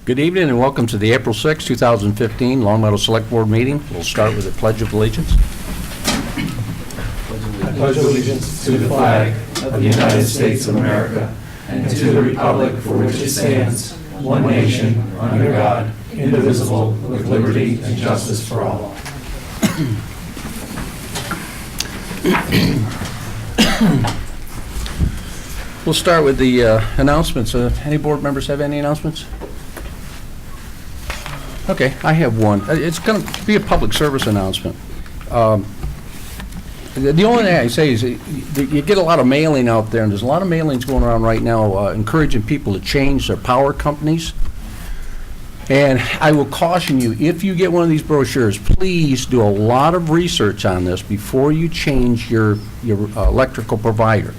Good evening and welcome to the April 6, 2015 Long Meadow Select Board meeting. We'll start with the Pledge of Allegiance. I pledge allegiance to the flag of the United States of America and to the republic for which it stands, one nation, under God, indivisible, with liberty and justice for all. We'll start with the announcements. Any board members have any announcements? Okay, I have one. It's going to be a public service announcement. The only thing I say is that you get a lot of mailing out there, and there's a lot of mailings going around right now encouraging people to change their power companies. And I will caution you, if you get one of these brochures, please do a lot of research on this before you change your electrical provider.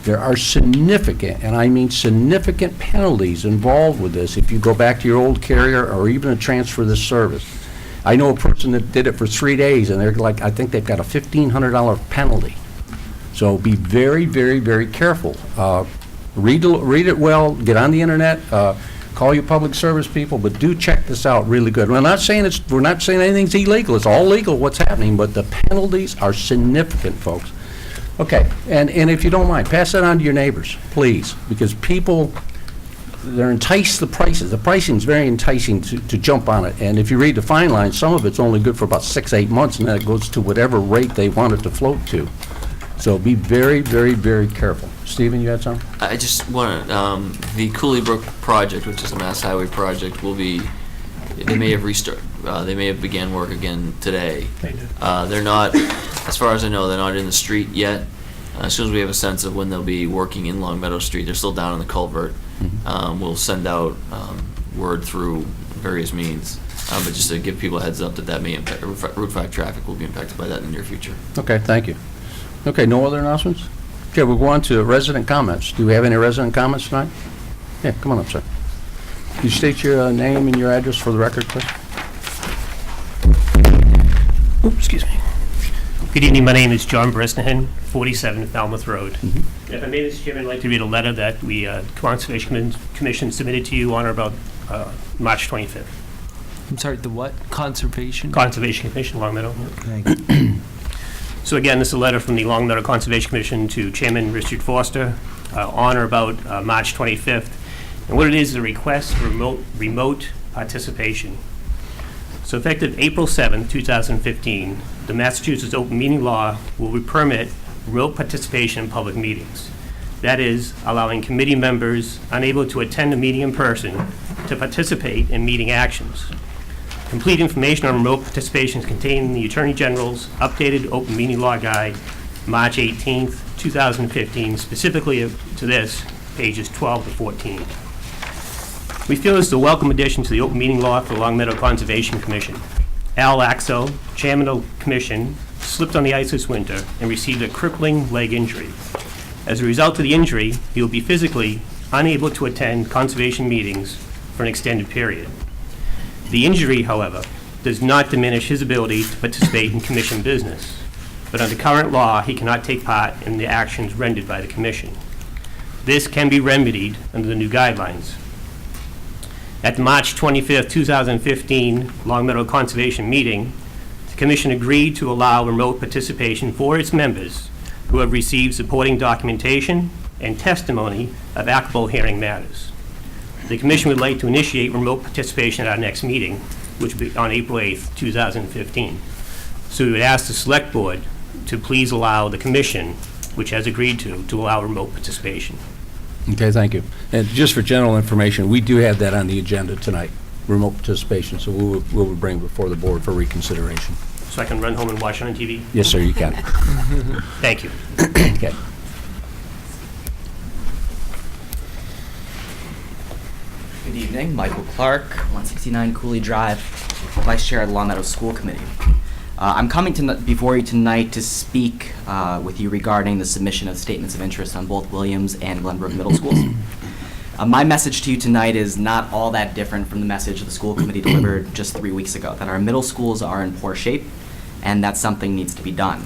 There are significant, and I mean significant, penalties involved with this if you go back to your old carrier or even to transfer this service. I know a person that did it for 3 days, and they're like, I think they've got a $1,500 penalty. So be very, very, very careful. Read it well, get on the internet, call your public service people, but do check this out really good. We're not saying anything's illegal. It's all legal what's happening, but the penalties are significant, folks. Okay, and if you don't mind, pass that on to your neighbors, please, because people, they're enticed the prices. The pricing is very enticing to jump on it, and if you read the fine line, some of it's only good for about 6-8 months, and then it goes to whatever rate they want it to float to. So be very, very, very careful. Stephen, you had something? I just want to, the Cooley Brook project, which is a Mass Highway project, will be, they may have they may have began work again today. They did. They're not, as far as I know, they're not in the street yet. As soon as we have a sense of when they'll be working in Long Meadow Street, they're still down in the culvert. We'll send out word through various means. But just to give people a heads up that may impact, Route 5 traffic will be impacted by that in the near future. Okay, thank you. Okay, no other announcements? Okay, we'll go on to resident comments. Do we have any resident comments tonight? Yeah, come on up, sir. Can you state your name and your address for the record, please? Oops, excuse me. Good evening, my name is John Bresnahan, 47 Falmouth Road. If I may, Mr. Chairman, I'd like to read a letter that we, Conservation Commission submitted to you on or about March 25th. I'm sorry, the what? Conservation? Conservation Commission, Long Meadow. Thank you. So again, this is a letter from the Long Meadow Conservation Commission to Chairman Richard Foster on or about March 25th. And what it is a request for remote participation. So effective April 7th, 2015, the Massachusetts Open Meeting Law will permit remote participation in public meetings. That is, allowing committee members unable to attend a meeting in person to participate in meeting actions. Complete information on remote participation is contained in the Attorney General's updated Open Meeting Law Guide, March 18th, 2015, specifically to this, pages 12 to 14. We feel this is a welcome addition to the open meeting law for the Long Meadow Conservation Commission. Al Axel, chairman of the commission, slipped on the ice this winter and received a crippling leg injury. As a result of the injury, he will be physically unable to attend conservation meetings for an extended period. The injury, however, does not diminish his ability to participate in commission business, but under current law, he cannot take part in the actions rendered by the commission. This can be remedied under the new guidelines. At the March 25th, 2015 Long Meadow Conservation meeting, the Commission agreed to allow remote participation for its members who have received supporting documentation and testimony of applicable hearing matters. The Commission would like to initiate remote participation at our next meeting, which will be on April 8th, 2015. So we would ask the Select Board to please allow the Commission, which has agreed to allow remote participation. Okay, thank you. And just for general information, we do have that on the agenda tonight, remote participation, so we will bring before the board for reconsideration. So I can run home and watch it on TV? Yes, sir, you can. Thank you. Okay. Good evening, Michael Clark, 169 Cooley Drive, Vice Chair of the Long Meadow School Committee. I'm coming before you tonight to speak with you regarding the submission of statements of interest on both Williams and Glenbrook Middle Schools. My message to you tonight is not all that different from the message the school committee delivered just 3 weeks ago, that our middle schools are in poor shape and that something needs to be done.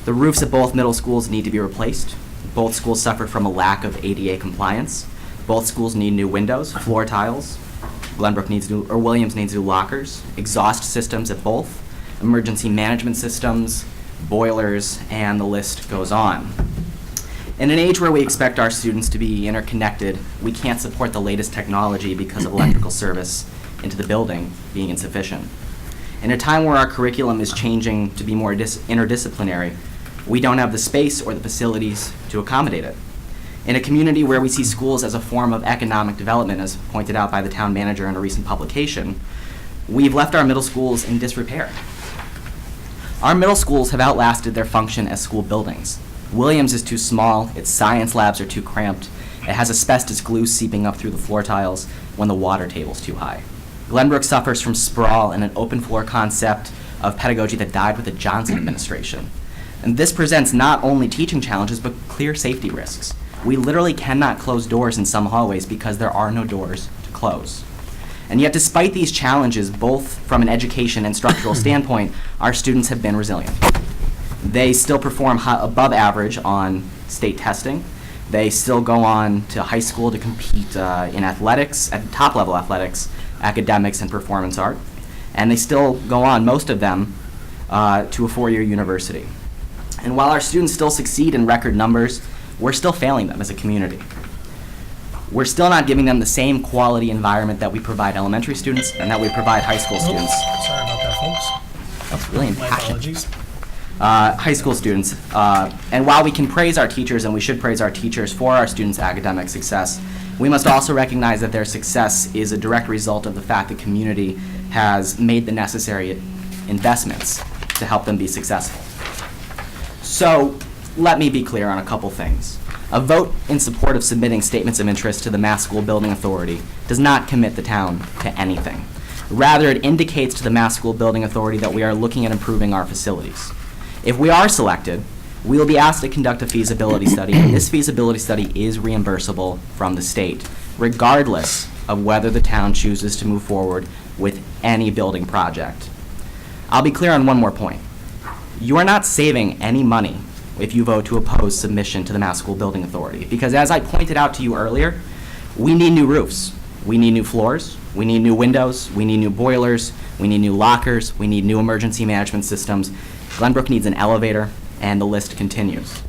The roofs at both middle schools need to be replaced. Both schools suffered from a lack of ADA compliance. Both schools need new windows, floor tiles, Williams needs new lockers, exhaust systems at both, emergency management systems, boilers, and the list goes on. In an age where we expect our students to be interconnected, we can't support the latest technology because of electrical service into the building being insufficient. In a time where our curriculum is changing to be more interdisciplinary, we don't have the space or the facilities to accommodate it. In a community where we see schools as a form of economic development, as pointed out by the town manager in a recent publication, we've left our middle schools in disrepair. Our middle schools have outlasted their function as school buildings. Williams is too small, its science labs are too cramped, it has asbestos glue seeping up through the floor tiles when the water table's too high. Glenbrook suffers from sprawl and an open floor concept of pedagogy that died with the Johnson administration. And this presents not only teaching challenges, but clear safety risks. We literally cannot close doors in some hallways because there are no doors to close. And yet, despite these challenges, both from an education and structural standpoint, our students have been resilient. They still perform above average on state testing. They still go on to high school to compete in athletics, at top level athletics, academics, and performance art. And they still go on, most of them, to a four-year university. And while our students still succeed in record numbers, we're still failing them as a community. We're still not giving them the same quality environment that we provide elementary students and that we provide high school students. Sorry about that, folks. That's really My impassioned. apologies. High school students. And while we can praise our teachers, and we should praise our teachers for our students' academic success, we must also recognize that their success is a direct result of the fact the community has made the necessary investments to help them be successful. So let me be clear on a couple things. A vote in support of submitting statements of interest to the Mass School Building Authority does not commit the town to anything. Rather, it indicates to the Mass School Building Authority that we are looking at improving our facilities. If we are selected, we will be asked to conduct a feasibility study, and this feasibility study is reimbursable from the state, regardless of whether the town chooses to move forward with any building project. I'll be clear on one more point. You are not saving any money if you vote to oppose submission to the Mass School Building Authority, because as I pointed out to you earlier, we need new roofs, we need new floors, we need new windows, we need new boilers, we need new lockers, we need new emergency management systems. Glenbrook needs an elevator, and the list continues.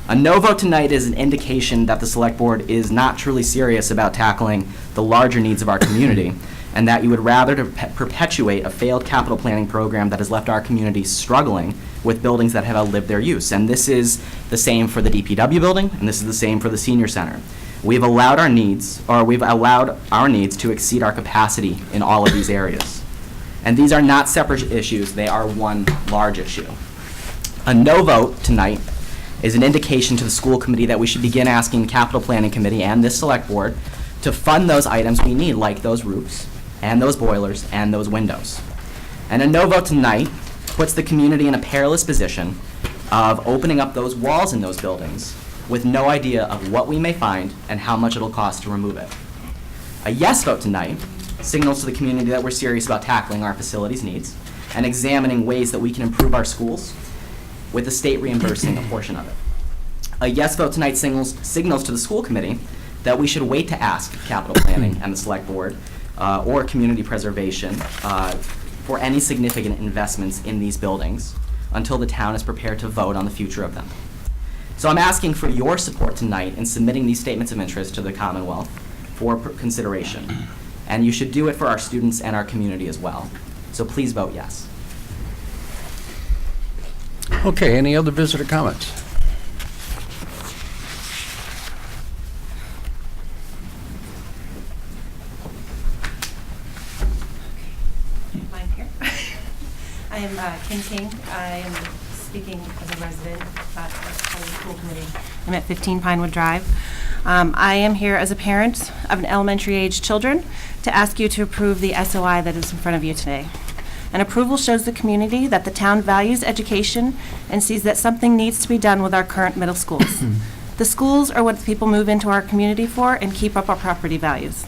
A no vote tonight is an indication that the Select Board is not truly serious about tackling the larger needs of our community, and that you would rather to perpetuate a failed capital planning program that has left our community struggling with buildings that have outlived their use. And this is the same for the DPW building, and this is the same for the senior center. We've allowed our needs to exceed our capacity in all of these areas. And these are not separate issues, they are one large issue. A no vote tonight is an indication to the school committee that we should begin asking the capital planning committee and this select board to fund those items we need, like those roofs, and those boilers, and those windows. And a no vote tonight puts the community in a perilous position of opening up those walls in those buildings with no idea of what we may find and how much it'll cost to remove it. A yes vote tonight signals to the community that we're serious about tackling our facilities needs and examining ways that we can improve our schools with the state reimbursing a portion of it. A yes vote tonight signals to the school committee that we should wait to ask capital planning and the select board or community preservation for any significant investments in these buildings until the town is prepared to vote on the future of them. So I'm asking for your support tonight in submitting these statements of interest to the Commonwealth for consideration. And you should do it for our students and our community as well. So please vote yes. Okay, any other visitor comments? Mine here. I am Kim King. I am speaking as a resident of the school committee. I'm at 15 Pinewood Drive. I am here as a parent of an elementary age children to ask you to approve the SOI that is in front of you today. An approval shows the community that the town values education and sees that something needs to be done with our current middle schools. The schools are what people move into our community for and keep up our property values.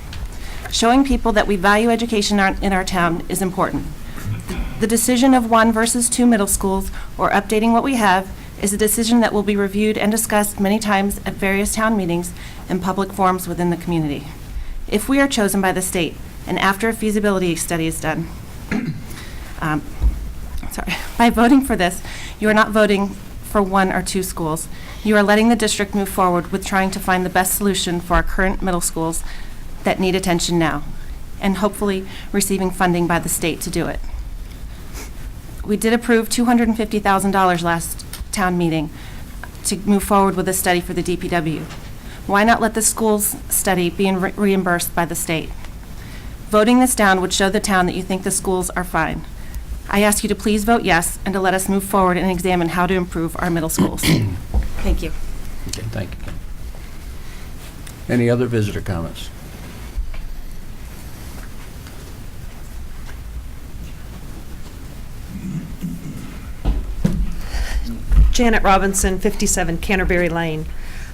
Showing people that we value education in our town is important. The decision of 1 versus 2 middle schools or updating what we have is a decision that will be reviewed and discussed many times at various town meetings and public forums within the community. If we are chosen by the state, and after a feasibility study is done. By voting for this, you are not voting for one or two schools. You are letting the district move forward with trying to find the best solution for our current middle schools that need attention now, and hopefully receiving funding by the state to do it. We did approve $250,000 last town meeting to move forward with a study for the DPW. Why not let the schools study be reimbursed by the state? Voting this down would show the town that you think the schools are fine. I ask you to please vote yes and to let us move forward and examine how to improve our middle schools. Thank you. Okay, thank you, Ken. Any other visitor comments? Janet Robinson, 57 Canterbury Lane.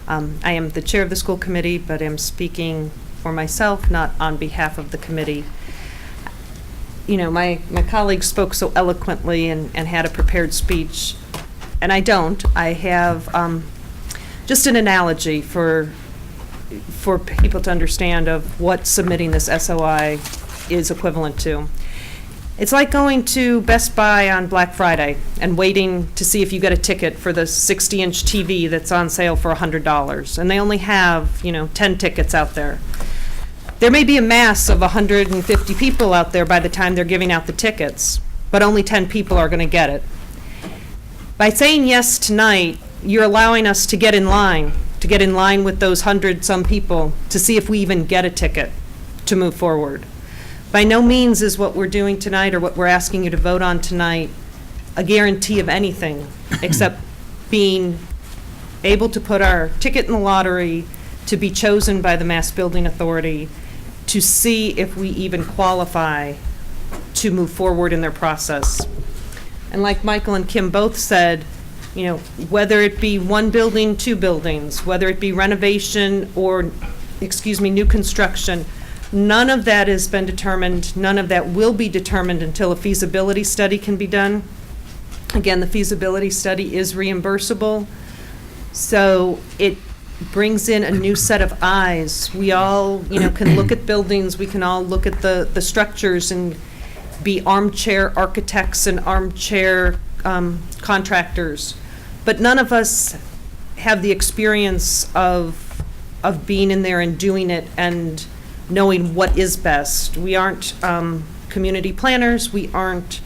I am the chair of the school committee, but am speaking for myself, not on behalf of the committee. You know, my colleague spoke so eloquently and had a prepared speech, and I don't. I have just an analogy for people to understand of what submitting this SOI is equivalent to. It's like going to Best Buy on Black Friday and waiting to see if you get a ticket for the 60-inch TV that's on sale for $100, and they only have, 10 tickets out there. There may be a mass of 150 people out there by the time they're giving out the tickets, but only 10 people are going to get it. By saying yes tonight, you're allowing us to get in line with those 100-some people to see if we even get a ticket to move forward. By no means is what we're doing tonight or what we're asking you to vote on tonight a guarantee of anything except being able to put our ticket in the lottery to be chosen by the Mass Building Authority to see if we even qualify to move forward in their process. And like Michael and Kim both said, whether it be one building, two buildings, whether it be renovation or, new construction, none of that has been determined. None of that will be determined until a feasibility study can be done. Again, the feasibility study is reimbursable, so it brings in a new set of eyes. We all, can look at buildings, we can all look at the structures and be armchair architects and armchair contractors, but none of us have the experience of being in there and doing it and knowing what is best. We aren't community planners, we aren't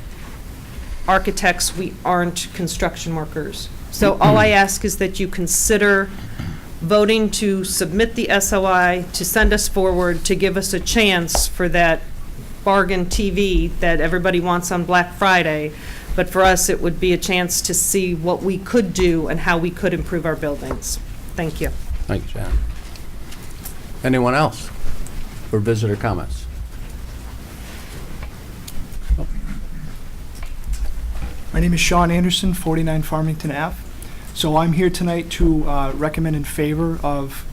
architects, we aren't construction workers. So all I ask is that you consider voting to submit the SOI, to send us forward, to give us a chance for that bargain TV that everybody wants on Black Friday. But for us, it would be a chance to see what we could do and how we could improve our buildings. Thank you. Thank you, Jan. Anyone else for visitor comments? My name is Sean Anderson, 49 Farmington Ave. So I'm here tonight to recommend in favor of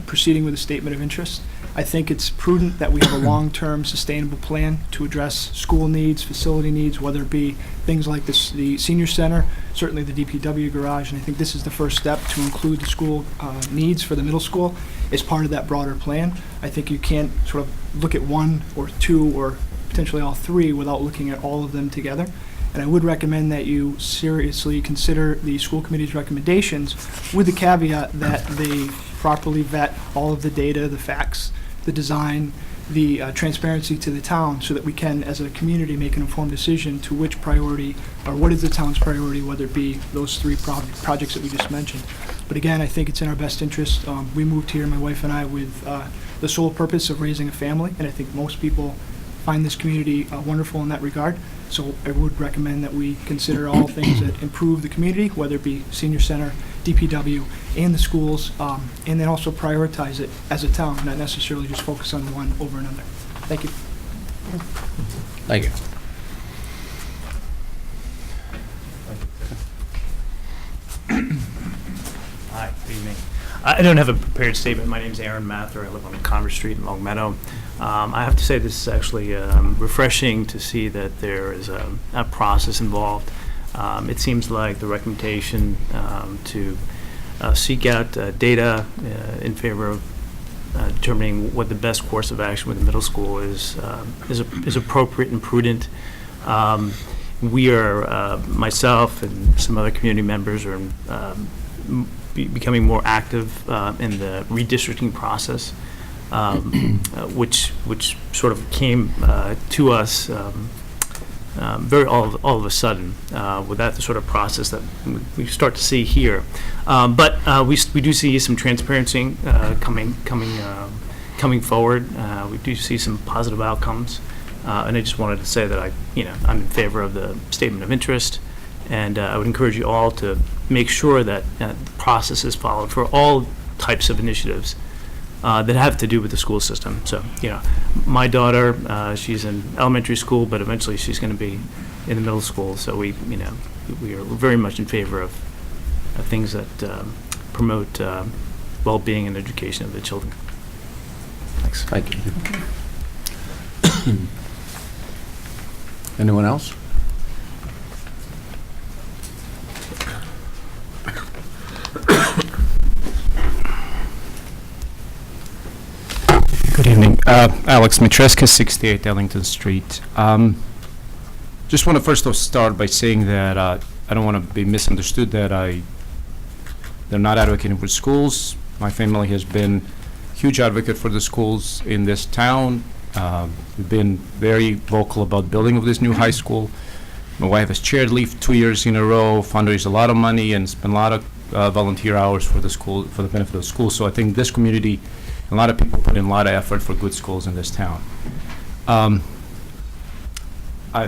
proceeding with a statement of interest. I think it's prudent that we have a long-term sustainable plan to address school needs, facility needs, whether it be things like this, the senior center, certainly the DPW garage, and I think this is the first step to include the school needs for the middle school as part of that broader plan. I think you can't sort of look at one or two or potentially all three without looking at all of them together. And I would recommend that you seriously consider the school committee's recommendations with the caveat that they properly vet all of the data, the facts, the design, the transparency to the town so that we can, as a community, make an informed decision to which priority or what is the town's priority, whether it be those three projects that we just mentioned. But again, I think it's in our best interest. We moved here, my wife and I, with the sole purpose of raising a family, and I think most people find this community wonderful in that regard. So I would recommend that we consider all things that improve the community, whether it be senior center, DPW, and the schools, and then also prioritize it as a town, not necessarily just focus on one over another. Thank you. Thank you. Hi, good evening. I don't have a prepared statement. My name's Aaron Mather. I live on Congress Street in Long Meadow. I have to say this is actually refreshing to see that there is a process involved. It seems like the recommendation to seek out data in favor of determining what the best course of action with the middle school is appropriate and prudent. We are, myself and some other community members are becoming more active in the redistricting process, which sort of came to us all of a sudden, without the sort of process that we start to see here. But we do see some transparency coming forward. We do see some positive outcomes. And I just wanted to say that I'm in favor of the statement of interest, and I would encourage you all to make sure that the process is followed for all types of initiatives that have to do with the school system. So, my daughter, she's in elementary school, but eventually she's going to be in the middle school. So we are very much in favor of things that promote well-being and education of the children. Thanks. Thank you. Anyone else? Good evening. Alex Matreska, 68 Ellington Street. Just want to first off start by saying that I don't want to be misunderstood that they're not advocating for schools. My family has been a huge advocate for the schools in this town. We've been very vocal about building of this new high school. My wife has chaired LEAF 2 years in a row, fundraised a lot of money, and spent a lot of volunteer hours for the school, for the benefit of the school. So I think this community, a lot of people put in a lot of effort for good schools in this town. I've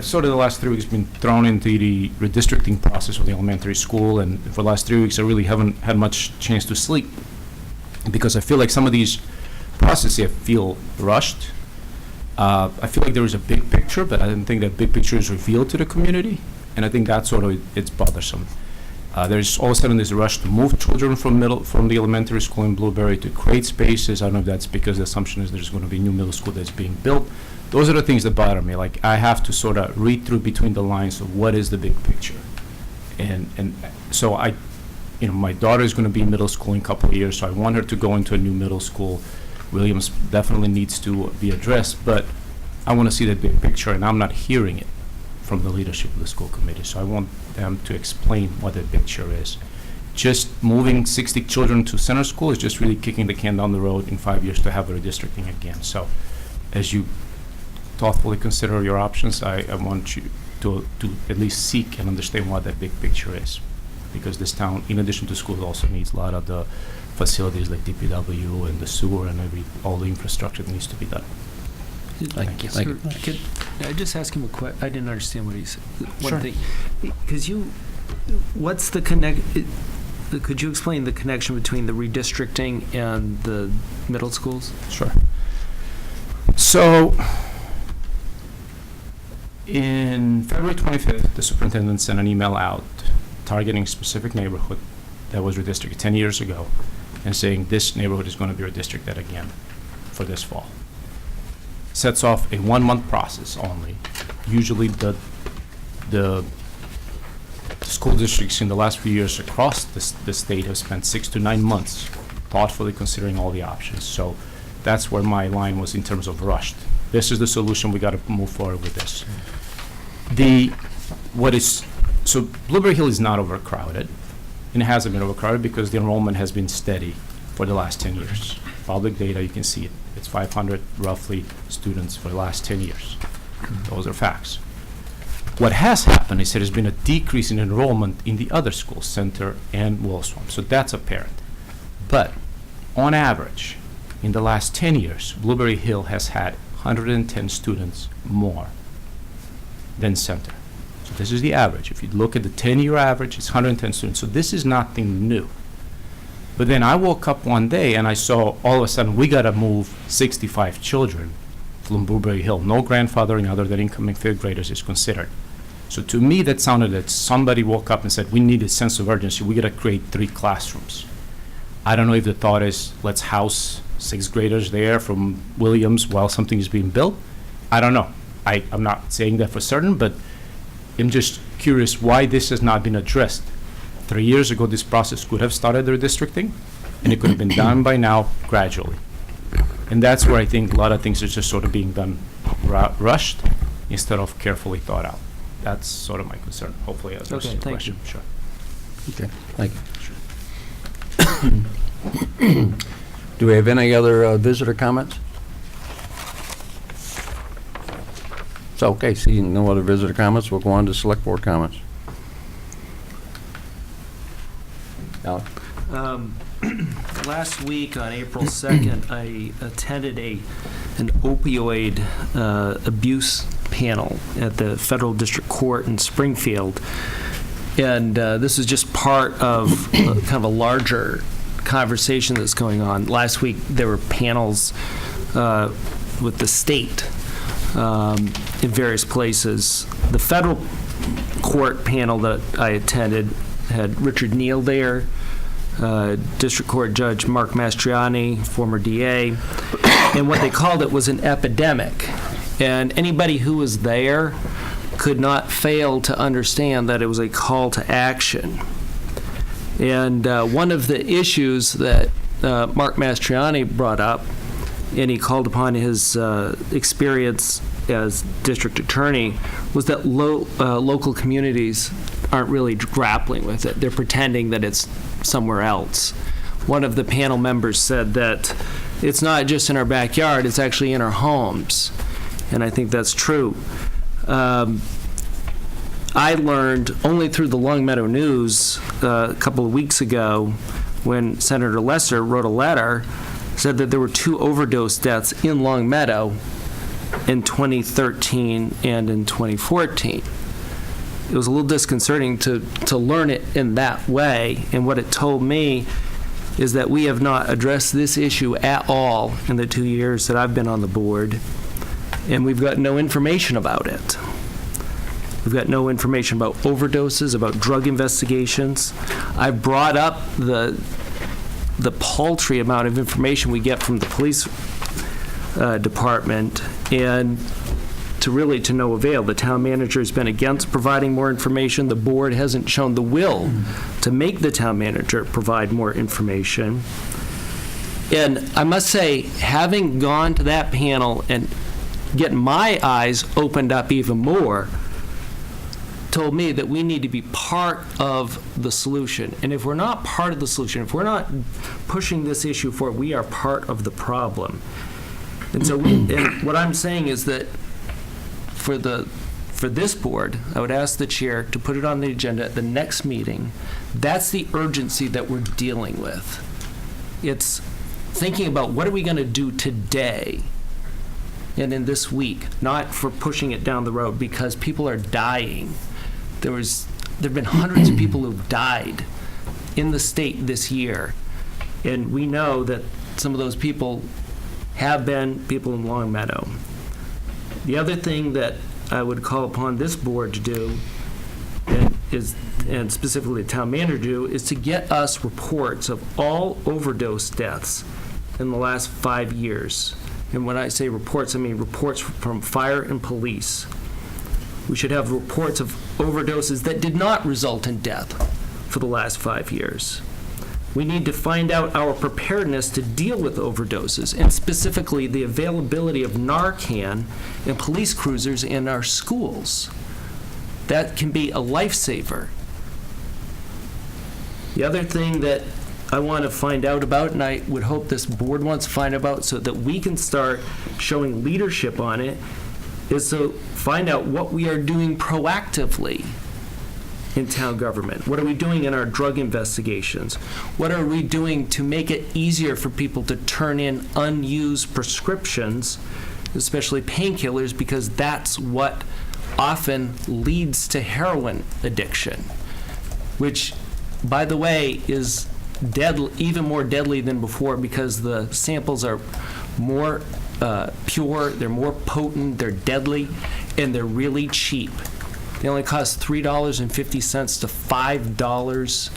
sort of the last 3 weeks been thrown into the redistricting process of the elementary school, and for the last 3 weeks I really haven't had much chance to sleep because I feel like some of these processes feel rushed. I feel like there is a big picture, but I didn't think that big picture is revealed to the community, and I think that's sort of it's bothersome. There's all of a sudden this rush to move children from the elementary school in Blueberry to create spaces. I don't know if that's because the assumption is there's going to be a new middle school that's being built. Those are the things that bother me. Like, I have to sort of read through between the lines of what is the big picture. And so my daughter is going to be in middle school in a couple of years, so I want her to go into a new middle school. Williams definitely needs to be addressed, but I want to see that big picture, and I'm not hearing it from the leadership of the school committee. So I want them to explain what the picture is. Just moving 60 children to center school is just really kicking the can down the road in 5 years to have a redistricting again. So as you thoughtfully consider your options, I want you to at least seek and understand what that big picture is. Because this town, in addition to schools, also needs a lot of the facilities like DPW and the sewer and all the infrastructure that needs to be done. Thank you. Sir, could I just ask him a question? I didn't understand what he said. Sure. One thing, because what's the could you explain the connection between the redistricting and the middle schools? Sure. So, in February 25th, the superintendent sent an email out targeting a specific neighborhood that was redistricted 10 years ago and saying this neighborhood is going to be redistricted again for this fall. Sets off a 1-month process only. Usually the school districts in the last few years across the state have spent 6 to 9 months thoughtfully considering all the options. So that's where my line was in terms of rushed. This is the solution, we got to move forward with this. So Blueberry Hill is not overcrowded, and it hasn't been overcrowded because the enrollment has been steady for the last 10 years. Public data, you can see it. It's 500 roughly students for the last 10 years. Those are facts. What has happened is there has been a decrease in enrollment in the other schools, Center and Willow Swamp. So that's apparent. But on average, in the last 10 years, Blueberry Hill has had 110 students more than Center. So this is the average. If you look at the 10-year average, it's 110 students. So this is nothing new. But then I woke up one day and I saw all of a sudden we got to move 65 children from Blueberry Hill. No grandfathering other than incoming 5th graders is considered. So to me, that sounded that somebody woke up and said, we need a sense of urgency. We got to create 3 classrooms. I don't know if the thought is, let's house 6th graders there from Williams while something is being built. I don't know. I'm not saying that for certain, but I'm just curious why this has not been addressed. 3 years ago, this process could have started the redistricting, and it could have been done by now gradually. And that's where I think a lot of things are just sort of being done rushed instead of carefully thought out. That's sort of my concern. Hopefully, that's Okay, your thank question. you. Sure. Okay, thank you. Do we have any other visitor comments? So, okay, seeing no other visitor comments, we'll go on to select board comments. Alec? Last week, on April 2nd, I attended an opioid abuse panel at the Federal District Court in Springfield. And this is just part of kind of a larger conversation that's going on. Last week, there were panels with the state in various places. The federal court panel that I attended had Richard Neal there, District Court Judge Mark Mastriani, former DA, and what they called it was an epidemic. And anybody who was there could not fail to understand that it was a call to action. And one of the issues that Mark Mastriani brought up, and he called upon his experience as district attorney, was that local communities aren't really grappling with it. They're pretending that it's somewhere else. One of the panel members said that it's not just in our backyard, it's actually in our homes. And I think that's true. I learned only through the Longmeadow News a couple of weeks ago when Senator Lesser wrote a letter, said that there were 2 overdose deaths in Longmeadow in 2013 and in 2014. It was a little disconcerting to learn it in that way, and what it told me is that we have not addressed this issue at all in the 2 years that I've been on the board, and we've got no information about it. We've got no information about overdoses, about drug investigations. I brought up the paltry amount of information we get from the police department, and to no avail. The town manager has been against providing more information. The board hasn't shown the will to make the town manager provide more information. And I must say, having gone to that panel and getting my eyes opened up even more, told me that we need to be part of the solution. And if we're not part of the solution, if we're not pushing this issue forward, we are part of the problem. And so and what I'm saying is that for this board, I would ask the chair to put it on the agenda at the next meeting. That's the urgency that we're dealing with. It's thinking about what are we going to do today and in this week, not for pushing it down the road, because people are dying. There have been hundreds of people who've died in the state this year, and we know that some of those people have been people in Longmeadow. The other thing that I would call upon this board to do, and specifically the town manager to do, is to get us reports of all overdose deaths in the last 5 years. And when I say reports, I mean reports from fire and police. We should have reports of overdoses that did not result in death for the last 5 years. We need to find out our preparedness to deal with overdoses, and specifically the availability of Narcan and police cruisers in our schools. That can be a lifesaver. The other thing that I want to find out about, and I would hope this board wants to find out so that we can start showing leadership on it, is to find out what we are doing proactively in town government. What are we doing in our drug investigations? What are we doing to make it easier for people to turn in unused prescriptions, especially painkillers, because that's what often leads to heroin addiction, which, by the way, is deadly, even more deadly than before, because the samples are more pure, they're more potent, they're deadly, and they're really cheap. They only cost $3.50 to $5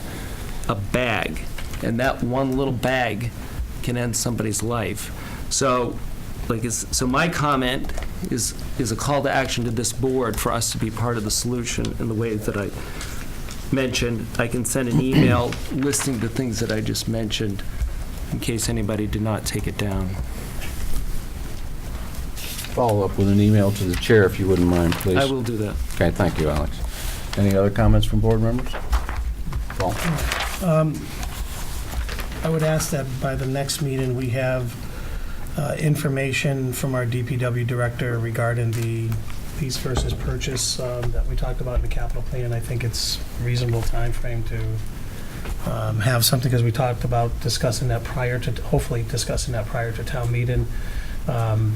a bag, and that one little bag can end somebody's life. So, so my comment is a call to action to this board for us to be part of the solution in the ways that I mentioned. I can send an email listing the things that I just mentioned in case anybody did not take it down. follow up with an email to the chair if you wouldn't mind, please. I will do that. Okay, thank you, Alex. Any other comments from board members? Paul? I would ask that by the next meeting, we have information from our DPW director regarding the lease versus purchase that we talked about in the capital plan. I think it's reasonable timeframe to have something, because we talked about discussing that hopefully discussing that prior to town meeting,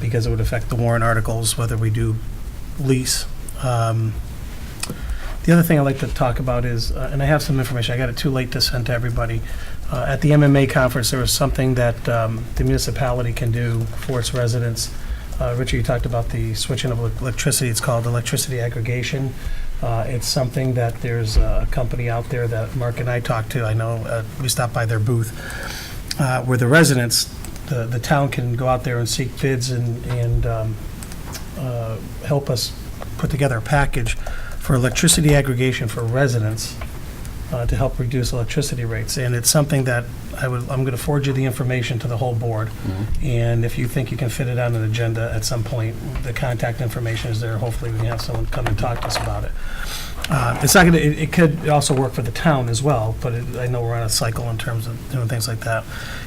because it would affect the warrant articles, whether we do lease. The other thing I'd like to talk about is, and I have some information, I got it too late to send to everybody. At the MMA conference, there was something that the municipality can do for its residents. Richard, you talked about the switching of electricity. It's called electricity aggregation. It's something that there's a company out there that Mark and I talked to. I know we stopped by their booth, where the residents, the town can go out there and seek bids and help us put together a package for electricity aggregation for residents to help reduce electricity rates. And it's something that I'm going to forward you the information to the whole board. And if you think you can fit it on an agenda at some point, the contact information is there. Hopefully we can have someone come and talk to us about it. It's not going to, it could also work for the town as well, but I know we're on a cycle in terms of doing things like that.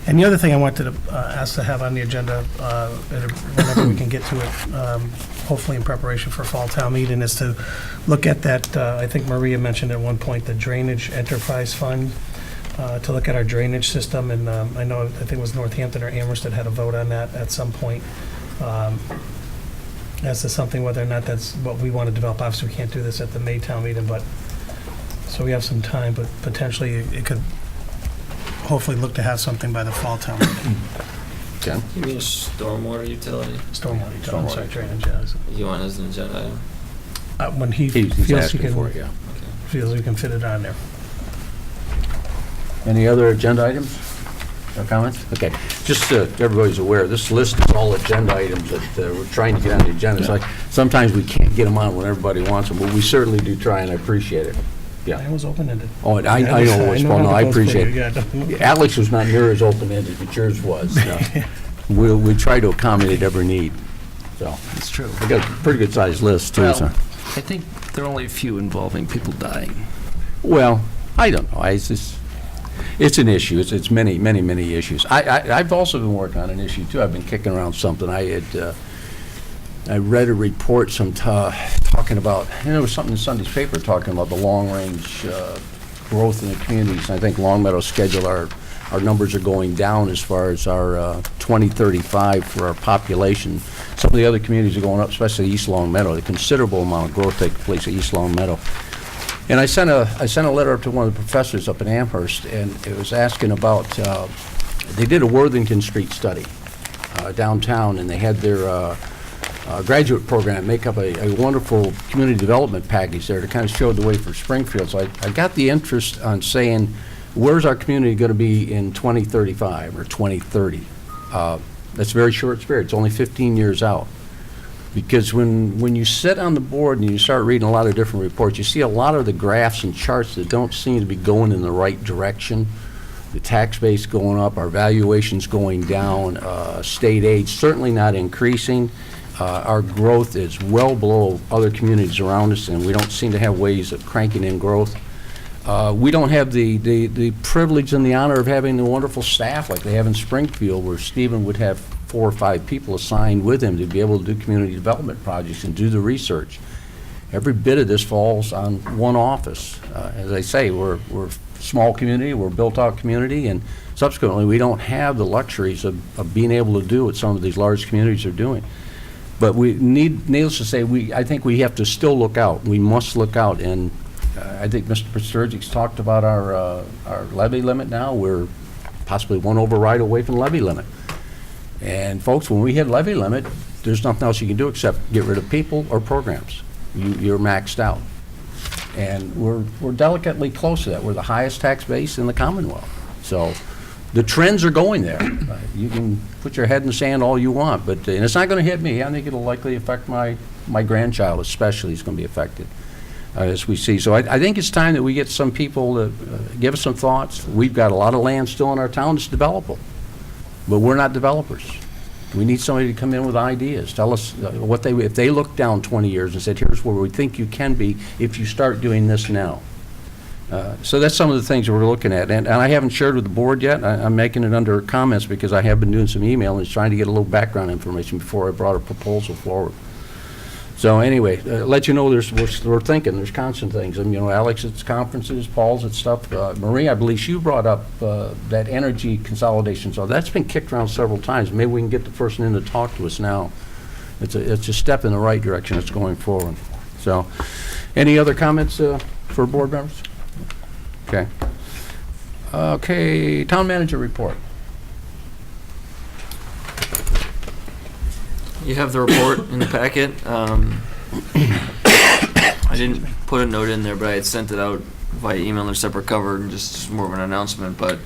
And the other thing I wanted to ask to have on the agenda, whenever we can get to it, hopefully in preparation for fall town meeting, is to look at that, I think Maria mentioned at one point, the Drainage Enterprise Fund, to look at our drainage system. And I think it was Northampton or Amherst that had a vote on that at some point, as to something, whether or not that's what we want to develop. Obviously, we can't do this at the May town meeting, but, so we have some time, but potentially it could hopefully look to have something by the fall town meeting. Ken? You mean stormwater utility? Stormwater utility, I'm sorry, drainage, yeah. You want it as an agenda item? When he He's feels he asking for it, can, yeah. feels we can fit it on there. Any other agenda items or comments? Okay, just so everybody's aware, this list is all agenda items that we're trying to get on the agenda. It's like, sometimes we can't get them on when everybody wants them, but we certainly do try, and I appreciate it. Yeah. I was open-ended. Oh, and I know, well, no, I appreciate it. Yeah, Alex was not near as open-ended, but yours was. We try to accommodate every need, so. It's true. We got a pretty good-sized list, too, Well, so. I think there are only a few involving people dying. Well, I don't know. It's an issue. It's many, many, many issues. I've also been working on an issue, too. I've been kicking around something. I read a report talking about, there was something in Sunday's paper talking about the long-range growth in the communities. I think Long Meadow's schedule, our numbers are going down as far as our 2035 for our population. Some of the other communities are going up, especially East Long Meadow. A considerable amount of growth takes place at East Long Meadow. And I sent a letter up to one of the professors up in Amherst, and it was asking about, they did a Worthington Street study downtown, and they had their graduate program make up a wonderful community development package there to kind of show the way for Springfield. So I got the interest on saying, where's our community going to be in 2035 or 2030? That's a very short period. It's only 15 years out. Because when you sit on the board and you start reading a lot of different reports, you see a lot of the graphs and charts that don't seem to be going in the right direction. The tax base going up, our valuations going down, state aid certainly not increasing. Our growth is well below other communities around us, and we don't seem to have ways of cranking in growth. We don't have the privilege and the honor of having the wonderful staff like they have in Springfield, where Stephen would have 4 or 5 people assigned with him to be able to do community development projects and do the research. Every bit of this falls on one office. As I say, we're a small community, we're a built-out community, and subsequently we don't have the luxuries of being able to do what some of these large communities are doing. But needless to say, I think we have to still look out. We must look out, and I think Mr. Pasturgic's talked about our levy limit now. We're possibly one override away from levy limit. And folks, when we hit levy limit, there's nothing else you can do except get rid of people or programs. You're maxed out. And we're delicately close to that. We're the highest tax base in the Commonwealth. So the trends are going there. You can put your head in the sand all you want, but and it's not going to hit me. I think it'll likely affect my grandchild especially is going to be affected, as we see. So I think it's time that we get some people to give us some thoughts. We've got a lot of land still in our town that's developable, but we're not developers. We need somebody to come in with ideas, tell us what if they look down 20 years and said, here's where we think you can be if you start doing this now. So that's some of the things that we're looking at, and I haven't shared with the board yet. I'm making it under comments because I have been doing some email and trying to get a little background information before I brought a proposal forward. So anyway, let you know we're thinking, there's constant things. And, Alex at conferences, Paul's at stuff. Marie, I believe you brought up that energy consolidation. So that's been kicked around several times. Maybe we can get the person in to talk to us now. It's a step in the right direction. It's going forward. So any other comments for board members? Okay. Okay, town manager report. You have the report in the packet. I didn't put a note in there, but I had sent it out via email in a separate cover, and just more of an announcement. But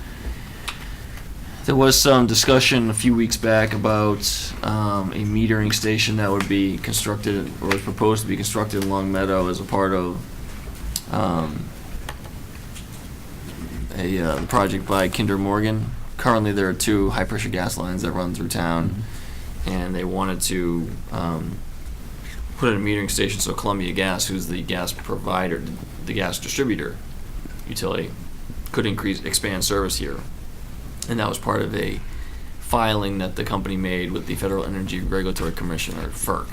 there was some discussion a few weeks back about a metering station that would be constructed, or was proposed to be constructed in Long Meadow as a part of a project by Kinder Morgan. Currently, there are 2 high-pressure gas lines that run through town, and they wanted to put in a metering station so Columbia Gas, who's the gas provider, the gas distributor utility, could expand service here. And that was part of a filing that the company made with the Federal Energy Regulatory Commission, or FERC.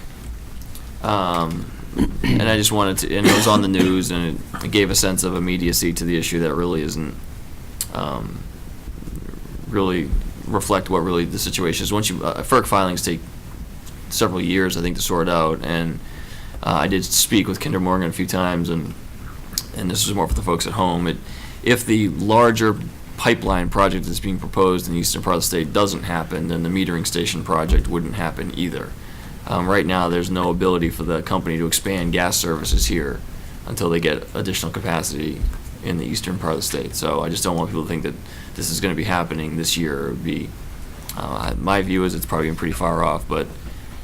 And I just wanted to, and it was on the news, and it gave a sense of immediacy to the issue that really isn't really reflect what really the situation is. Once FERC filings take several years, I think, to sort out, and I did speak with Kinder Morgan a few times, and this is more for the folks at home. If the larger pipeline project that's being proposed in the eastern part of the state doesn't happen, then the metering station project wouldn't happen either. Right now, there's no ability for the company to expand gas services here until they get additional capacity in the eastern part of the state. So I just don't want people to think that this is going to be happening this year. It would be, my view is it's probably been pretty far off, but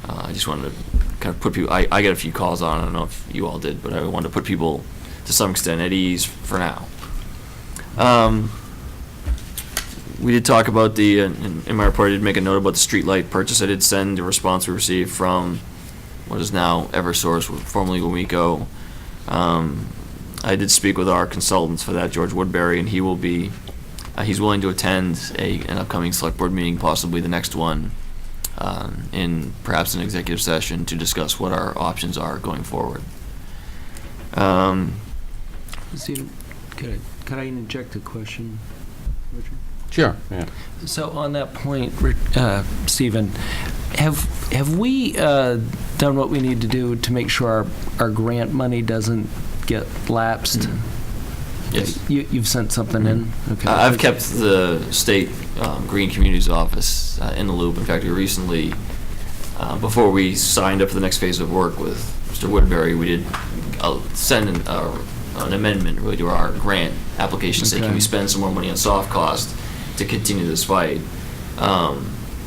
I just wanted to kind of put people, I got a few calls on, I don't know if you all did, but I wanted to put people to some extent at ease for now. We did talk about in my report, I did make a note about the streetlight purchase. I did send a response we received from what is now Eversource, formerly WECO. I did speak with our consultants for that, George Woodbury, and he will be, he's willing to attend an upcoming select board meeting, possibly the next one, in perhaps an executive session to discuss what our options are going forward. Stephen, could I interject a question, Richard? Sure. Yeah. So on that point, Stephen, have we done what we need to do to make sure our grant money doesn't get lapsed? Mm-hmm. Yes. You've sent something in? Okay. I've kept the state Green Communities Office in the loop. In fact, we recently, before we signed up for the next phase of work with Mr. Woodbury, we did send an amendment really to our grant application, saying, can we spend some more money on soft cost to continue this fight? I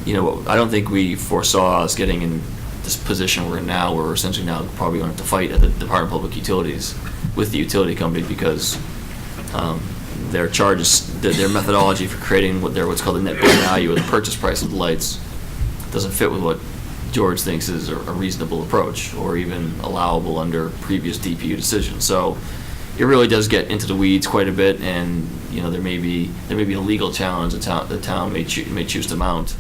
don't think we foresaw us getting in this position we're in now, where we're essentially now probably going to have to fight at the Department of Public Utilities with the utility company, because their charges, their methodology for creating what's called the net book value, or the purchase price of the lights, doesn't fit with what George thinks is a reasonable approach, or even allowable under previous DPU decisions. So it really does get into the weeds quite a bit, and there may be a legal challenge the town may choose to mount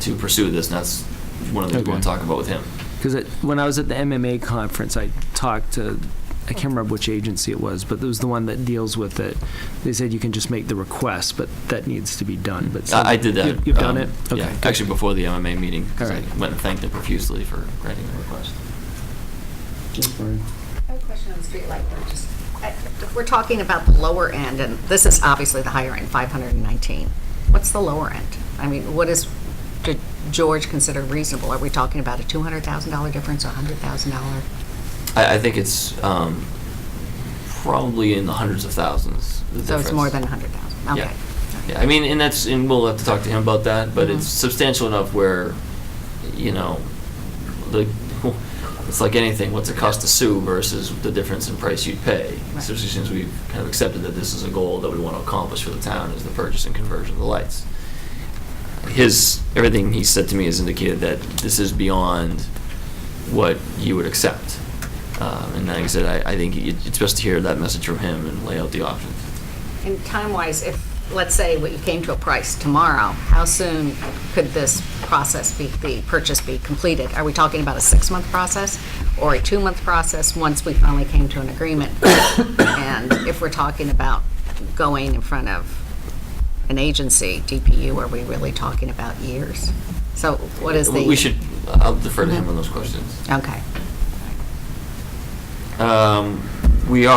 to pursue this, and that's one of the things we want to talk about with him. Because when I was at the MMA conference, I talked to, I can't remember which agency it was, but it was the one that deals with it. They said you can just make the request, but that needs to be done. But so I did that. You've done it? Okay. Yeah, actually before the MMA meeting, because All right. I went and thanked them profusely for granting the request. I have a question on the streetlight purchase. We're talking about the lower end, and this is obviously the higher end, 519. What's the lower end? I mean, did George consider reasonable? Are we talking about a $200,000 difference, or $100,000? I think it's probably in the hundreds of thousands. The So it's difference. more than 100,000. Okay. Yeah. I mean, and we'll have to talk to him about that, but it's substantial enough where, it's like anything. What's it cost to sue versus the difference in price you'd pay? Right. Especially since we've kind of accepted that this is a goal that we want to accomplish for the town, is the purchase and conversion of the lights. everything he said to me has indicated that this is beyond what you would accept. And like I said, I think it's best to hear that message from him and lay out the options. And time-wise, if, let's say, you came to a price tomorrow, how soon could this process the purchase be completed? Are we talking about a 6-month process or a 2-month process once we finally came to an agreement? And if we're talking about going in front of an agency, DPU, are we really talking about years? So what is the... I'll defer to him on those questions. Okay. We've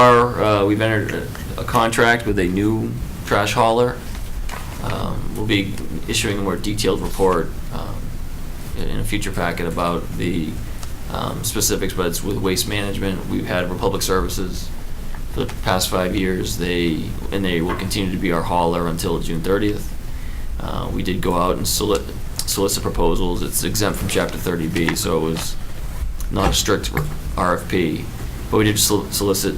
entered a contract with a new trash hauler. We'll be issuing a more detailed report in a future packet about the specifics, but it's with Waste Management. We've had Republic Services for the past 5 years. They will continue to be our hauler until June 30th. We did go out and solicit proposals. It's exempt from Chapter 30B, so it was not a strict RFP. But we did solicit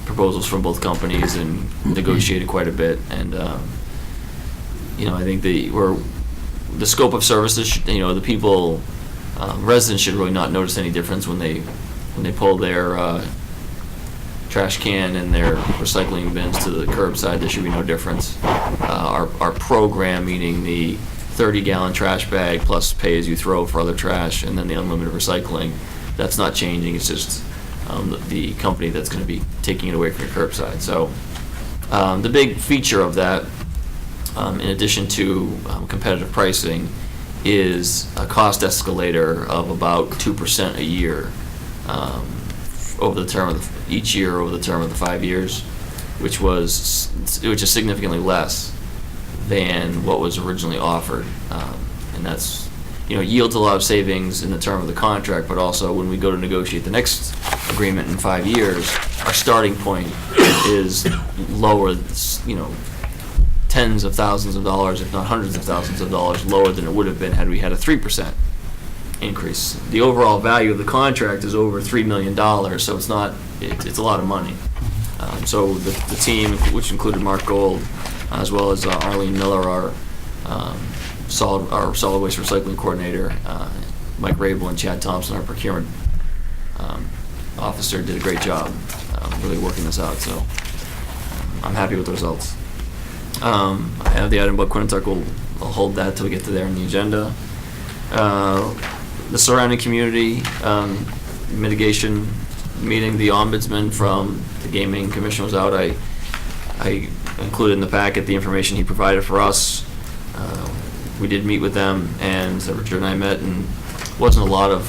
proposals from both companies and negotiated quite a bit. And I think the scope of services. The people, residents should really not notice any difference when they pull their trash can and their recycling bins to the curbside. There should be no difference. Our program, meaning the 30-gallon trash bag plus pay as you throw for other trash, and then the unlimited recycling, that's not changing. It's just the company that's going to be taking it away from your curbside. So the big feature of that, in addition to competitive pricing, is a cost escalator of about 2% a year over the term of each year over the term of the 5 years, which is significantly less than what was originally offered, and that's yields a lot of savings in the term of the contract, but also when we go to negotiate the next agreement in 5 years, our starting point is lower, tens of thousands of dollars, if not hundreds of thousands of dollars lower than it would have been had we had a 3% increase. The overall value of the contract is over $3 million, so it's a lot of money. So the team, which included Mark Gold, as well as Arlene Miller, our solid waste recycling coordinator, Mike Rabel and Chad Thompson, our procurement officer, did a great job really working this out. So I'm happy with the results. I have the item about Quinnipiac. I'll hold that till we get to there on the agenda. The surrounding community mitigation meeting, the ombudsman from the Gaming Commission was out. I included in the packet the information he provided for us. We did meet with them, and Richard and I met, and wasn't a lot of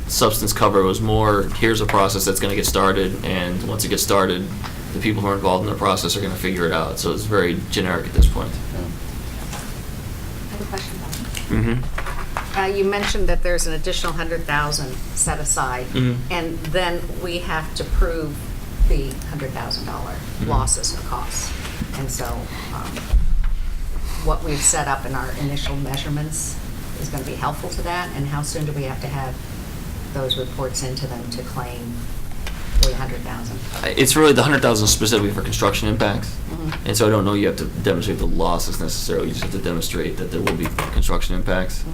substance cover. It was more, here's a process that's going to get started, and once it gets started, the people who are involved in the process are going to figure it out. So it's very generic at this point. I have a question about that. You mentioned that there's an additional $100,000 set aside, and then we have to prove the $100,000 losses or costs. And so what we've set up in our initial measurements is going to be helpful to that. And how soon do we have to have those reports into them to claim the $100,000? It's really the $100,000 specifically for construction impacts, and so I don't know you have to demonstrate the losses necessarily. You just have to demonstrate that there will be construction impacts,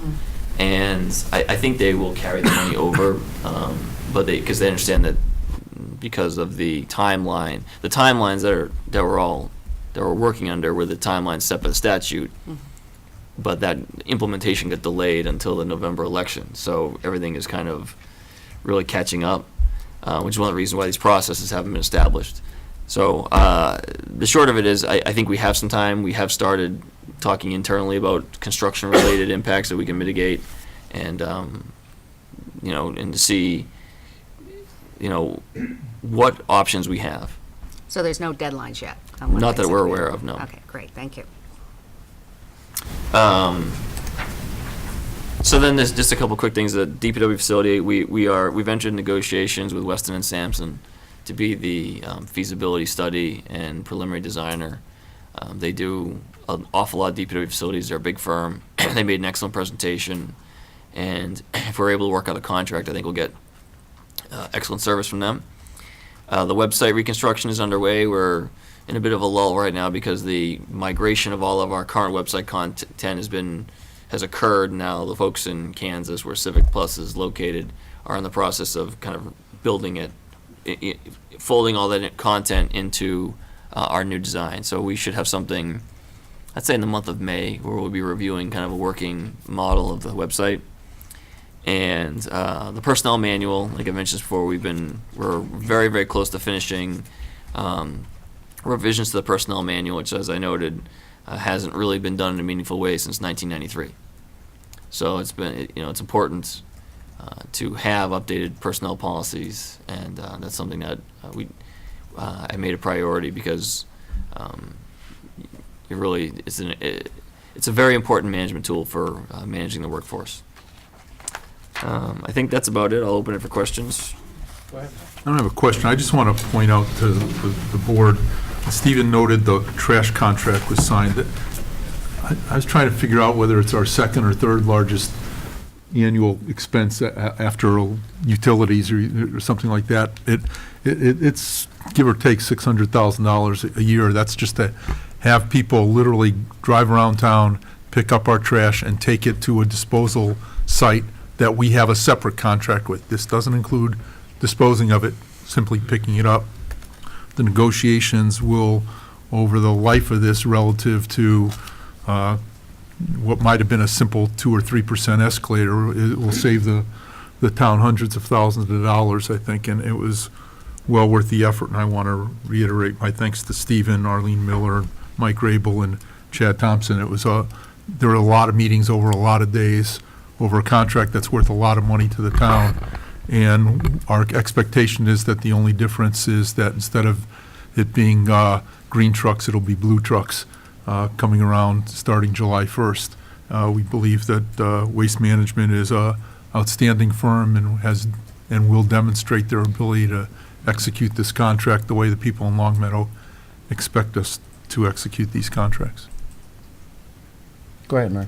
and I think they will carry the money over, but because they understand that because of the timeline, the timelines that we're working under were the timelines set by the statute, but that implementation got delayed until the November election, so everything is kind of really catching up. Which is one of the reasons why these processes haven't been established. So the short of it is, I think we have some time. We have started talking internally about construction-related impacts that we can mitigate, and and to see, what options we have. So there's no deadlines yet? Not that we're aware of, no. Okay, great, thank you. So then there's just a couple quick things. The DPW facility, we've entered negotiations with Weston and Sampson to be the feasibility study and preliminary designer. They do an awful lot of DPW facilities. They're a big firm. They made an excellent presentation, and if we're able to work out a contract, I think we'll get excellent service from them. The website reconstruction is underway. We're in a bit of a lull right now because the migration of all of our current website content has occurred. Now the folks in Kansas, where Civic Plus is located, are in the process of kind of building it, folding all that content into our new design. So we should have something, I'd say in the month of May, where we'll be reviewing kind of a working model of the website. And the personnel manual, like I mentioned before, we're very, very close to finishing revisions to the personnel manual, which, as I noted, hasn't really been done in a meaningful way since 1993. So it's important to have updated personnel policies, and that's something that I made a priority because it's a very important management tool for managing the workforce. I think that's about it. I'll open it for questions. I don't have a question. I just want to point out to the board, Stephen noted the trash contract was signed. I was trying to figure out whether it's our second or third largest annual expense after utilities or something like that. It's give or take $600,000 a year. That's just to have people literally drive around town, pick up our trash, and take it to a disposal site that we have a separate contract with. This doesn't include disposing of it, simply picking it up. The negotiations will, over the life of this, relative to what might have been a simple 2 or 3% escalator, it will save the town hundreds of thousands of dollars, I think, and it was well worth the effort. And I want to reiterate my thanks to Stephen, Arlene Miller, Mike Rabel, and Chad Thompson. There were a lot of meetings over a lot of days over a contract that's worth a lot of money to the town. And our expectation is that the only difference is that instead of it being green trucks, it'll be blue trucks coming around starting July 1st. We believe that Waste Management is a outstanding firm and will demonstrate their ability to execute this contract the way the people in Longmeadow expect us to execute these contracts. Go ahead, Mary.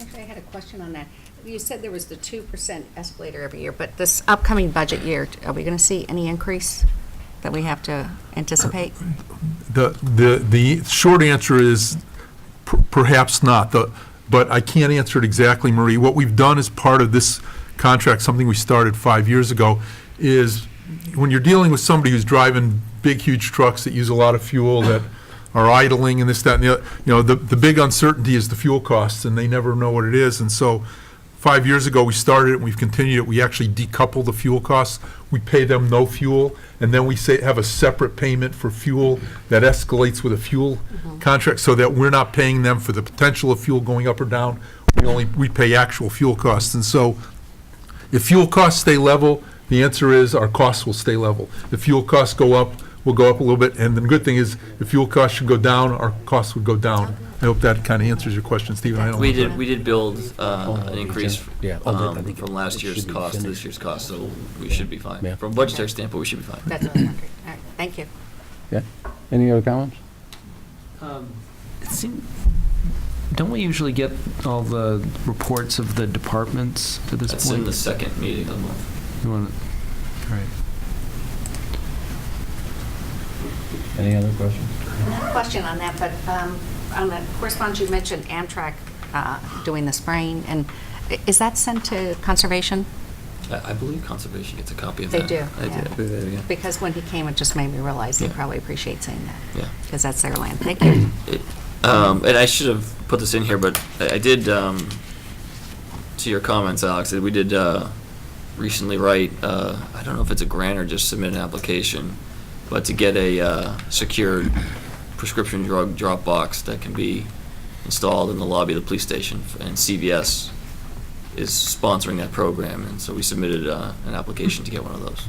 Actually, I had a question on that. You said there was the 2% escalator every year, but this upcoming budget year, are we going to see any increase that we have to anticipate? The short answer is perhaps not. But I can't answer it exactly, Marie. What we've done as part of this contract, something we started 5 years ago, is when you're dealing with somebody who's driving big, huge trucks that use a lot of fuel, that are idling and this, that, and the other, the big uncertainty is the fuel costs, and they never know what it is. And so 5 years ago, we started it, and we've continued it. We actually decouple the fuel costs. We pay them no fuel, and then we have a separate payment for fuel that escalates with a fuel contract, so that we're not paying them for the potential of fuel going up or down. We pay actual fuel costs. And so if fuel costs stay level, the answer is our costs will stay level. If fuel costs go up, we'll go up a little bit. And the good thing is, if fuel costs should go down, our costs would go down. I hope that kind of answers your question, Stephen. I don't We know. did build an increase I think from last year's should be cost to finished. this year's cost, so we should be fine. Yeah. From a budgetary standpoint, we should be fine. That's what I wondered. All right, thank you. Yeah. Any other comments? Don't we usually get all the reports of the departments at this That's point? in the second meeting of the month. You wanna- Right. Any other questions? Question on that, but on the correspondence, you mentioned Amtrak doing the spraying, and is that sent to Conservation? I believe Conservation gets a copy of They that. do, I yeah. did, yeah. Because when he came, it just made me realize they Yeah. probably appreciate saying that. Yeah. Because that's their land. Thank you. And I should have put this in here, but I did, to your comments, Alex, we did recently write, I don't know if it's a grant or just submit an application, but to get a secured prescription drug drop box that can be installed in the lobby of the police station, and CVS is sponsoring that program, and so we submitted an application to get one of those.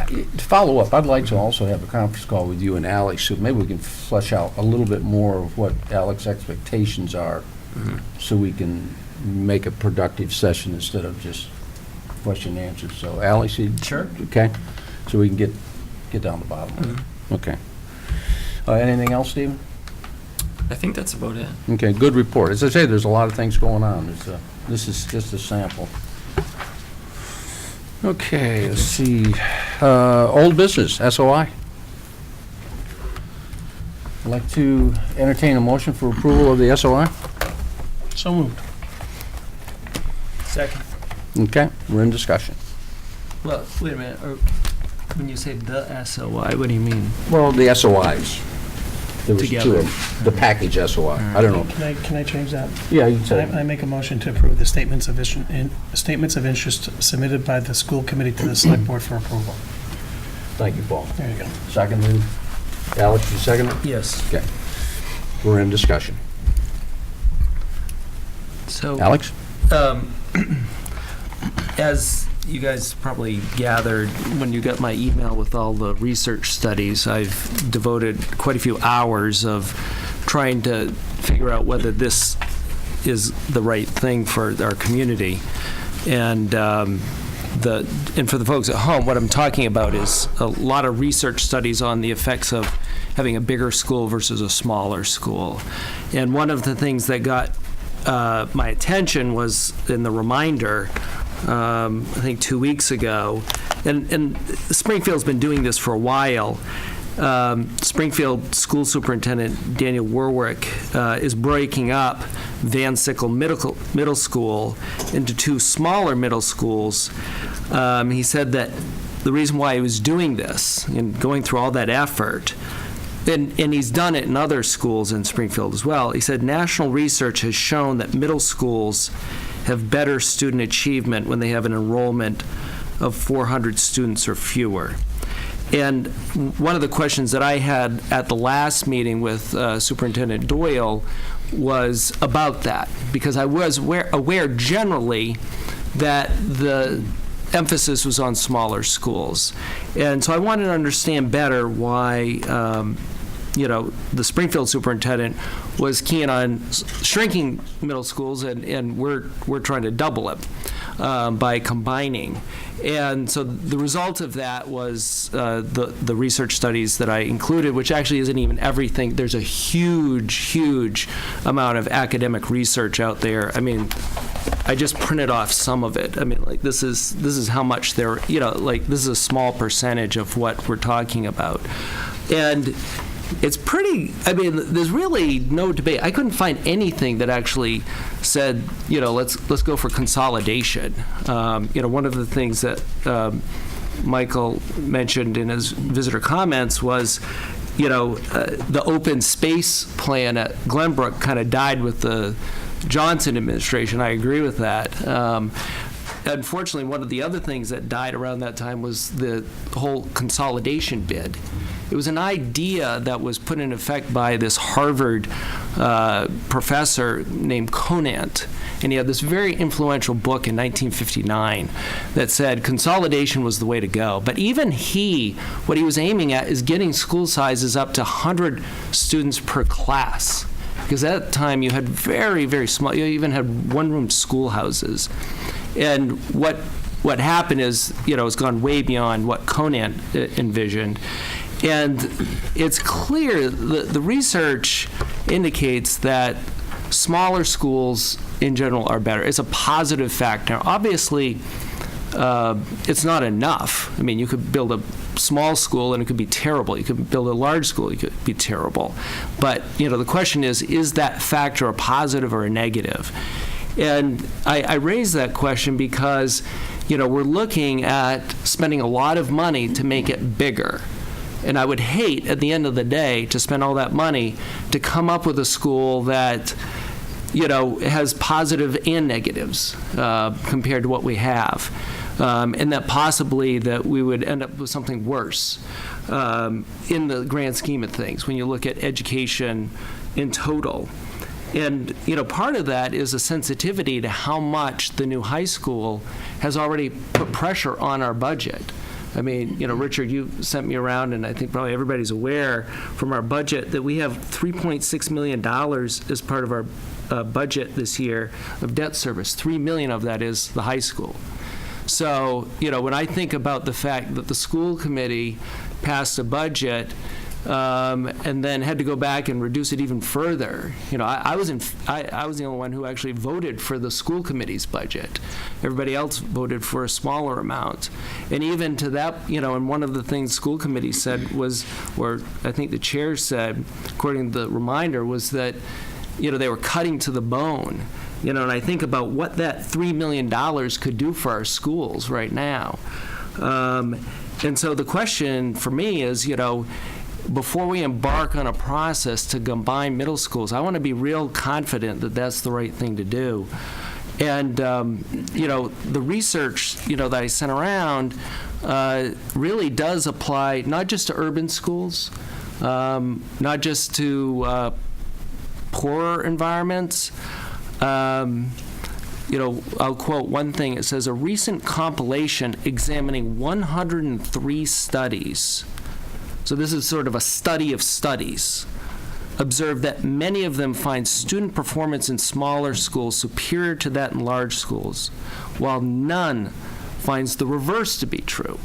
To follow up, I'd like to also have a conference call with you and Alex, so maybe we can flesh out a little bit more of what Alex's expectations are, so we can make a productive session instead of just question and answer. So Alex, Sure. Okay, so we can get down to the bottom of it. Okay. Anything else, Stephen? I think that's about it. Okay, good report. As I say, there's a lot of things going on. This is just a sample. Okay, let's see. Old business, SOI. I'd like to entertain a motion for approval of the SOI. So moved. Second. Okay, we're in discussion. Well, wait a minute. When you say the SOI, what do you mean? Well, the SOIs. There was two Together. of them. The package SOI. I don't know. Can I change that? Yeah, you can say. I make a motion to approve the statements of interest submitted by the school committee to the select board for approval. Thank you, Paul. There you go. Seconded. Alex, you second it? Yes. Okay. We're in discussion. So. Alex? As you guys probably gathered when you got my email with all the research studies, I've devoted quite a few hours of trying to figure out whether this is the right thing for our community. And for the folks at home, what I'm talking about is a lot of research studies on the effects of having a bigger school versus a smaller school. And one of the things that got my attention was in the reminder, I think 2 weeks ago, and Springfield's been doing this for a while. Springfield School Superintendent Daniel Warwick is breaking up Van Sickle Middle School into 2 smaller middle schools. He said that the reason why he was doing this and going through all that effort, and he's done it in other schools in Springfield as well, he said national research has shown that middle schools have better student achievement when they have an enrollment of 400 students or fewer. And one of the questions that I had at the last meeting with Superintendent Doyle was about that, because I was aware generally that the emphasis was on smaller schools. And so I wanted to understand better why the Springfield superintendent was keen on shrinking middle schools, and we're trying to double it by combining. And so the result of that was the research studies that I included, which actually isn't even everything. There's a huge amount of academic research out there. I mean, I just printed off some of it. I mean, like, this is how much there, this is a small percentage of what we're talking about. And it's pretty, I mean, there's really no debate. I couldn't find anything that actually said, let's go for consolidation. One of the things that Michael mentioned in his visitor comments was, the open space plan at Glenbrook kind of died with the Johnson administration. I agree with that. Unfortunately, one of the other things that died around that time was the whole consolidation bid. It was an idea that was put in effect by this Harvard professor named Conant, and he had this very influential book in 1959 that said consolidation was the way to go. But even what he was aiming at is getting school sizes up to 100 students per class. Because at that time you had very, very small, you even had one-room schoolhouses. And what happened is, it's gone way beyond what Conant envisioned. And it's clear, the research indicates that smaller schools in general are better. It's a positive factor. Obviously, it's not enough. I mean, you could build a small school and it could be terrible. You could build a large school, it could be terrible. But, the question is that factor a positive or a negative? And I raise that question because, we're looking at spending a lot of money to make it bigger. And I would hate, at the end of the day, to spend all that money to come up with a school that, has positive and negatives compared to what we have. And that possibly that we would end up with something worse in the grand scheme of things when you look at education in total. And, part of that is a sensitivity to how much the new high school has already put pressure on our budget. I mean, Richard, you sent me around, and I think probably everybody's aware from our budget that we have $3.6 million as part of our budget this year of debt service. $3 million of that is the high school. So, when I think about the fact that the school committee passed a budget and then had to go back and reduce it even further. You know, I was the only one who actually voted for the school committee's budget. Everybody else voted for a smaller amount. And even to that, you know, and one of the things school committee said was, or I think the chair said, according to the reminder, was that, you know, they were cutting to the bone. You know, and I think about what that $3 million could do for our schools right now. And so the question for me is, you know, before we embark on a process to combine middle schools, I want to be real confident that that's the right thing to do. And, you know, the research, you know, that I sent around really does apply not just to urban schools, not just to poorer environments. You know, I'll quote one thing. It says, a recent compilation examining 103 studies, so this is sort of a study of studies, observed that many of them find student performance in smaller schools superior to that in large schools, while none finds the reverse to be true.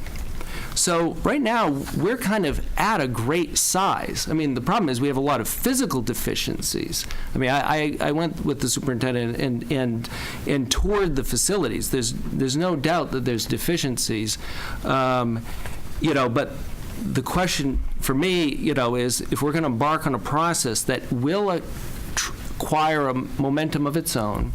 So right now, we're kind of at a great size. I mean, the problem is we have a lot of physical deficiencies. I mean, I went with the superintendent and toured the facilities. There's no doubt that there's deficiencies, you know, but the question for me, you know, is if we're going to embark on a process that will acquire a momentum of its own,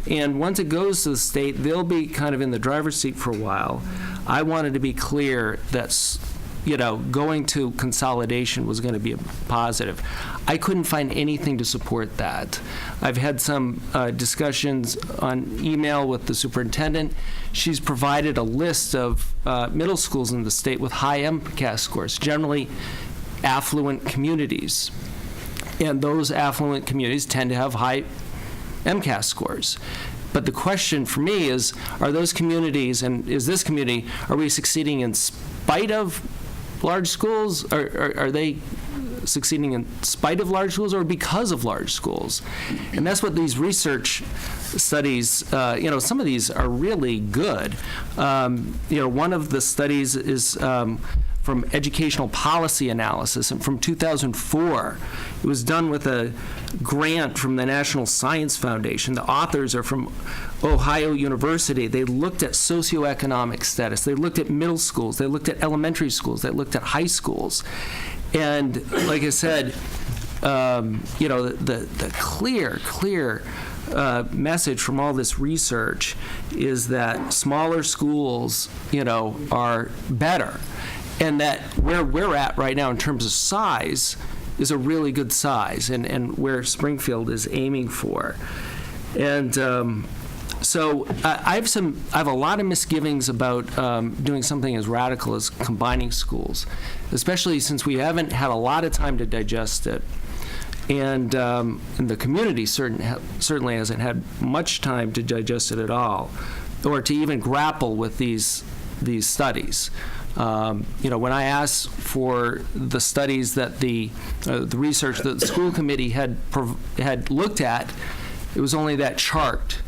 and once it goes to the state, they'll be kind of in the driver's seat for a while. I wanted to be clear that, you know, going to consolidation was going to be a positive. I couldn't find anything to support that. I've had some discussions on email with the superintendent. She's provided a list of middle schools in the state with high MCAS scores, generally affluent communities. And those affluent communities tend to have high MCAS scores. But the question for me is, are those communities, and is this community, are we succeeding in spite of large schools? Are they succeeding in spite of large schools or because of large schools? And that's what these research studies, you know, some of these are really good. You know, one of the studies is from Educational Policy Analysis, and from 2004. It was done with a grant from the National Science Foundation. The authors are from Ohio University. They looked at socioeconomic status. They looked at middle schools. They looked at elementary schools. They looked at high schools. And like I said, you know, the clear message from all this research is that smaller schools, you know, are better. And that where we're at right now in terms of size is a really good size, and where Springfield is aiming for. And so I have a lot of misgivings about doing something as radical as combining schools, especially since we haven't had a lot of time to digest it. And the community certainly hasn't had much time to digest it at all, or to even grapple with these studies. You know, when I asked for the studies that the research that the school committee had looked at, it was only that chart,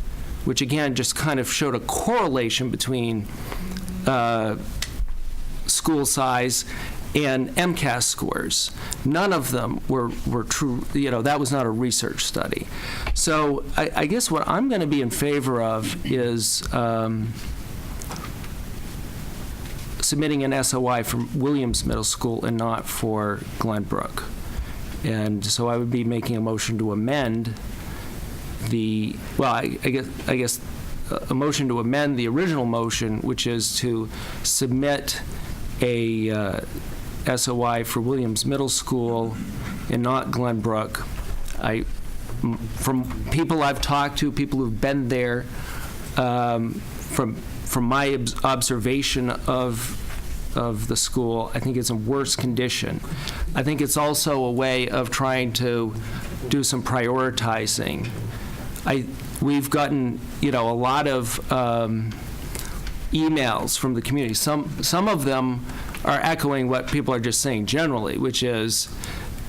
which again just kind of showed a correlation between school size and MCAS scores. None of them were true. You know, that was not a research study. So I guess what I'm going to be in favor of is submitting an SOI from Williams Middle School and not for Glenbrook. And so I would be making a motion to amend the, well, I guess a motion to amend the original motion, which is to submit a SOI for Williams Middle School and not Glenbrook. From people I've talked to, people who've been there, from my observation of the school, I think it's in worse condition. I think it's also a way of trying to do some prioritizing. We've gotten, you know, a lot of emails from the community. Some of them are echoing what people are just saying generally, which is,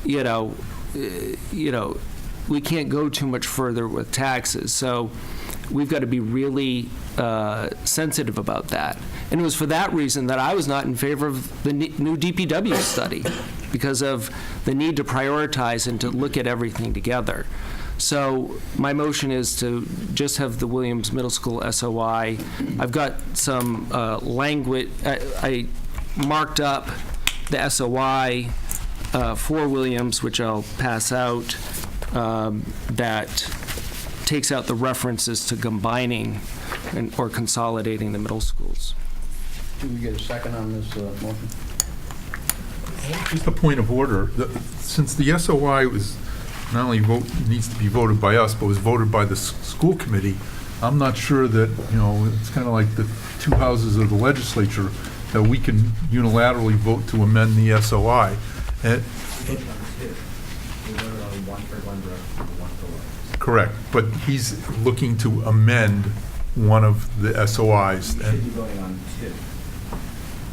you know, we can't go too much further with taxes. So we've got to be really sensitive about that. And it was for that reason that I was not in favor of the new DPW study, because of the need to prioritize and to look at everything together. So my motion is to just have the Williams Middle School SOI. I've got some language, I marked up the SOI for Williams, which I'll pass out, that takes out the references to combining or consolidating the middle schools. Do we get a second on this motion? Just a point of order. Since the SOI was not only needs to be voted by us, but was voted by the school committee, I'm not sure that, it's kind of like the two houses of the legislature, that we can unilaterally vote to amend the SOI. Correct, but he's looking to amend one of the SOIs. You should be voting on two.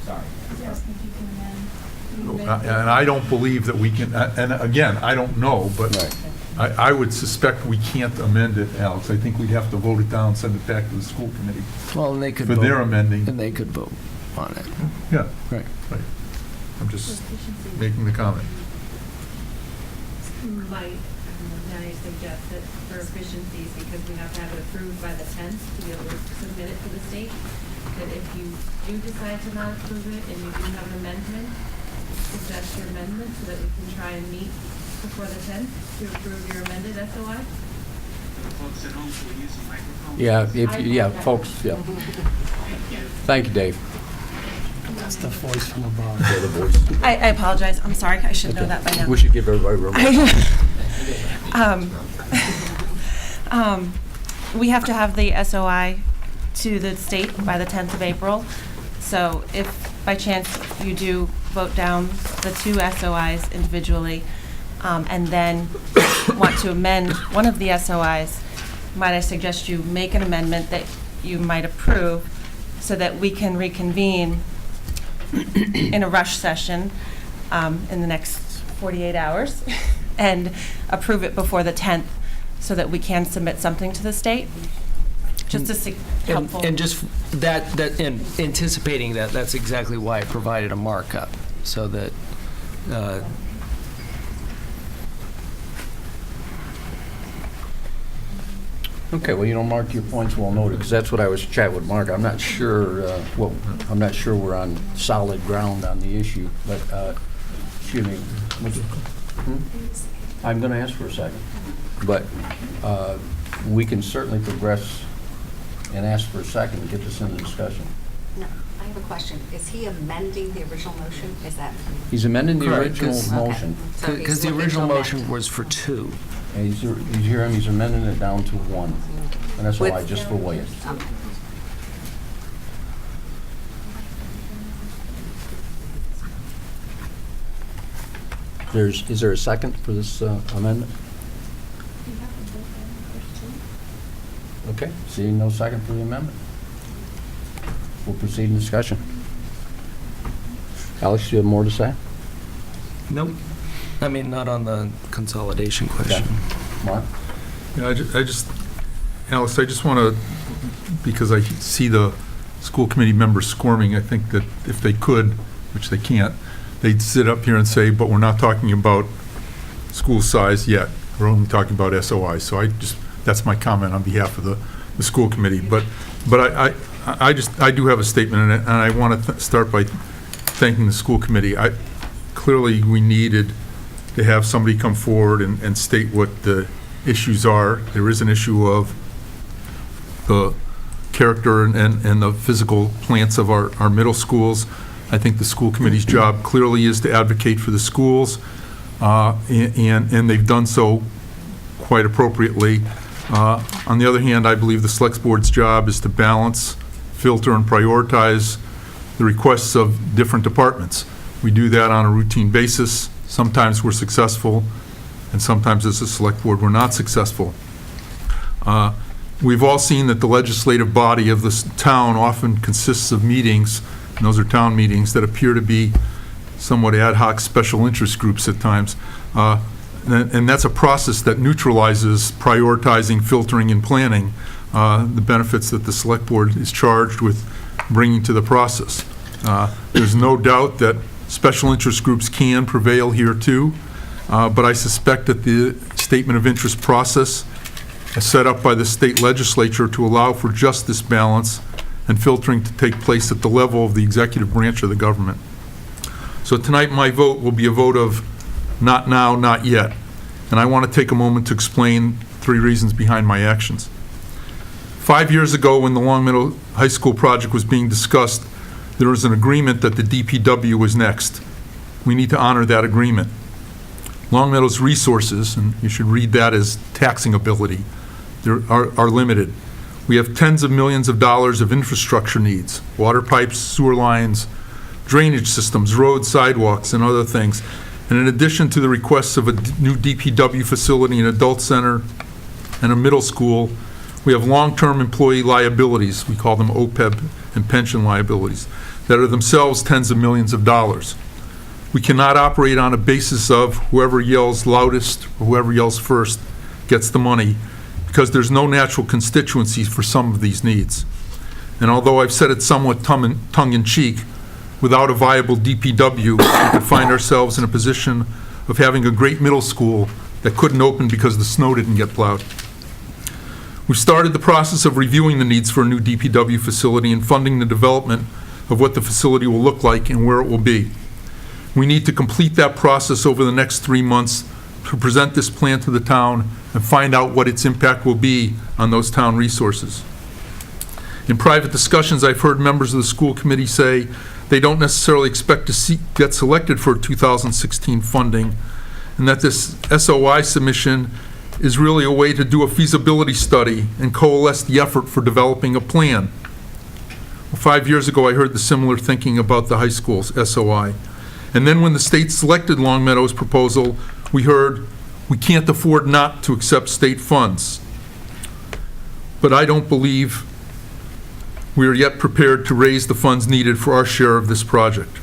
Sorry. And I don't believe that we can, and again, I don't know, but I would suspect we can't amend it, Alex. I think we'd have to vote it down, send it back to the school committee Well, and they could for vote, their amending. and they could vote on it. Yeah, Right. I'm just making the comment. Might I suggest that for efficiencies, because we have to have it approved by the 10th to be able to submit it to the state, that if you do decide to not approve it and you do have an amendment, suggest your amendment so that we can try and meet before the 10th to approve your amended SOI? Folks at home, will use a microphone? Yeah, folks, yeah. Thank you, Dave. That's the voice from above. Yeah, the voice. I apologize. I'm sorry. I should know that by now. We should give everybody room. We have to have the SOI to the state by the 10th of April. So if by chance you do vote down the two SOIs individually, and then want to amend one of the SOIs, might I suggest you make an amendment that you might approve so that we can reconvene in a rush session in the next 48 hours and approve it before the 10th so that we can submit something to the state? Just to helpful. And just that and anticipating that, that's exactly why I provided a markup, so that Okay, well, Mark, your point's well noted, because that's what I was chatting with Mark. I'm not sure, I'm not sure we're on solid ground on the issue, but, excuse me. I'm going to ask for a second. But we can certainly progress and ask for a second and get this into discussion. No, I have a question. Is he amending the original motion? Is that? He's amending the Correct, original 'cause- motion. So because the he's looking original to motion amend. was for 2. And you hear him, he's amending it down to 1. And that's With- why, just for Williams. Okay. Is there a second for this amendment? Okay, seeing no second for the amendment. We'll proceed in discussion. Alex, do you have more to say? Nope. I mean, not on the consolidation question. Mark? Yeah, Alice, I just want to, because I see the school committee members squirming, I think that if they could, which they can't, they'd sit up here and say, but we're not talking about school size yet. We're only talking about SOI. So that's my comment on behalf of the school committee. But I do have a statement, and I want to start by thanking the school committee. Clearly, we needed to have somebody come forward and state what the issues are. There is an issue of the character and the physical plants of our middle schools. I think the school committee's job clearly is to advocate for the schools, and they've done so quite appropriately. On the other hand, I believe the select board's job is to balance, filter, and prioritize the requests of different departments. We do that on a routine basis. Sometimes we're successful, and sometimes as a select board, we're not successful. We've all seen that the legislative body of this town often consists of meetings, and those are town meetings, that appear to be somewhat ad hoc special interest groups at times. And that's a process that neutralizes prioritizing, filtering, and planning the benefits that the select board is charged with bringing to the process. There's no doubt that Special interest groups can prevail here too, but I suspect that the statement of interest process is set up by the state legislature to allow for just this balance and filtering to take place at the level of the executive branch of the government. So tonight, my vote will be a vote of not now, not yet. And I want to take a moment to explain 3 reasons behind my actions. 5 years ago, when the Long Meadow High School project was being discussed, there was an agreement that the DPW was next. We need to honor that agreement. Long Meadow's resources, and you should read that as taxing ability, are limited. We have tens of millions of dollars of infrastructure needs, water pipes, sewer lines, drainage systems, roads, sidewalks, and other things. And in addition to the requests of a new DPW facility, an adult center, and a middle school, we have long-term employee liabilities, we call them OPEB and pension liabilities, that are themselves tens of millions of dollars. We cannot operate on a basis of whoever yells loudest or whoever yells first gets the money, because there's no natural constituencies for some of these needs. And although I've said it somewhat tongue-in-cheek, without a viable DPW, we could find ourselves in a position of having a great middle school that couldn't open because the snow didn't get plowed. We've started the process of reviewing the needs for a new DPW facility and funding the development of what the facility will look like and where it will be. We need to complete that process over the next 3 months to present this plan to the town and find out what its impact will be on those town resources. In private discussions, I've heard members of the school committee say they don't necessarily expect to get selected for 2016 funding, and that this SOI submission is really a way to do a feasibility study and coalesce the effort for developing a plan. Well, 5 years ago, I heard the similar thinking about the high school's SOI. And then when the state selected Long Meadow's proposal, we heard, we can't afford not to accept state funds. But I don't believe we are yet prepared to raise the funds needed for our share of this project.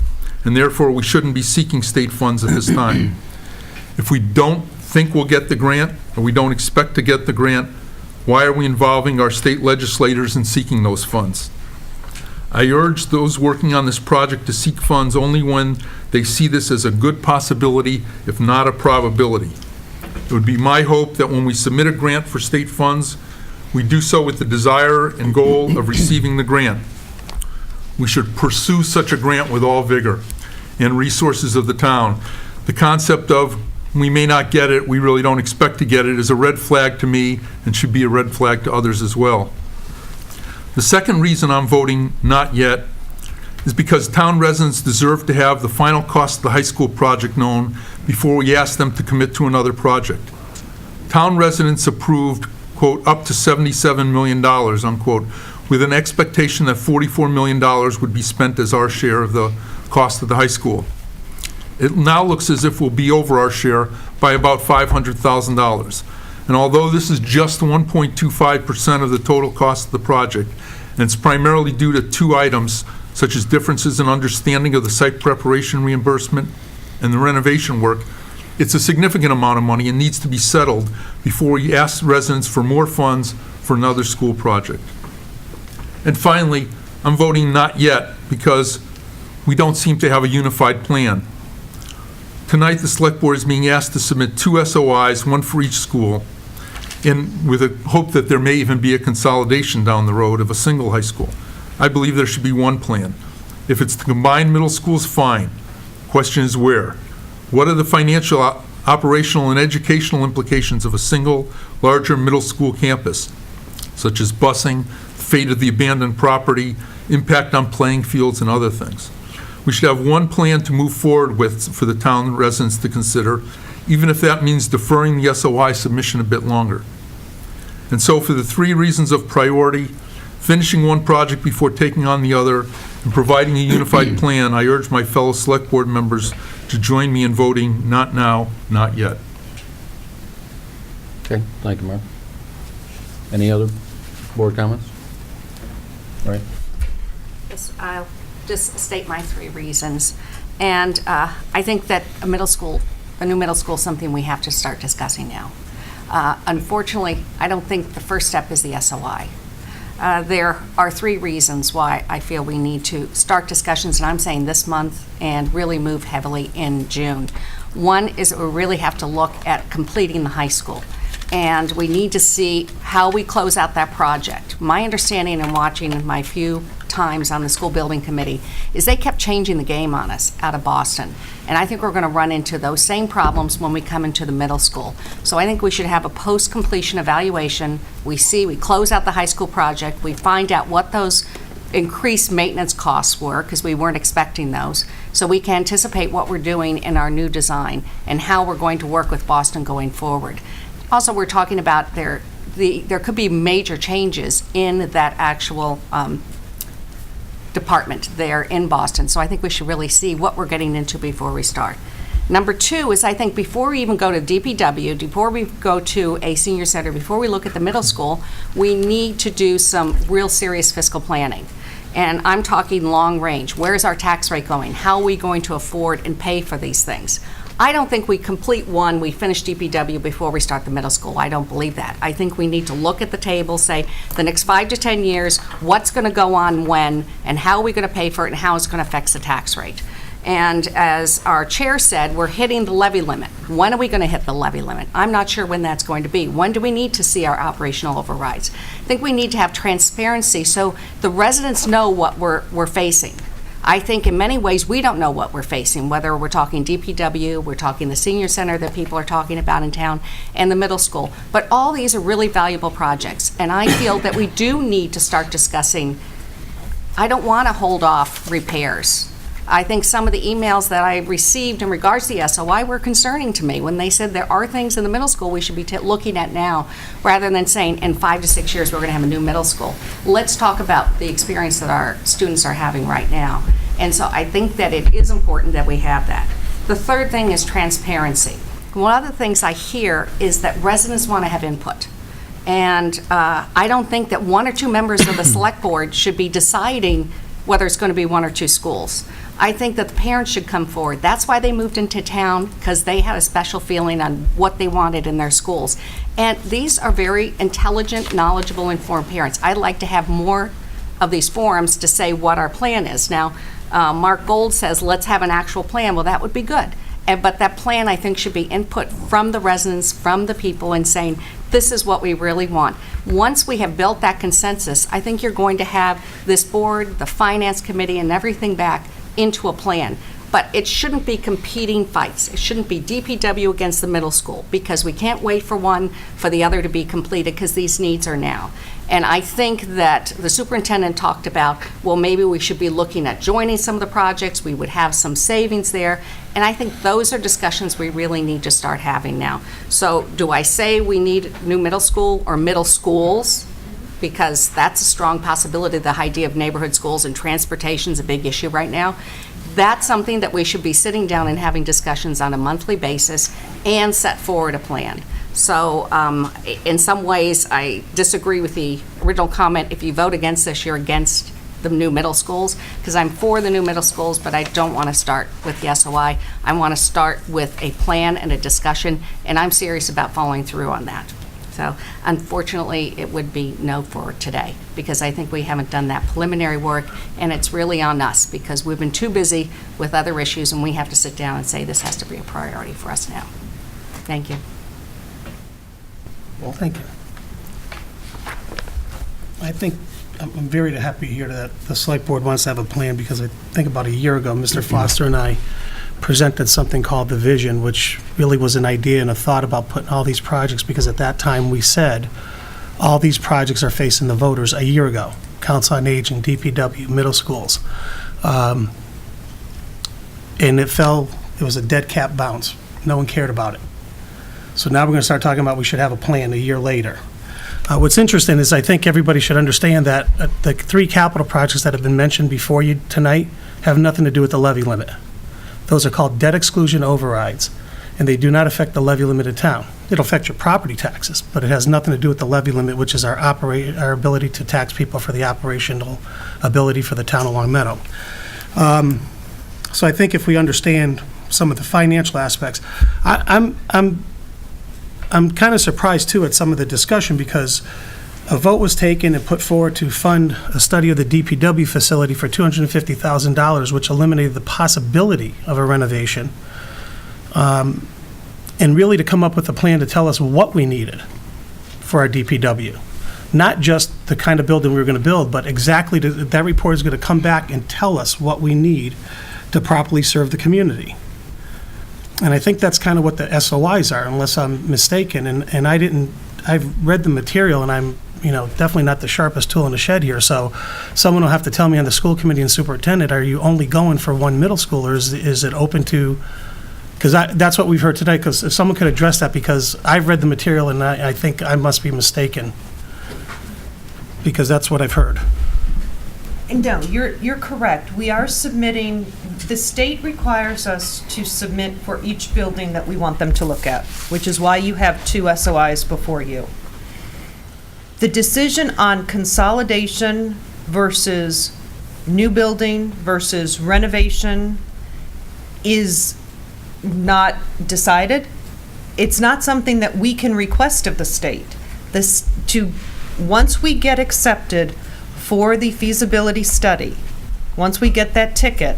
And therefore, we shouldn't be seeking state funds at this time. If we don't think we'll get the grant, or we don't expect to get the grant, why are we involving our state legislators in seeking those funds? I urge those working on this project to seek funds only when they see this as a good possibility, if not a probability. It would be my hope that when we submit a grant for state funds, we do so with the desire and goal of receiving the grant. We should pursue such a grant with all vigor and resources of the town. The concept of we may not get it, we really don't expect to get it, is a red flag to me and should be a red flag to others as well. The second reason I'm voting not yet is because town residents deserve to have the final cost of the high school project known before we ask them to commit to another project. Town residents approved, quote, up to $77 million, unquote, with an expectation that $44 million would be spent as our share of the cost of the high school. It now looks as if we'll be over our share by about $500,000. And although this is just 1.25% of the total cost of the project, and it's primarily due to 2 items, such as differences in understanding of the site preparation reimbursement and the renovation work, it's a significant amount of money and needs to be settled before we ask residents for more funds for another school project. And finally, I'm voting not yet because we don't seem to have a unified plan. Tonight, the select board is being asked to submit 2 SOIs, one for each school, and with a hope that there may even be a consolidation down the road of a single high school. I believe there should be one plan. If it's to combine middle schools, fine. Question is where? What are the financial, operational, and educational implications of a single, larger middle school campus, such as busing, fate of the abandoned property, impact on playing fields, and other things? We should have one plan to move forward with for the town residents to consider, even if that means deferring the SOI submission a bit longer. And so for the 3 reasons of priority, finishing one project before taking on the other, and providing a unified plan, I urge my fellow select board members to join me in voting not now, not yet. Okay, thank you, Mark. Any other board comments? All right. Yes, I'll just state my 3 reasons. And I think that a new middle school is something we have to start discussing now. Unfortunately, I don't think the first step is the SOI. There are 3 reasons why I feel we need to start discussions, and I'm saying this month, and really move heavily in June. One is that we really have to look at completing the high school, and we need to see how we close out that project. My understanding and watching my few times on the school building committee is they kept changing the game on us out of Boston. And I think we're going to run into those same problems when we come into the middle school. So I think we should have a post-completion evaluation. We close out the high school project, we find out what those increased maintenance costs were, because we weren't expecting those, so we can anticipate what we're doing in our new design and how we're going to work with Boston going forward. Also, we're talking about there could be major changes in that actual department there in Boston. So I think we should really see what we're getting into before we start. Number 2 is I think before we even go to DPW, before we go to a senior center, before we look at the middle school, we need to do some real serious fiscal planning. And I'm talking long range. Where's our tax rate going? How are we going to afford and pay for these things? I don't think we complete one, we finish DPW before we start the middle school. I don't believe that. I think we need to look at the table, say, the next 5 to 10 years, what's going to go on when, and how are we going to pay for it, and how it's going to affect the tax rate. And as our chair said, we're hitting the levy limit. When are we going to hit the levy limit? I'm not sure when that's going to be. When do we need to see our operational overrides? I think we need to have transparency so the residents know what we're facing. I think in many ways we don't know what we're facing, whether we're talking DPW, we're talking the senior center that people are talking about in town, and the middle school. But all these are really valuable projects, and I feel that we do need to start discussing. I don't want to hold off repairs. I think some of the emails that I received in regards to the SOI were concerning to me when they said there are things in the middle school we should be looking at now, rather than saying in 5 to 6 years we're going to have a new middle school. Let's talk about the experience that our students are having right now. And so I think that it is important that we have that. The third thing is transparency. One of the things I hear is that residents want to have input. And I don't think that 1 or 2 members of the select board should be deciding whether it's going to be 1 or 2 schools. I think that the parents should come forward. That's why they moved into town, because they had a special feeling on what they wanted in their schools. And these are very intelligent, knowledgeable, informed parents. I'd like to have more of these forums to say what our plan is. Now, Mark Gold says, let's have an actual plan. Well, that would be good. But that plan, I think, should be input from the residents, from the people, and saying, this is what we really want. Once we have built that consensus, I think you're going to have this board, the finance committee, and everything back into a plan. But it shouldn't be competing fights. It shouldn't be DPW against the middle school, because we can't wait for one for the other to be completed, because these needs are now. And I think that the superintendent talked about, well, maybe we should be looking at joining some of the projects. We would have some savings there. And I think those are discussions we really need to start having now. So do I say we need new middle school or middle schools? Because that's a strong possibility. The idea of neighborhood schools and transportation is a big issue right now. That's something that we should be sitting down and having discussions on a monthly basis and set forward a plan. So in some ways, I disagree with the original comment. If you vote against this, you're against the new middle schools, because I'm for the new middle schools, but I don't want to start with the SOI. I want to start with a plan and a discussion, and I'm serious about following through on that. So unfortunately, it would be no for today, because I think we haven't done that preliminary work, and it's really on us, because we've been too busy with other issues, and we have to sit down and say this has to be a priority for us now. Thank you. Well, thank you. I think I'm very happy to hear that the select board wants to have a plan, because I think about a year ago, Mr. Foster and I presented something called the Vision, which really was an idea and a thought about putting all these projects, because at that time we said all these projects are facing the voters a year ago. Council on Aging, DPW, middle schools. And it was a dead cat bounce. No one cared about it. So now we're going to start talking about we should have a plan a year later. What's interesting is I think everybody should understand that the 3 capital projects that have been mentioned before you tonight have nothing to do with the levy limit. Those are called debt exclusion overrides, and they do not affect the levy limit of town. It'll affect your property taxes, but it has nothing to do with the levy limit, which is our ability to tax people for the operational ability for the town of Long Meadow. So I think if we understand some of the financial aspects, I'm kind of surprised too at some of the discussion, because a vote was taken and put forward to fund a study of the DPW facility for $250,000, which eliminated the possibility of a renovation, and really to come up with a plan to tell us what we needed for our DPW. Not just the kind of building we were going to build, but exactly that report is going to come back and tell us what we need to properly serve the community. And I think that's kind of what the SOIs are, unless I'm mistaken. And I've read the material, and I'm, definitely not the sharpest tool in the shed here. So someone will have to tell me on the school committee and superintendent, are you only going for one middle school, or is it open to, because that's what we've heard today, because if someone could address that, because I've read the material and I think I must be mistaken, because that's what I've heard. No, you're correct. We are submitting, the state requires us to submit for each building that we want them to look at, which is why you have 2 SOIs before you. The decision on consolidation versus new building versus renovation is not decided. It's not something that we can request of the state. Once we get accepted for the feasibility study, once we get that ticket,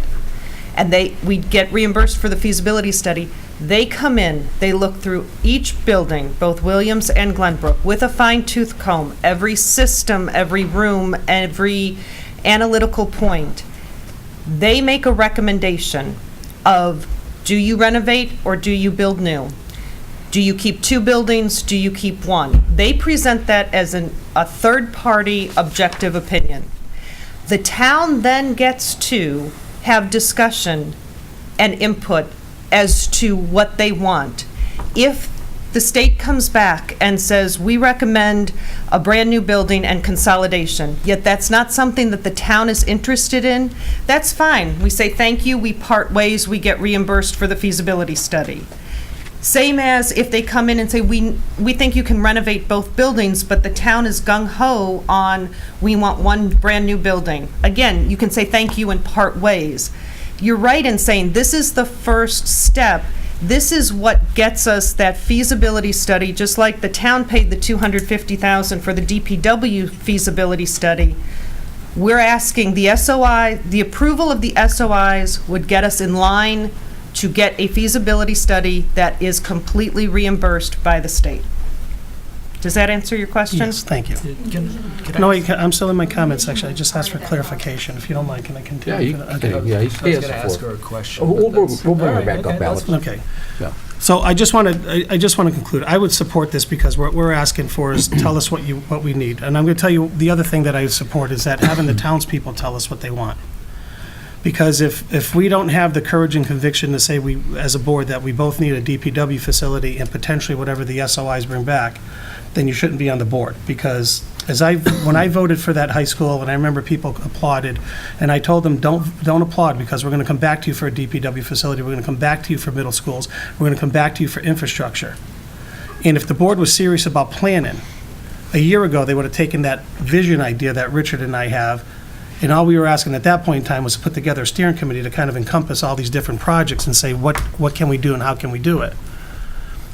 and we get reimbursed for the feasibility study, they come in, they look through each building, both Williams and Glenbrook, with a fine-tooth comb, every system, every room, every analytical point. They make a recommendation of, do you renovate or do you build new? Do you keep 2 buildings? Do you keep 1? They present that as a third-party objective opinion. The town then gets to have discussion and input as to what they want. If the state comes back and says, we recommend a brand-new building and consolidation, yet that's not something that the town is interested in, that's fine. We say, thank you, we part ways, we get reimbursed for the feasibility study. Same as if they come in and say, we think you can renovate both buildings, but the town is gung-ho on, we want one brand-new building. Again, you can say thank you and part ways. You're right in saying this is the first step. This is what gets us that feasibility study, just like the town paid the $250,000 for the DPW feasibility study. We're asking the SOI, the approval of the SOIs would get us in line to get a feasibility study that is completely reimbursed by the state. Does that answer your question? Yes, thank you. No, I'm still in my comment section. I just asked for clarification. If you don't mind, can I continue? Yeah, Okay. he has I was the going to ask floor. her a question. We'll but that's- bring her all right, back up, okay, Alex. that's Okay. Yeah. So I just want to conclude. I would support this because what we're asking for is tell us what we need. And I'm going to tell you the other thing that I support is that having the townspeople tell us what they want. Because if we don't have the courage and conviction to say we, as a board, that we both need a DPW facility and potentially whatever the SOIs bring back, then you shouldn't be on the board. Because when I voted for that high school, and I remember people applauded, and I told them, don't applaud, because we're going to come back to you for a DPW facility, we're going to come back to you for middle schools, we're going to come back to you for infrastructure. And if the board was serious about planning, a year ago, they would have taken that vision idea that Richard and I have, and all we were asking at that point in time was to put together a steering committee to kind of encompass all these different projects and say, what can we do and how can we do it?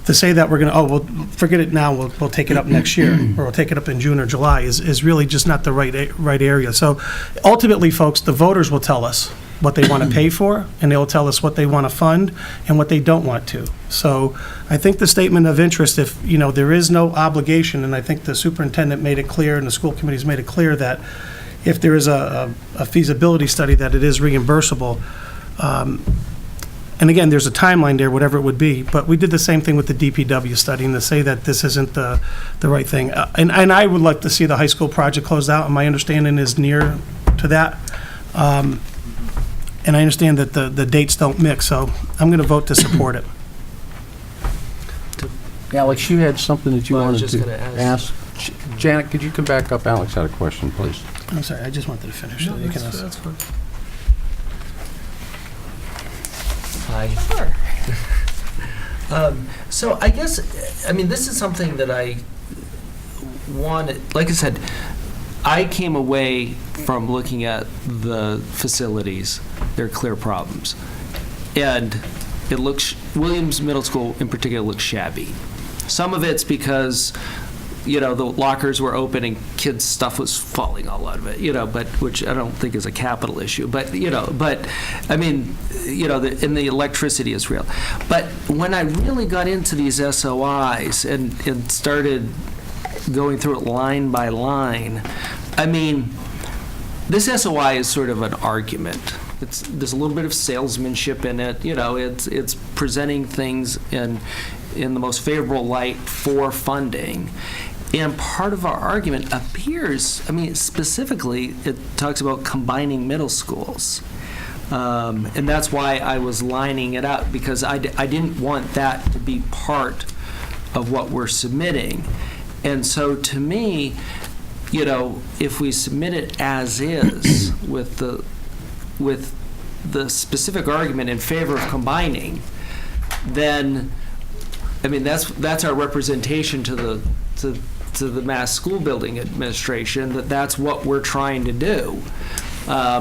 To say that we're going to, well, forget it now, we'll take it up next year, or we'll take it up in June or July, is really just not the right area. So ultimately, folks, the voters will tell us what they want to pay for, and they'll tell us what they want to fund and what they don't want to. So I think the statement of interest, if, there is no obligation, and I think the superintendent made it clear and the school committee's made it clear that if there is a feasibility study, that it is reimbursable. And again, there's a timeline there, whatever it would be, but we did the same thing with the DPW study, and to say that this isn't the right thing. And I would like to see the high school project closed out, and my understanding is near to that. And I understand that the dates don't mix, so I'm going to vote to support it. Alex, you had something that you Well, I was wanted just to gonna ask. Janet, could you come back up? Alex had a question, please. I'm sorry, I just wanted to finish. No, You can that's ask. fine. Hi. So I guess, this is something that I wanted, like I said, I came away from looking at the facilities, there are clear problems. And it looks, Williams Middle School in particular looks shabby. Some of it's because the lockers were open and kids' stuff was falling all out of it, but, which I don't think is a capital issue, but, I mean, and the electricity is real. But when I really got into these SOIs and started going through it line by line, I mean, this SOI is sort of an argument. There's a little bit of salesmanship in it. It's presenting things in the most favorable light for funding. And part of our argument appears, I mean, specifically, it talks about combining middle schools. And that's why I was lining it up, because I didn't want that to be part of what we're submitting. And so to me, if we submit it as is with the specific argument in favor of combining, then, I mean, that's our representation to the Mass School Building Administration, that's what we're trying to do. I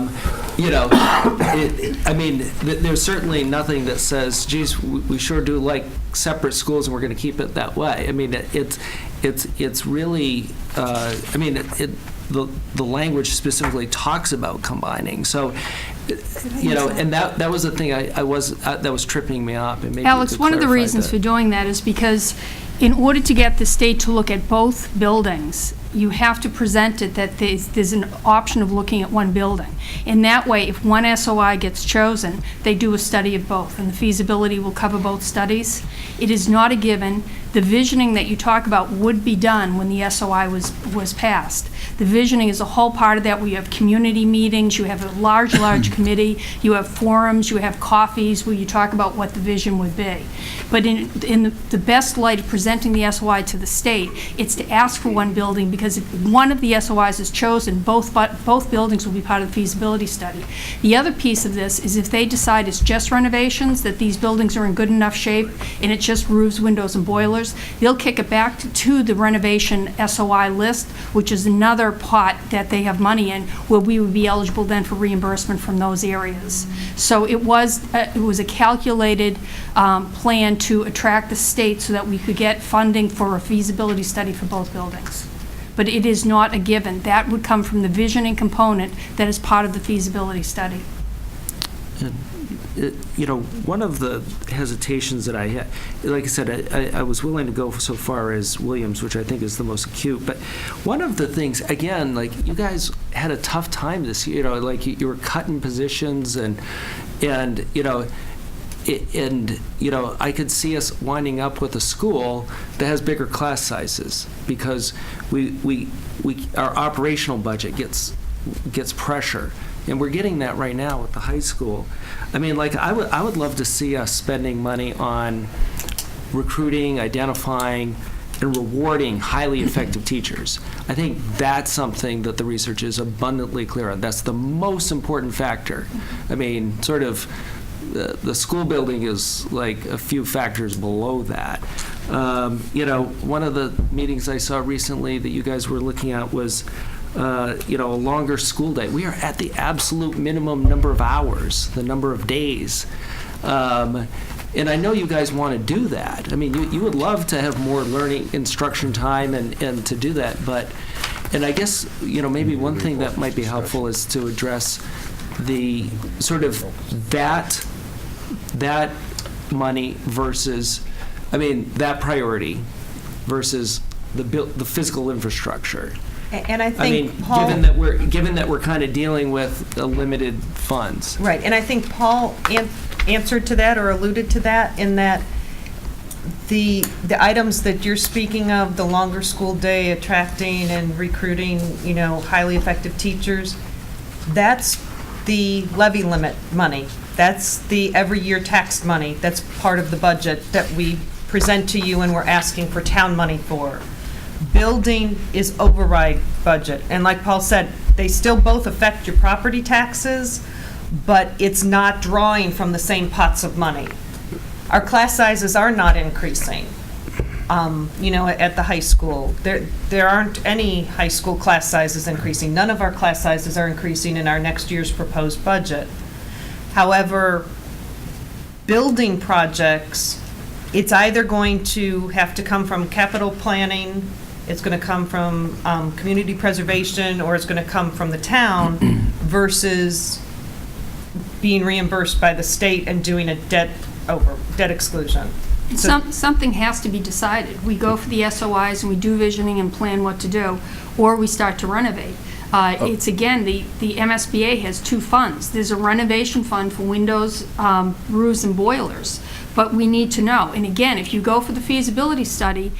mean, there's certainly nothing that says, geez, we sure do like separate schools and we're going to keep it that way. I mean, it's really, I mean, the language specifically talks about combining. So, and that was the thing that was tripping me up. And maybe Alex, one of the reasons for doing that is because in order to get the state to look at both buildings, you have to present it that there's an option of looking at one building. And that way, if one SOI gets chosen, they do a study of both, and the feasibility will cover both studies. It is not a given. The visioning that you talk about would be done when the SOI was passed. The visioning is a whole part of that. We have community meetings, you have a large committee, you have forums, you have coffees where you talk about what the vision would be. But in the best light of presenting the SOI to the state, it's to ask for one building, because if one of the SOIs is chosen, both buildings will be part of the feasibility study. The other piece of this is if they decide it's just renovations, that these buildings are in good enough shape, and it's just roofs, windows, and boilers, they'll kick it back to the renovation SOI list, which is another pot that they have money in, where we would be eligible then for reimbursement from those areas. So it was a calculated plan to attract the state so that we could get funding for a feasibility study for both buildings. But it is not a given. That would come from the visioning component that is part of the feasibility study. One of the hesitations that I had, like I said, I was willing to go so far as Williams, which I think is the most acute. But one of the things, again, like you guys had a tough time this year. Like you were cutting positions, and I could see us winding up with a school that has bigger class sizes, because our operational budget gets pressure. And we're getting that right now with the high school. I mean, like, I would love to see us spending money on recruiting, identifying, and rewarding highly effective teachers. I think that's something that the research is abundantly clear on. That's the most important factor. I mean, sort of, the school building is like a few factors below that. One of the meetings I saw recently that you guys were looking at was a longer school day. We are at the absolute minimum number of hours, the number of days. And I know you guys want to do that. I mean, you would love to have more learning instruction time and to do that. And I guess, maybe one thing that might be helpful is to address the sort of that money versus, that priority versus the physical infrastructure. And I think Paul, given that we're kind of dealing with limited funds. Right, and I think Paul answered to that or alluded to that in that the items that you're speaking of, the longer school day, attracting and recruiting, highly effective teachers, that's the levy limit money. That's the every year tax money. That's part of the budget that we present to you and we're asking for town money for. Building is override budget. And like Paul said, they still both affect your property taxes, but it's not drawing from the same pots of money. Our class sizes are not increasing, at the high school. There aren't any high school class sizes increasing. None of our class sizes are increasing in our next year's proposed budget. However, building projects, it's either going to have to come from capital planning it's going to come from community preservation, or it's going to come from the town versus being reimbursed by the state and doing a debt exclusion. Something has to be decided. We go for the SOIs and we do visioning and plan what to do, or we start to renovate. It's, again, the MSBA has two funds. There's a renovation fund for windows, roofs, and boilers, but we need to know. And again, if you go for the feasibility study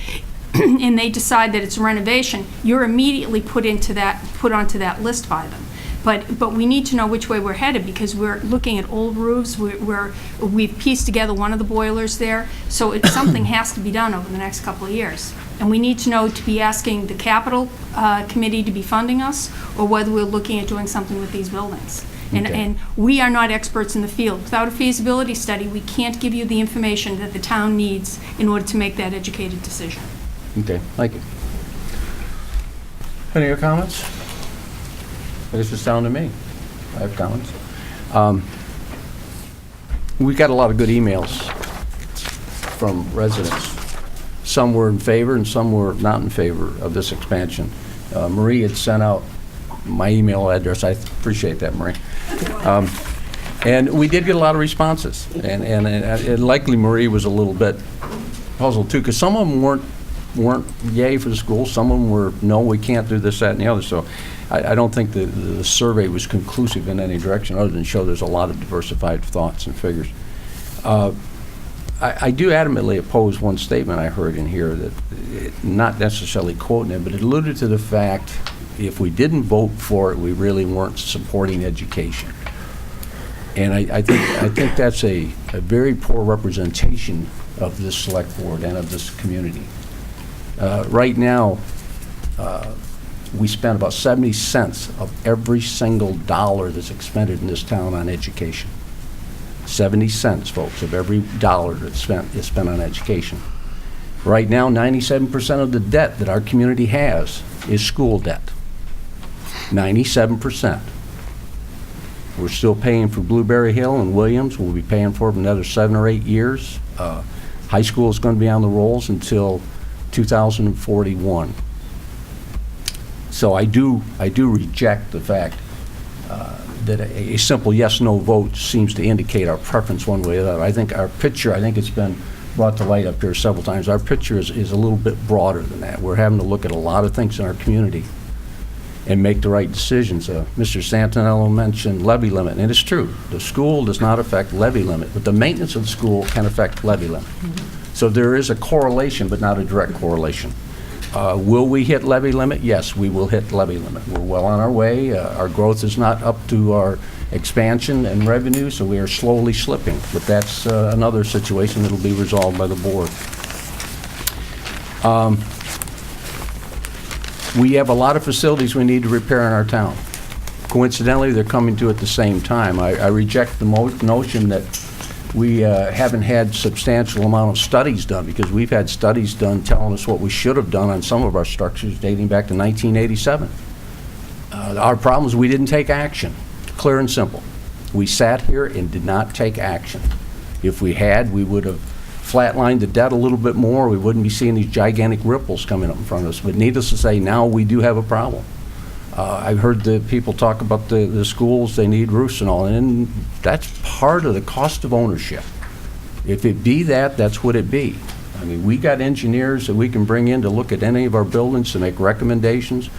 and they decide that it's a renovation, you're immediately put onto that list by them. But we need to know which way we're headed, because we're looking at old roofs. We've pieced together one of the boilers there, so something has to be done over the next couple of years. And we need to know to be asking the capital committee to be funding us, or whether we're looking at doing something with these buildings. And we are not experts in the field. Without a feasibility study, we can't give you the information that the town needs in order to make that educated decision. Okay, thank you. Any other comments? This is down to me. I have comments. We got a lot of good emails from residents. Some were in favor and some were not in favor of this expansion. Marie had sent out my email address. I appreciate that, Marie. And we did get a lot of responses. And likely Marie was a little bit puzzled too, because some of them weren't yay for the school. Some of them were, no, we can't do this, that, and the other. So I don't think the survey was conclusive in any direction other than show there's a lot of diversified thoughts and figures. I do adamantly oppose one statement I heard in here, that, not necessarily quoting it, but it alluded to the fact if we didn't vote for it, we really weren't supporting education. And I think that's a very poor representation of this select board and of this community. Right now, we spend about 70 cents of every single dollar that's expended in this town on education. 70 cents, folks, of every dollar that's spent is spent on education. Right now, 97% of the debt that our community has is school debt. 97%. We're still paying for Blueberry Hill and Williams. We'll be paying for it for another 7 or 8 years. High school is going to be on the rolls until 2041. So I do reject the fact that a simple yes/no vote seems to indicate our preference one way or the other. I think our picture, I think it's been brought to light up here several times, our picture is a little bit broader than that. We're having to look at a lot of things in our community and make the right decisions. Mr. Santinello mentioned levy limit, and it's true. The school does not affect levy limit, but the maintenance of the school can affect levy limit. So there is a correlation, but not a direct correlation. Will we hit levy limit? Yes, we will hit levy limit. We're well on our way. Our growth is not up to our expansion and revenue, so we are slowly slipping. But that's another situation that will be resolved by the board. We have a lot of facilities we need to repair in our town. Coincidentally, they're coming to at the same time. I reject the notion that we haven't had substantial amount of studies done, because we've had studies done telling us what we should have done on some of our structures dating back to 1987. Our problem is we didn't take action, clear and simple. We sat here and did not take action. If we had, we would have flatlined the debt a little bit more. We wouldn't be seeing these gigantic ripples coming up in front of us. But needless to say, now we do have a problem. I've heard the people talk about the schools, they need roofs and all, and that's part of the cost of ownership. If it be that, that's what it be. I mean, we got engineers that we can bring in to look at any of our buildings to make recommendations,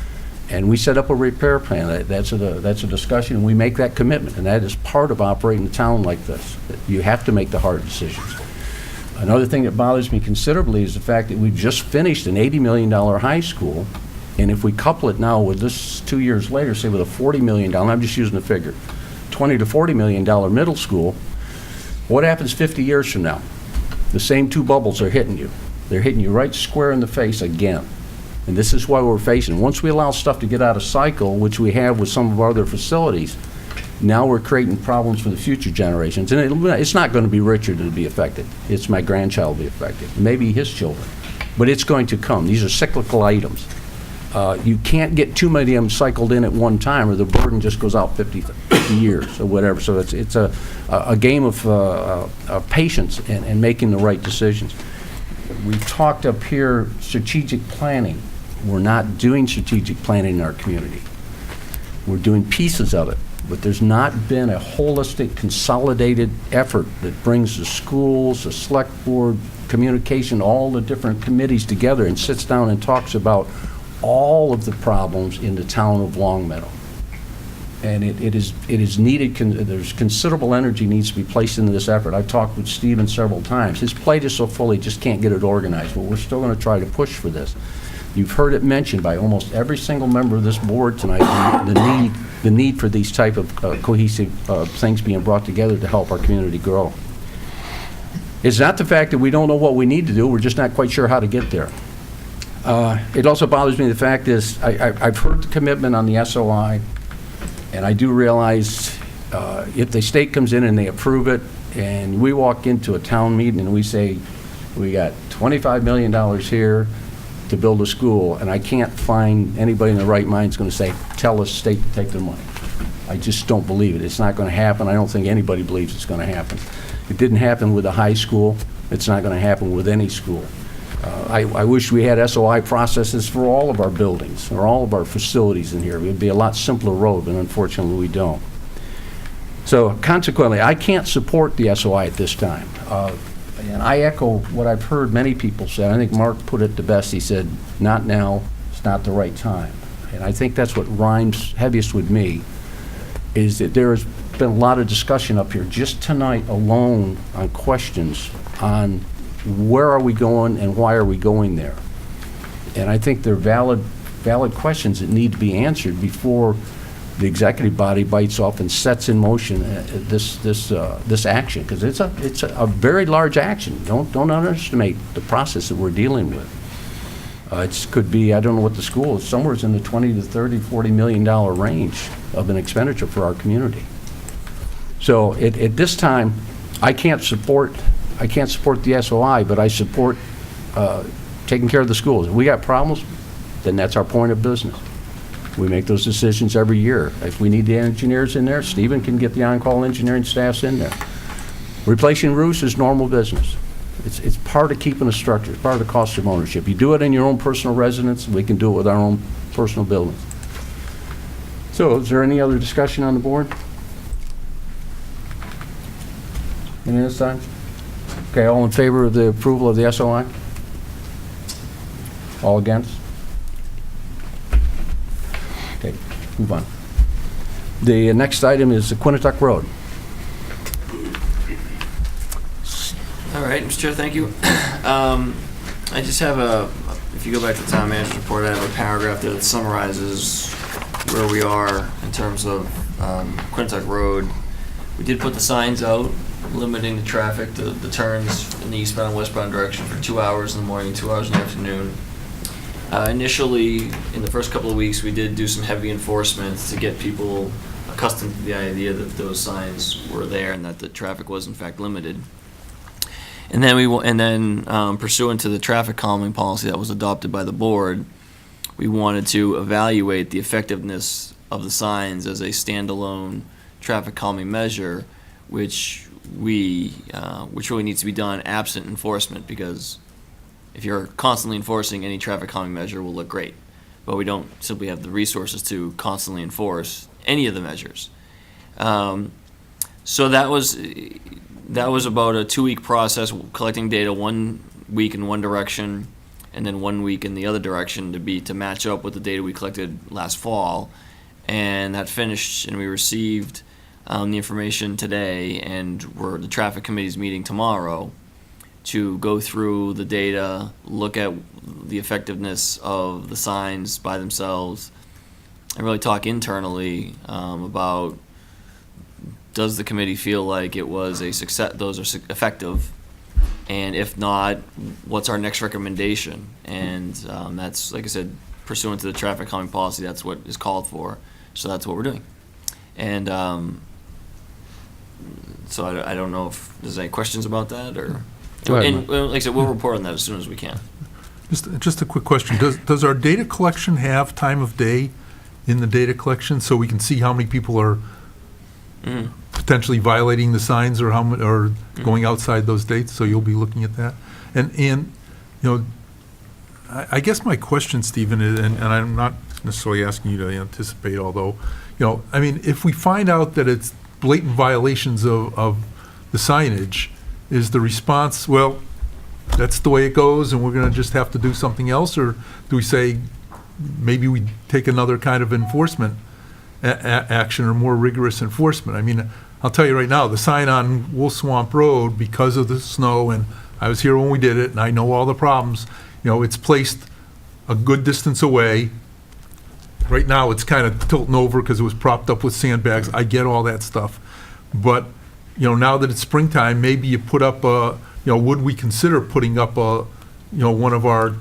and we set up a repair plan. That's a discussion, and we make that commitment, and that is part of operating a town like this. You have to make the hard decisions. Another thing that bothers me considerably is the fact that we've just finished an $80 million high school. And if we couple it now with this 2 years later, say with a $40 million, I'm just using a figure, $20 to $40 million middle school, what happens 50 years from now? The same two bubbles are hitting you. They're hitting you right square in the face again. And this is why we're facing. Once we allow stuff to get out of cycle, which we have with some of our other facilities, now we're creating problems for the future generations. And it's not going to be Richard that'll be affected. It's my grandchild will be affected, maybe his children. But it's going to come. These are cyclical items. You can't get too many of them cycled in at one time, or the burden just goes out 50 years or whatever. So it's a game of patience and making the right decisions. We talked up here strategic planning. we're not doing strategic planning in our community. We're doing pieces of it, but there's not been a holistic, consolidated effort that brings the schools, the select board, communication, all the different committees together and sits down and talks about all of the problems in the town of Longmeadow. And it is needed, there's considerable energy needs to be placed into this effort. I've talked with Stephen several times. His plate is so full, he just can't get it organized, but we're still going to try to push for this. You've heard it mentioned by almost every single member of this board tonight, the need for these type of cohesive things being brought together to help our community grow. It's not the fact that we don't know what we need to do, we're just not quite sure how to get there. It also bothers me, the fact is, I've heard the commitment on the SOI, and I do realize if the state comes in and they approve it, and we walk into a town meeting and we say, we got $25 million here to build a school, and I can't find anybody in the right mind is going to say, tell the state to take their money. I just don't believe it. It's not going to happen. I don't think anybody believes it's going to happen. It didn't happen with a high school. It's not going to happen with any school. I wish we had SOI processes for all of our buildings or all of our facilities in here. It would be a lot simpler road, but unfortunately we don't. So consequently, I can't support the SOI at this time. And I echo what I've heard many people say. I think Mark put it the best. He said, not now, it's not the right time. And I think that's what rhymes heaviest with me, is that there has been a lot of discussion up here just tonight alone on questions on where are we going and why are we going there. And I think they're valid questions that need to be answered before the executive body bites off and sets in motion this action, because it's a very large action. Don't underestimate the process that we're dealing with. It could be, I don't know what the school is, somewhere in the 20 to 30, $40 million range of an expenditure for our community. So at this time, I can't support the SOI, but I support taking care of the schools. If we got problems, then that's our point of business. We make those decisions every year. If we need the engineers in there, Stephen can get the on-call engineering staffs in there. Replacing roofs is normal business. It's part of keeping a structure. It's part of the cost of ownership. You do it in your own personal residence, we can do it with our own personal buildings. So is there any other discussion on the board? Any this time? Okay, all in favor of the approval of the SOI? All against? Okay, move on. The next item is the Quinnetuck Road. All right, Mr. Chair, thank you. I just have if you go back to the town manager's report, I have a paragraph there that summarizes where we are in terms of Quinnetuck Road. We did put the signs out limiting the traffic, the turns in the eastbound and westbound direction for 2 hours in the morning, 2 hours in the afternoon. Initially, in the first couple of weeks, we did do some heavy enforcement to get people accustomed to the idea that those signs were there and that the traffic was in fact limited. And then pursuant to the traffic calming policy that was adopted by the board, we wanted to evaluate the effectiveness of the signs as a standalone traffic calming measure, which really needs to be done absent enforcement, because if you're constantly enforcing, any traffic calming measure will look great, but we don't simply have the resources to constantly enforce any of the measures. So that was about a 2-week process, collecting data 1 week in one direction and then 1 week in the other direction to match up with the data we collected last fall. And that finished, and we received the information today, and the traffic committee's meeting tomorrow to go through the data, look at the effectiveness of the signs by themselves, and really talk internally about, does the committee feel like it was a success, those are effective, and if not, what's our next recommendation? And that's, like I said, pursuant to the traffic calming policy, that's what is called for, so that's what we're doing. And so I don't know if there's any questions about that, or... Go ahead, and like I said, we'll report on that as soon as we can. Just a quick question. Does our data collection have time of day in the data collection, so we can see how many people are potentially violating the signs, or going outside those dates? So you'll be looking at that. And I guess my question, Stephen, is, and I'm not necessarily asking you to anticipate, although, I mean, if we find out that it's blatant violations of the signage, is the response, well, that's the way it goes, and we're going to just have to do something else? Or do we say, maybe we take another kind of enforcement action or more rigorous enforcement? I mean, I'll tell you right now, the sign on Wolf Swamp Road, because of the snow, and I was here when we did it, and I know all the problems, it's placed a good distance away. Right now, it's kind of tilting over because it was propped up with sandbags. I get all that stuff. But, now that it's springtime, maybe you put up would we consider putting up one of our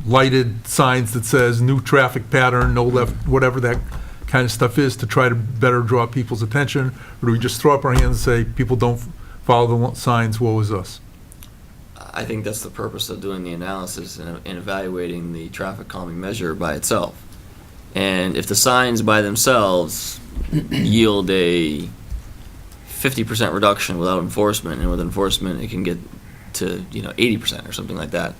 lighted signs that says new traffic pattern, no left, whatever that kind of stuff is, to try to better draw people's attention? Or do we just throw up our hands and say, people don't follow the signs, woe is us? I think that's the purpose of doing the analysis and evaluating the traffic calming measure by itself. And if the signs by themselves yield a 50% reduction without enforcement, and with enforcement it can get to 80% or something like that,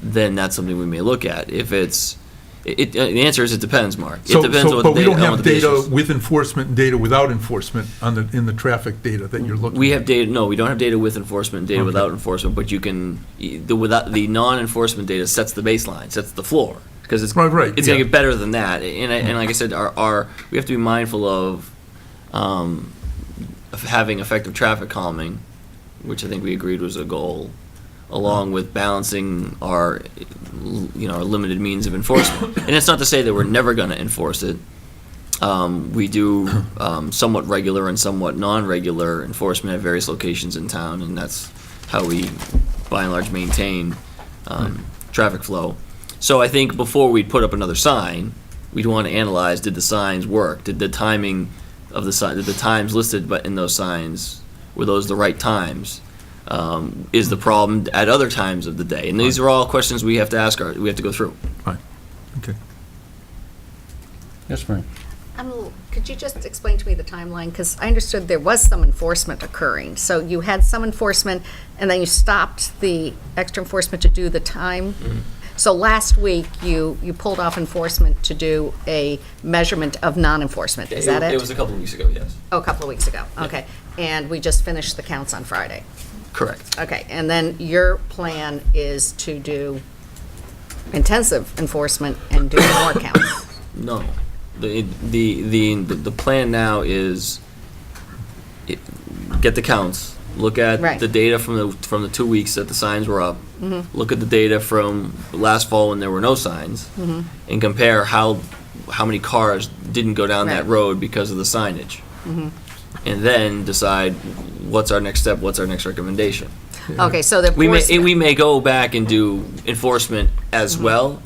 then that's something we may look at. If it's the answer is it depends, Mark. It depends on what but the we don't have what the data is. with enforcement and data without enforcement in the traffic data that you're looking at. We have data. No, we don't have data with enforcement and data Okay. without enforcement. But you can the non-enforcement data sets the baseline, sets the floor, because it's Right, it's yeah. gonna get better than that. And like I said, we have to be mindful of having effective traffic calming, which I think we agreed was a goal, along with balancing our our limited means of enforcement. And it's not to say that we're never going to enforce it. We do somewhat regular and somewhat non-regular enforcement at various locations in town, and that's how we, by and large, maintain traffic flow. So I think before we put up another sign, we'd want to analyze, did the signs work? Did the timing of the sign, did the times listed in those signs, were those the right times? Is the problem at other times of the day? And these are all questions we have to ask, we have to go through. Fine, okay. Yes, Frank? Could you just explain to me the timeline? Because I understood there was some enforcement occurring. So you had some enforcement, and then you stopped the extra enforcement to do the time. Mm-hmm. So last week, you pulled off enforcement to do a measurement of non-enforcement. Is that it? It was a couple of weeks ago, yes. Oh, a couple of weeks ago. Yeah. Okay. And we just finished the counts on Friday. Correct. Okay. And then your plan is to do intensive enforcement and do more counts. No. The plan now is get the counts, look at Right. the data from the 2 weeks that the signs were up, look at the data from last fall when there were no signs, and compare how many cars didn't go down that Right. road because of the signage. And then decide what's our next step, what's our next recommendation. Okay, so the We enforcement. may go back and do enforcement as well,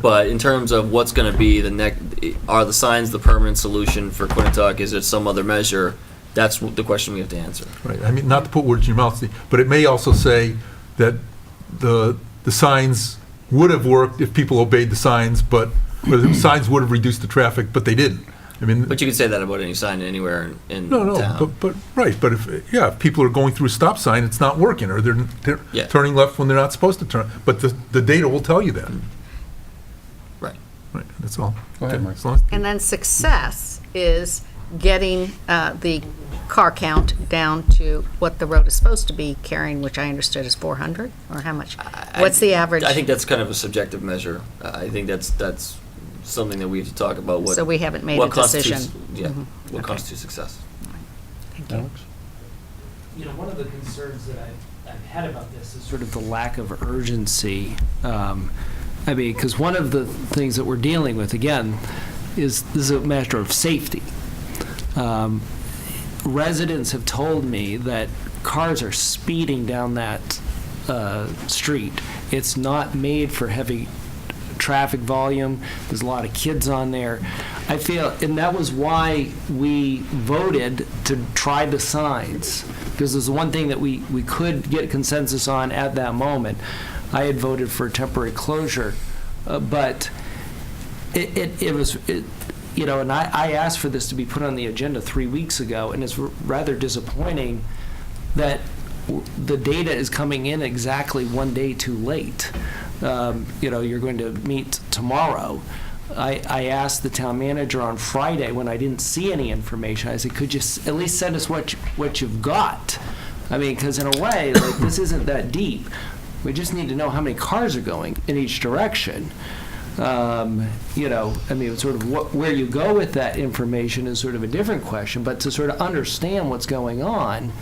but in terms of what's going to be the next, are the signs the permanent solution for Quinnetuck? Is it some other measure? That's the question we have to answer. Right, I mean, not to put words in your mouth, Steve, but it may also say that the signs would have worked if people obeyed the signs, or the signs would have reduced the traffic, but they didn't. I mean. But you could say that about any sign anywhere in No, town. but if people are going through a stop sign, it's not working, or they're Yeah. turning left when they're not supposed to turn, but the data will tell you that. Right. Right, that's all. Go ahead, Okay, Mark. as long as- And then success is getting the car count down to what the road is supposed to be carrying, which I understood is 400, or how much? What's the average? I think that's kind of a subjective measure. I think that's something that we have to talk about. What, So we haven't made what a decision. constitutes- Yeah, what Okay. constitutes success. Thank you. Alex? One of the concerns that I've had about this is sort of the lack of urgency. Because one of the things that we're dealing with, again, is this is a matter of safety. Residents have told me that cars are speeding down that street. It's not made for heavy traffic volume. There's a lot of kids on there. I feel, and that was why we voted to try the signs, because there's one thing that we could get consensus on at that moment. I had voted for temporary closure, but it was, and I asked for this to be put on the agenda 3 weeks ago, and it's rather disappointing that the data is coming in exactly one day too late. You're going to meet tomorrow. I asked the town manager on Friday when I didn't see any information. I said, could you at least send us what you've got? I mean, because in a way, like, this isn't that deep. We just need to know how many cars are going in each direction. I mean, sort of where you go with that information is sort of a different question, but to sort of understand what's going on,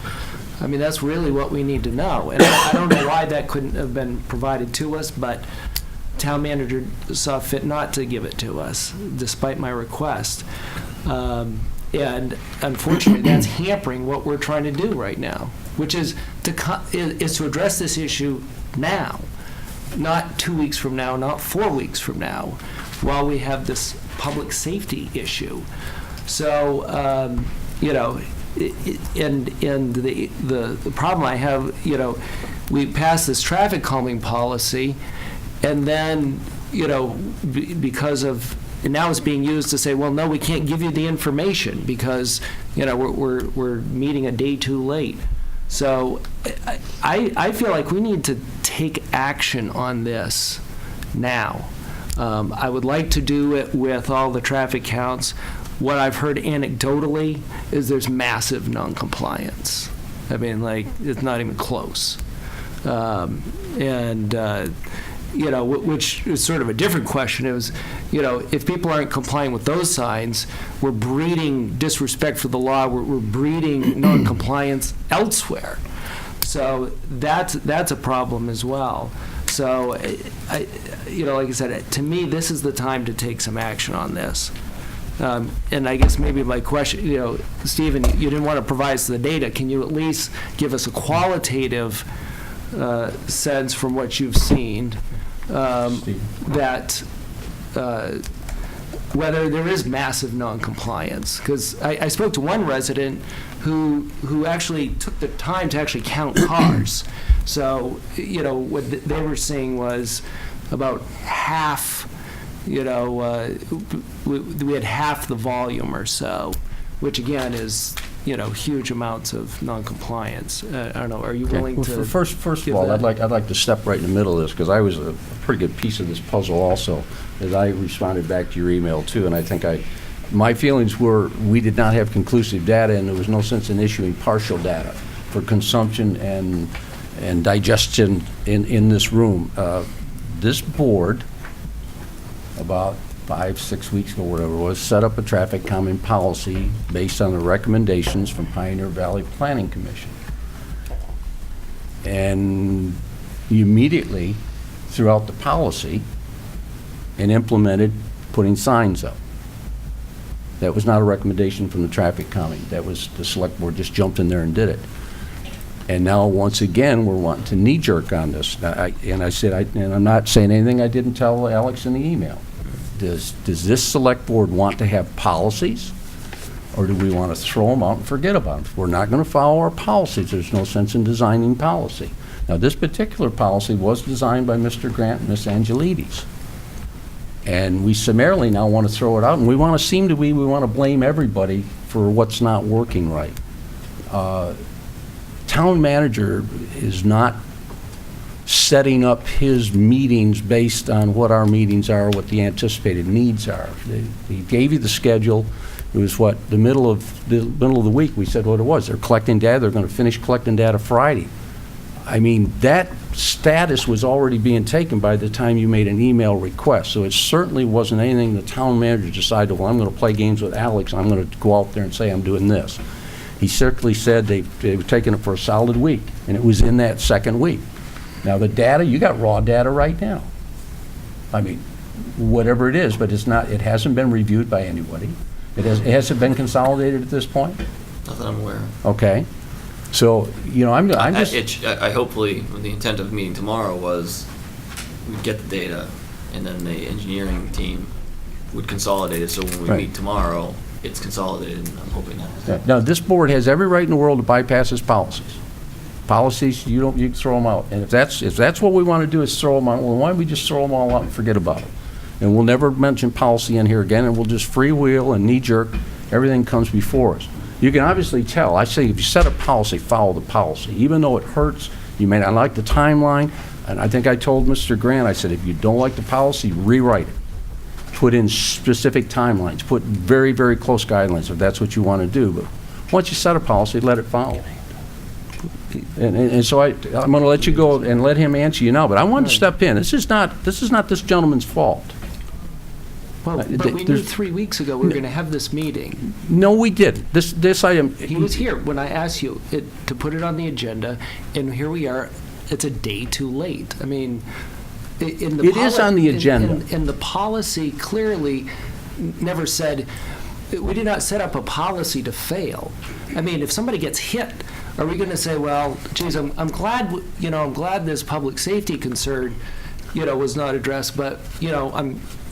I mean, that's really what we need to know. And I don't know why that couldn't have been provided to us, but town manager saw fit not to give it to us, despite my request. And unfortunately, that's hampering what we're trying to do right now, which is to address this issue now, not 2 weeks from now, not 4 weeks from now, while we have this public safety issue. So, and the problem I have, we passed this traffic calming policy, and then, because of, and now it's being used to say, well, no, we can't give you the information because, we're meeting a day too late. So I feel like we need to take action on this now. I would like to do it with all the traffic counts. What I've heard anecdotally is there's massive non-compliance. I mean, like, it's not even close. Which is sort of a different question. It was, if people aren't complying with those signs, we're breeding disrespect for the law. We're breeding non-compliance elsewhere. So that's a problem as well. So, like I said, to me, this is the time to take some action on this. And I guess maybe my question, Stephen, you didn't want to provide us the data. Can you at least give us a qualitative sense from what you've seen that whether there is massive non-compliance? Because I spoke to one resident who actually took the time to actually count cars. So, what they were saying was about half, we had half the volume or so, which again is, huge amounts of non-compliance. I don't know, are you willing to? First of all, I'd like to step right in the middle of this, because I was a pretty good piece of this puzzle also, as I responded back to your email too, and I think my feelings were we did not have conclusive data, and there was no sense in issuing partial data for consumption and digestion in this room. This board, about 5-6 weeks ago, whatever it was, set up a traffic calming policy based on the recommendations from Pioneer Valley Planning Commission. And immediately threw out the policy and implemented putting signs up. That was not a recommendation from the traffic calming. That was the select board just jumped in there and did it. And now, once again, we're wanting to knee-jerk on this. And I said, and I'm not saying anything I didn't tell Alex in the email. Does this select board want to have policies, or do we want to throw them out and forget about them? If we're not going to follow our policies, there's no sense in designing policy. Now, this particular policy was designed by Mr. Grant and Ms. Angelides. And we summarily now want to throw it out, and we want to blame everybody for what's not working right. Town manager is not setting up his meetings based on what our meetings are, what the anticipated needs are. He gave you the schedule. It was the middle of the week. We said what it was. They're collecting data. They're going to finish collecting data Friday. I mean, that status was already being taken by the time you made an email request. So it certainly wasn't anything the town manager decided, well, I'm going to play games with Alex. I'm going to go out there and say I'm doing this. He certainly said they were taking it for a solid week, and it was in that second week. Now, the data, you got raw data right now. I mean, whatever it is, but it hasn't been reviewed by anybody. Has it been consolidated at this point? Not that I'm aware of. Okay. So, I'm just... I hopefully, the intent of the meeting tomorrow was we'd get the data, and then the engineering team would consolidate it, so when we meet tomorrow, it's consolidated, and I'm hoping that. Now, this board has every right in the world to bypass its policies. Policies, you can throw them out. And if that's what we want to do is throw them out, well, why don't we just throw them all out and forget about it? And we'll never mention policy in here again, and we'll just freewheel and knee-jerk. Everything comes before us. You can obviously tell. I say if you set a policy, follow the policy. Even though it hurts, you may not like the timeline, and I think I told Mr. Grant, I said, if you don't like the policy, rewrite it. Put in specific timelines, put very, very close guidelines if that's what you want to do. But once you set a policy, let it follow. And so I'm going to let you go and let him answer you now, but I want to step in. This is not this gentleman's fault. Well, but we knew there's- 3 weeks ago we were going to have this meeting. No, we didn't. This item. He was here when I asked you to put it on the agenda, and here we are. It's a day too late. I mean, in the It is on the agenda. And the policy clearly never said, we did not set up a policy to fail. I mean, if somebody gets hit, are we going to say, well, geez, I'm glad, I'm glad this public safety concern, was not addressed, but,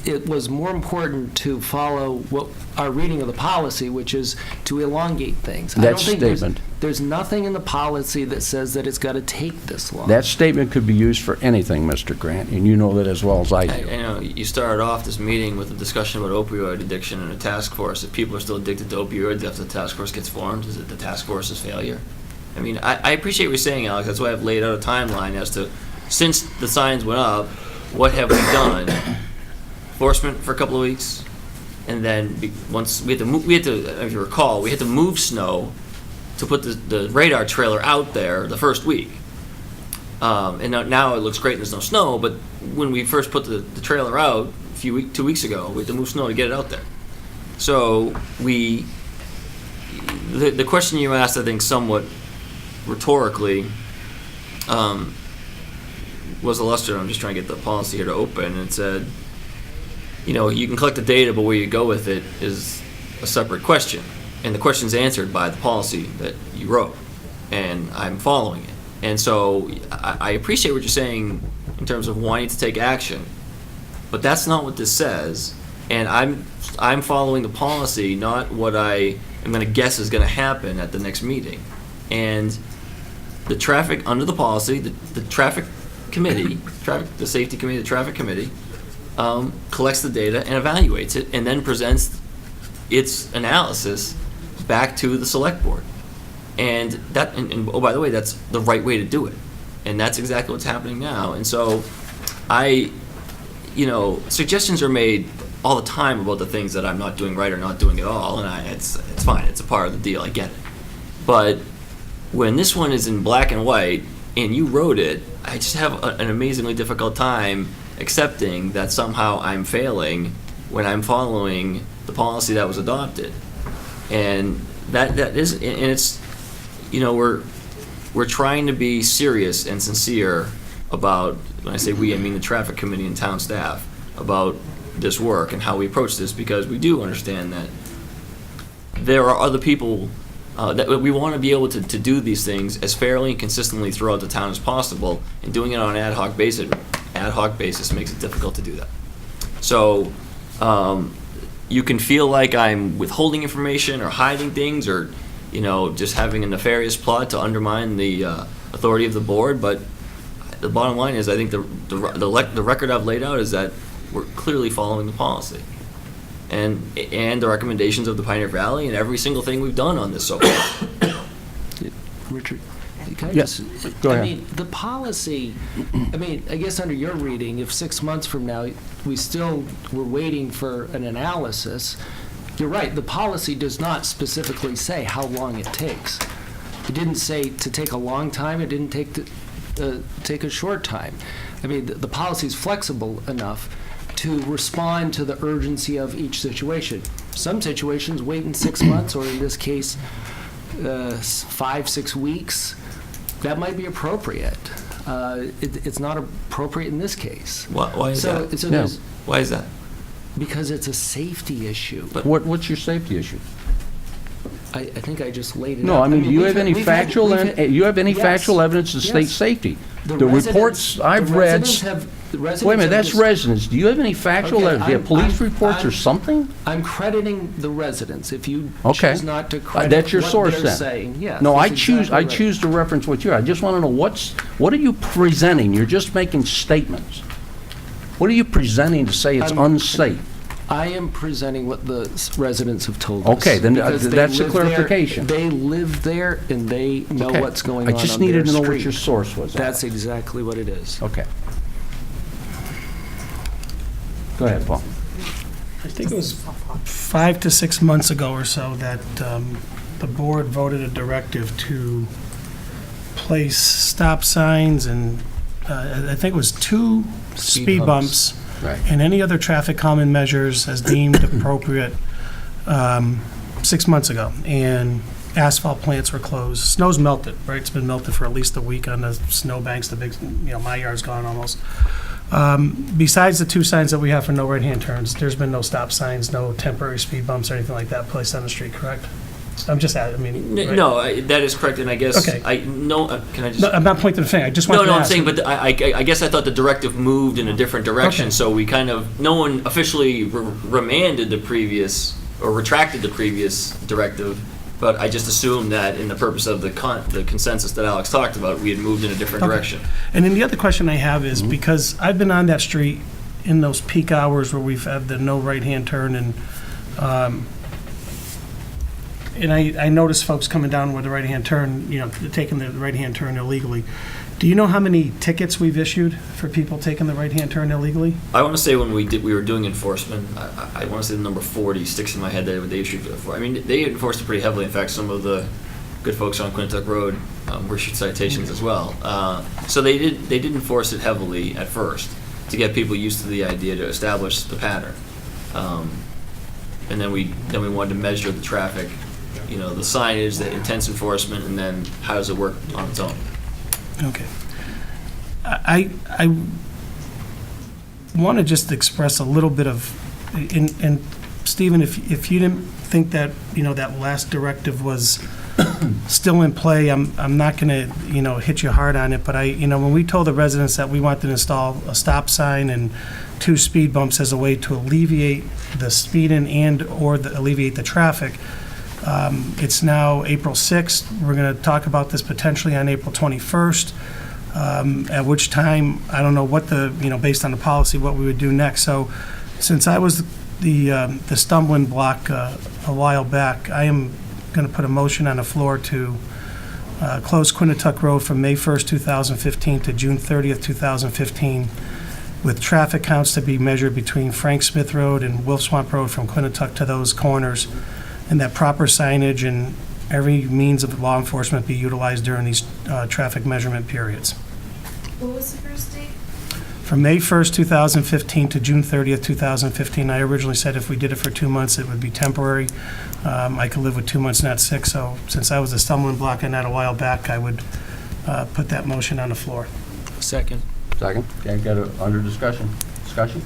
it was more important to follow what our reading of the policy, which is to elongate things. I That don't think statement. there's nothing in the policy that says that it's got to take this long. That statement could be used for anything, Mr. Grant, and you know that as well as I do. I know, you started off this meeting with a discussion about opioid addiction and a task force. If people are still addicted to opioids after the task force gets formed, is it the task force's failure? I mean, I appreciate what you're saying, Alex. That's why I've laid out a timeline as to, since the signs went up, what have we done? Enforcement for a couple of weeks, and then once we had to, if you recall, we had to move snow to put the radar trailer out there the first week. And now it looks great and there's no snow, but when we first put the trailer out 2 weeks ago, we had to move snow to get it out there. So the question you asked, I think somewhat rhetorically, was illustrative. I'm just trying to get the policy here to open, and it said, you can collect the data, but where you go with it is a separate question. And the question's answered by the policy that you wrote, and I'm following it. And so I appreciate what you're saying in terms of wanting to take action, but that's not what this says. And I'm following the policy, not what I am going to guess is going to happen at the next meeting. And the traffic, under the policy, the traffic committee, the safety committee, the traffic committee, collects the data and evaluates it, and then presents its analysis back to the select board. And that, and oh, by the way, that's the right way to do it. And that's exactly what's happening now. And so suggestions are made all the time about the things that I'm not doing right or not doing at all, and it's fine. It's a part of the deal. I get it. But when this one is in black and white, and you wrote it, I just have an amazingly difficult time accepting that somehow I'm failing when I'm following the policy that was adopted. And that is, and it's, we're trying to be serious and sincere about, when I say we, I mean the traffic committee and town staff, about this work and how we approach this, because we do understand that there are other people that we want to be able to do these things as fairly and consistently throughout the town as possible, and doing it on an ad hoc basis makes it difficult to do that. So you can feel like I'm withholding information or hiding things, or just having a nefarious plot to undermine the authority of the board, but the bottom line is I think the record I've laid out is that we're clearly following the policy and the recommendations of the Pioneer Valley and every single thing we've done on this so far. Richard, can I Yes, just- go ahead. I mean, the policy, I guess under your reading, if 6 months from now we still were waiting for an analysis, you're right, the policy does not specifically say how long it takes. It didn't say to take a long time, it didn't take a short time. The policy's flexible enough to respond to the urgency of each situation. Some situations wait in 6 months, or in this case, 5-6 weeks. That might be appropriate. It's not appropriate in this case. Why is that? So No. there's, Why is that? because it's a safety issue. What's your safety issue? I think I just laid it No, out. do you have any we've had- factual, we've had- you have any Yes. factual evidence of state Yes. safety? The residents- reports I've read. the residents Wait a minute, have that's just- residents. Do you have any factual Okay, evidence? Do you have police reports or I'm- something? I'm crediting the residents. If you Okay. choose not to credit That's your what source they're then? saying, yes. No, I that's choose exactly right. to reference what you are. I just want to know what are you presenting? You're just making statements. What are you presenting to say it's unsafe? I am presenting what the residents have told us. Okay, then because they that's the live there- clarification. They live there, and they know Okay. what's going on I just on needed to their know what street. your source was. That's exactly what it is. Okay. Go ahead, Paul. I think it was 5 to 6 months ago or so that the board voted a directive to place stop signs and I think it was 2 speed bumps Right. and any other traffic calming measures as deemed appropriate 6 months ago. And asphalt plants were closed. Snow's melted, right? It's been melted for at least a week on the snow banks. The big, my yard's gone almost. Besides the 2 signs that we have for no right-hand turns, there's been no stop signs, no temporary speed bumps or anything like that placed on the street, correct? I'm just, right? No, that is correct, and I guess, Okay. can I just? No, I'm not pointing the finger, I just No, wanted to no, I'm ask. saying, but I guess I thought the directive moved in a different direction, Okay. so we kind of, no one officially remanded the previous, or retracted the previous directive, but I just assumed that in the purpose of the consensus that Alex talked about, we had moved in a different Okay. direction. And then the other question I have is, because I've been on that street in those peak hours where we've had the no right-hand turn and I notice folks coming down with the right-hand turn, taking the right-hand turn illegally. Do you know how many tickets we've issued for people taking the right-hand turn illegally? I want to say when we were doing enforcement, I want to say the number 40 sticks in my head that they issued for. I mean, they enforced it pretty heavily. In fact, some of the good folks on Quintuck Road were issued citations as well. So they did enforce it heavily at first to get people used to the idea to establish the pattern. And then we wanted to measure the traffic, the signage, the intense enforcement, and then how does it work on its own. Okay. I want to just express a little bit of, and Stephen, if you didn't think that, that last directive was still in play, I'm not going to, hit you hard on it, but when we told the residents that we wanted to install a stop sign and 2 speed bumps as a way to alleviate the speeding and/or alleviate the traffic, it's now April 6th. We're going to talk about this potentially on April 21st, at which time, I don't know what based on the policy, what we would do next. So since I was the stumbling block a while back, I am going to put a motion on the floor to close Quintuck Road from May 1st, 2015 to June 30th, 2015, with traffic counts to be measured between Frank Smith Road and Wolf Swamp Road from Quintuck to those corners, and that proper signage and every means of law enforcement be utilized during these traffic measurement periods. What was the first date? From May 1st, 2015 to June 30th, 2015. I originally said if we did it for 2 months, it would be temporary. I could live with 2 months, not 6, so since I was a stumbling block on that a while back, I would put that motion on the floor. Second. Second? Okay, got it under discussion. Discussion?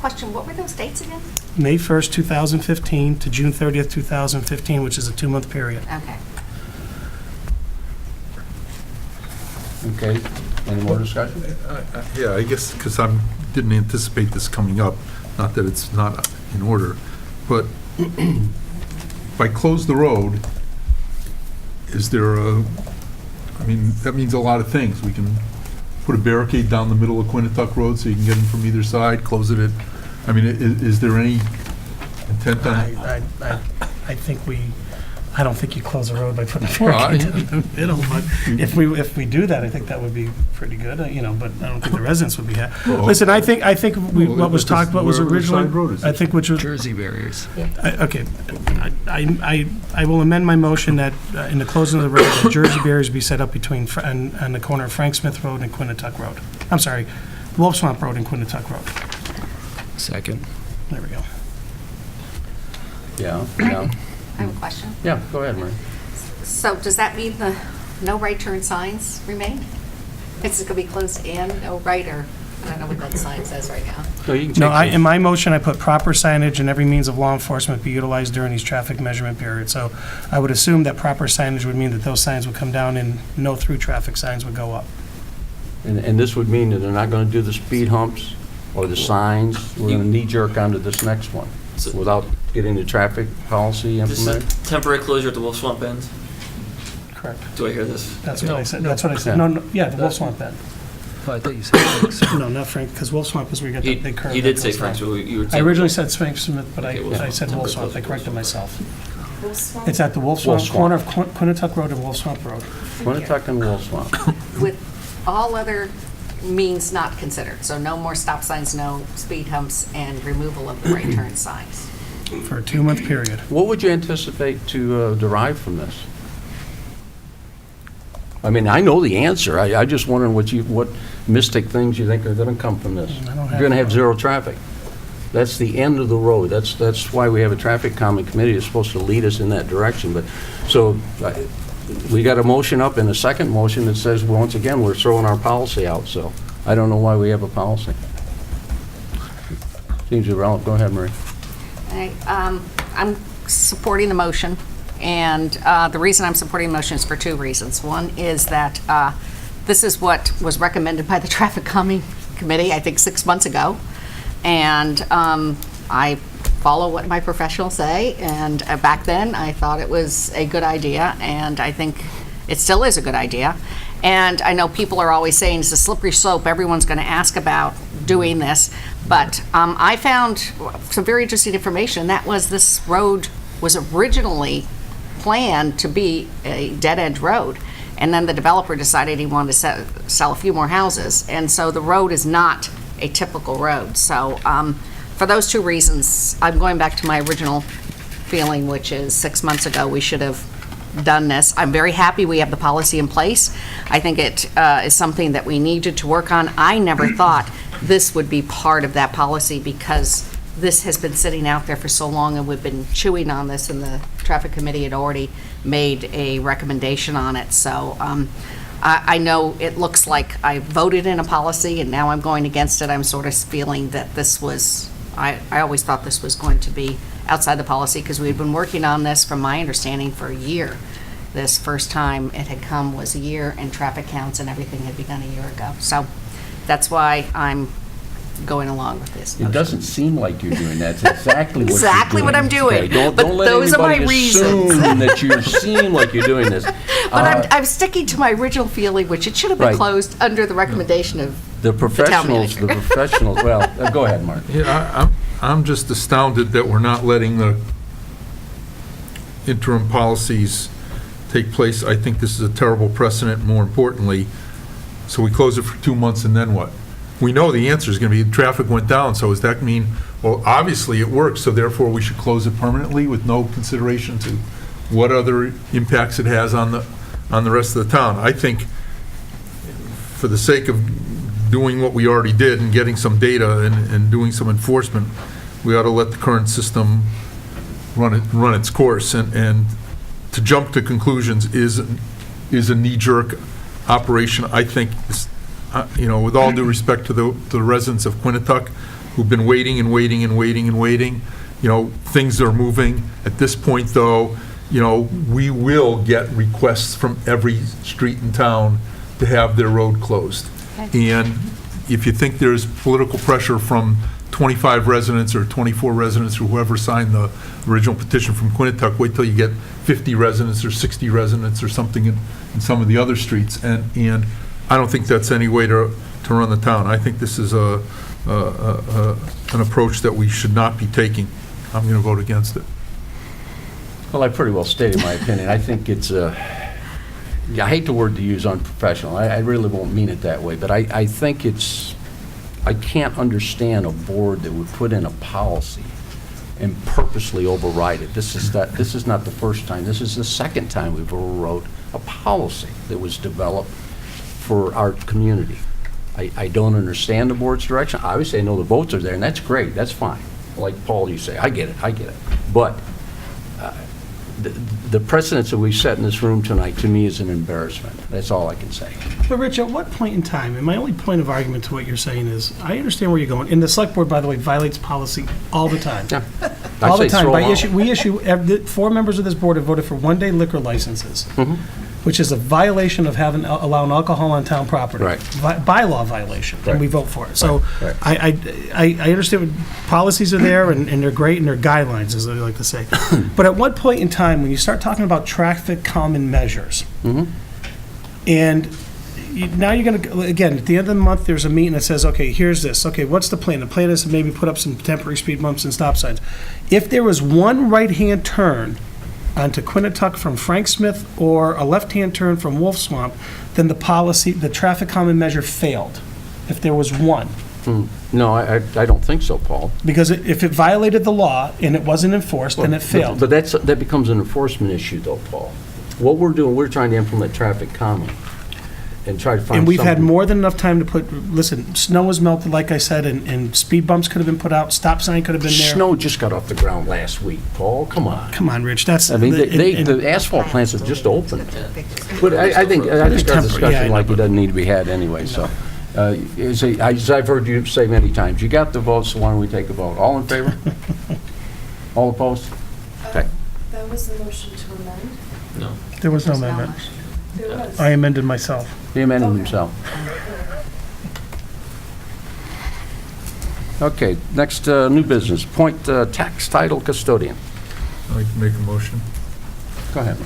Question, what were those dates again? May 1st, 2015 to June 30th, 2015, which is a 2-month period. Okay. Okay, any more discussion? Yeah, I guess, because I didn't anticipate this coming up, not that it's not in order, but if I close the road, is there that means a lot of things. We can put a barricade down the middle of Quintuck Road so you can get in from either side, close it is there any intent on? I think I don't think you close the road by putting a Well, barricade in the middle, but if we do that, I think that would be pretty good, but I don't think the residents would be happy. Well, Listen, I think what was talked about was wherever the originally, side road is. I think which was. Jersey barriers. Okay, I will amend my motion that in the closing of the road, that Jersey barriers be set up between, on the corner of Frank Smith Road and Quintuck Road. I'm sorry, Wolf Swamp Road and Quintuck Road. Second. There we go. Yeah. I have a question. Yeah, go ahead, Marie. So does that mean the no right turn signs remain? Is it going to be closed and no right, or I don't know what that sign says right now. So you can No, take in my motion, I put proper signage and every means of law enforcement be utilized during these traffic measurement periods. So I would assume that proper signage would mean that those signs would come down and no through traffic signs would go up. And this would mean that they're not going to do the speed humps or the signs. We're going to knee-jerk onto this next one without getting the traffic policy This is implemented? a temporary closure at the Wolf Swamp Bend? Correct. Do I hear this? That's what I said. That's what I said. No, yeah, the Wolf Swamp Bend. Oh, I thought you said Frank. No, not Frank, because Wolf Swamp is where you got the big curve. You that did say goes Frank, down. so you were. I originally said Frank Smith, but Okay, Wolf I said Swamp. Wolf Swamp. I corrected myself. Wolf Swamp? It's at the Wolf Wolf Swamp, Swamp. corner of Quinnetuck Road and Wolf Swamp Road. Quinnetuck and Wolf Swamp. With all other means not considered, so no more stop signs, no speed humps, and removal of the right turn signs. For a 2-month period. What would you anticipate to derive from this? I mean, I know the answer. I just wondering what mystic things you think are going to come from this. I don't You're have going to have one. zero traffic. That's the end of the road. That's why we have a traffic calming committee. It's supposed to lead us in that direction. But so we got a motion up and a second motion that says, well, once again, we're throwing our policy out. So I don't know why we have a policy. Seems irrelevant. Go ahead, Marie. I'm supporting the motion, and the reason I'm supporting the motion is for 2 reasons. One is that this is what was recommended by the Traffic Calming Committee, I think 6 months ago, and I follow what my professionals say, and back then I thought it was a good idea, and I think it still is a good idea. And I know people are always saying it's a slippery slope, everyone's going to ask about doing this, but I found some very interesting information. That was, this road was originally planned to be a dead-end road, and then the developer decided he wanted to sell a few more houses, and so the road is not a typical road. So for those 2 reasons, I'm going back to my original feeling, which is 6 months ago we should have done this. I'm very happy we have the policy in place. I think it is something that we needed to work on. I never thought this would be part of that policy because this has been sitting out there for so long and we've been chewing on this, and the traffic committee had already made a recommendation on it. So I know it looks like I voted in a policy and now I'm going against it. I'm sort of feeling that this was, I always thought this was going to be outside the policy because we've been working on this, from my understanding, for a year. This first time it had come was a year, and traffic counts and everything had begun a year ago. So that's why I'm going along with this It motion. doesn't seem like you're doing that. It's exactly what you're Exactly doing. what I'm doing. Okay, don't But let those are my anybody reasons. assume that you seem like you're doing this. But I'm sticking to my original feeling, which it should have been Right. closed under the recommendation of The town professionals, manager. well, go ahead, Mark. Yeah, I'm just astounded that we're not letting the interim policies take place. I think this is a terrible precedent, more importantly. So we close it for 2 months, and then what? We know the answer is going to be traffic went down, so does that mean, well, obviously it works, so therefore we should close it permanently with no consideration to what other impacts it has on the rest of the town? I think for the sake of doing what we already did and getting some data and doing some enforcement, we ought to let the current system run its course. And to jump to conclusions is a knee-jerk operation. I think, with all due respect to the residents of Quinnetuck who've been waiting and waiting and waiting and waiting, things are moving. At this point, though, we will get requests from every street in town to have their road closed. And if you think there's political pressure from 25 residents or 24 residents or whoever signed the original petition from Quinnetuck, wait till you get 50 residents or 60 residents or something in some of the other streets. And I don't think that's any way to run the town. I think this is an approach that we should not be taking. I'm going to vote against it. Well, I pretty well stated my opinion. I think it's I hate the word to use, unprofessional. I really won't mean it that way, but I think I can't understand a board that would put in a policy and purposely override it. This is not the first time. This is the second time we've overrode a policy that was developed for our community. I don't understand the board's direction. Obviously, I know the votes are there, and that's great. That's fine. Like Paul, you say, I get it. But the precedents that we've set in this room tonight, to me, is an embarrassment. That's all I can say. But Rich, at what point in time, and my only point of argument to what you're saying is, I understand where you're going, and the select board, by the way, violates policy all the time. Yeah. All I the say time. throw 'em out. We issue, 4 members of this board have voted for one-day liquor licenses, which is a violation of allowing alcohol on town property. Right. Bylaw violation, and Right. we vote for it. So Right. I understand policies are there, and they're great, and they're guidelines, as they like to say. But at what point in time, when you start talking about traffic calming measures, and now you're going to, again, at the end of the month, there's a meeting that says, okay, here's this. Okay, what's the plan? The plan is to maybe put up some temporary speed bumps and stop signs. If there was one right-hand turn onto Quinnetuck from Frank Smith or a left-hand turn from Wolf Swamp, then the traffic calming measure failed, if there was one. No, I don't think so, Paul. Because if it violated the law and it wasn't enforced, then it failed. But that becomes an enforcement issue, though, Paul. What we're doing, we're trying to implement traffic calming and try to find And we've had something- more than enough time to listen, snow was melted, like I said, and speed bumps could have been put out, stop sign could have been there. Snow just got off the ground last week, Paul, come on. Come on, Rich, that's. I mean, the asphalt plants have just opened. But I think our discussion like it doesn't need to be had anyway, so. As I've heard you say many times, you got the vote, so why don't we take a vote? All in favor? All opposed? Okay. That was the motion to amend? No. There was no amendment. There was. I amended myself. He amended himself. Okay, next new business, appoint tax title custodian. I'd like to make a motion. Go ahead.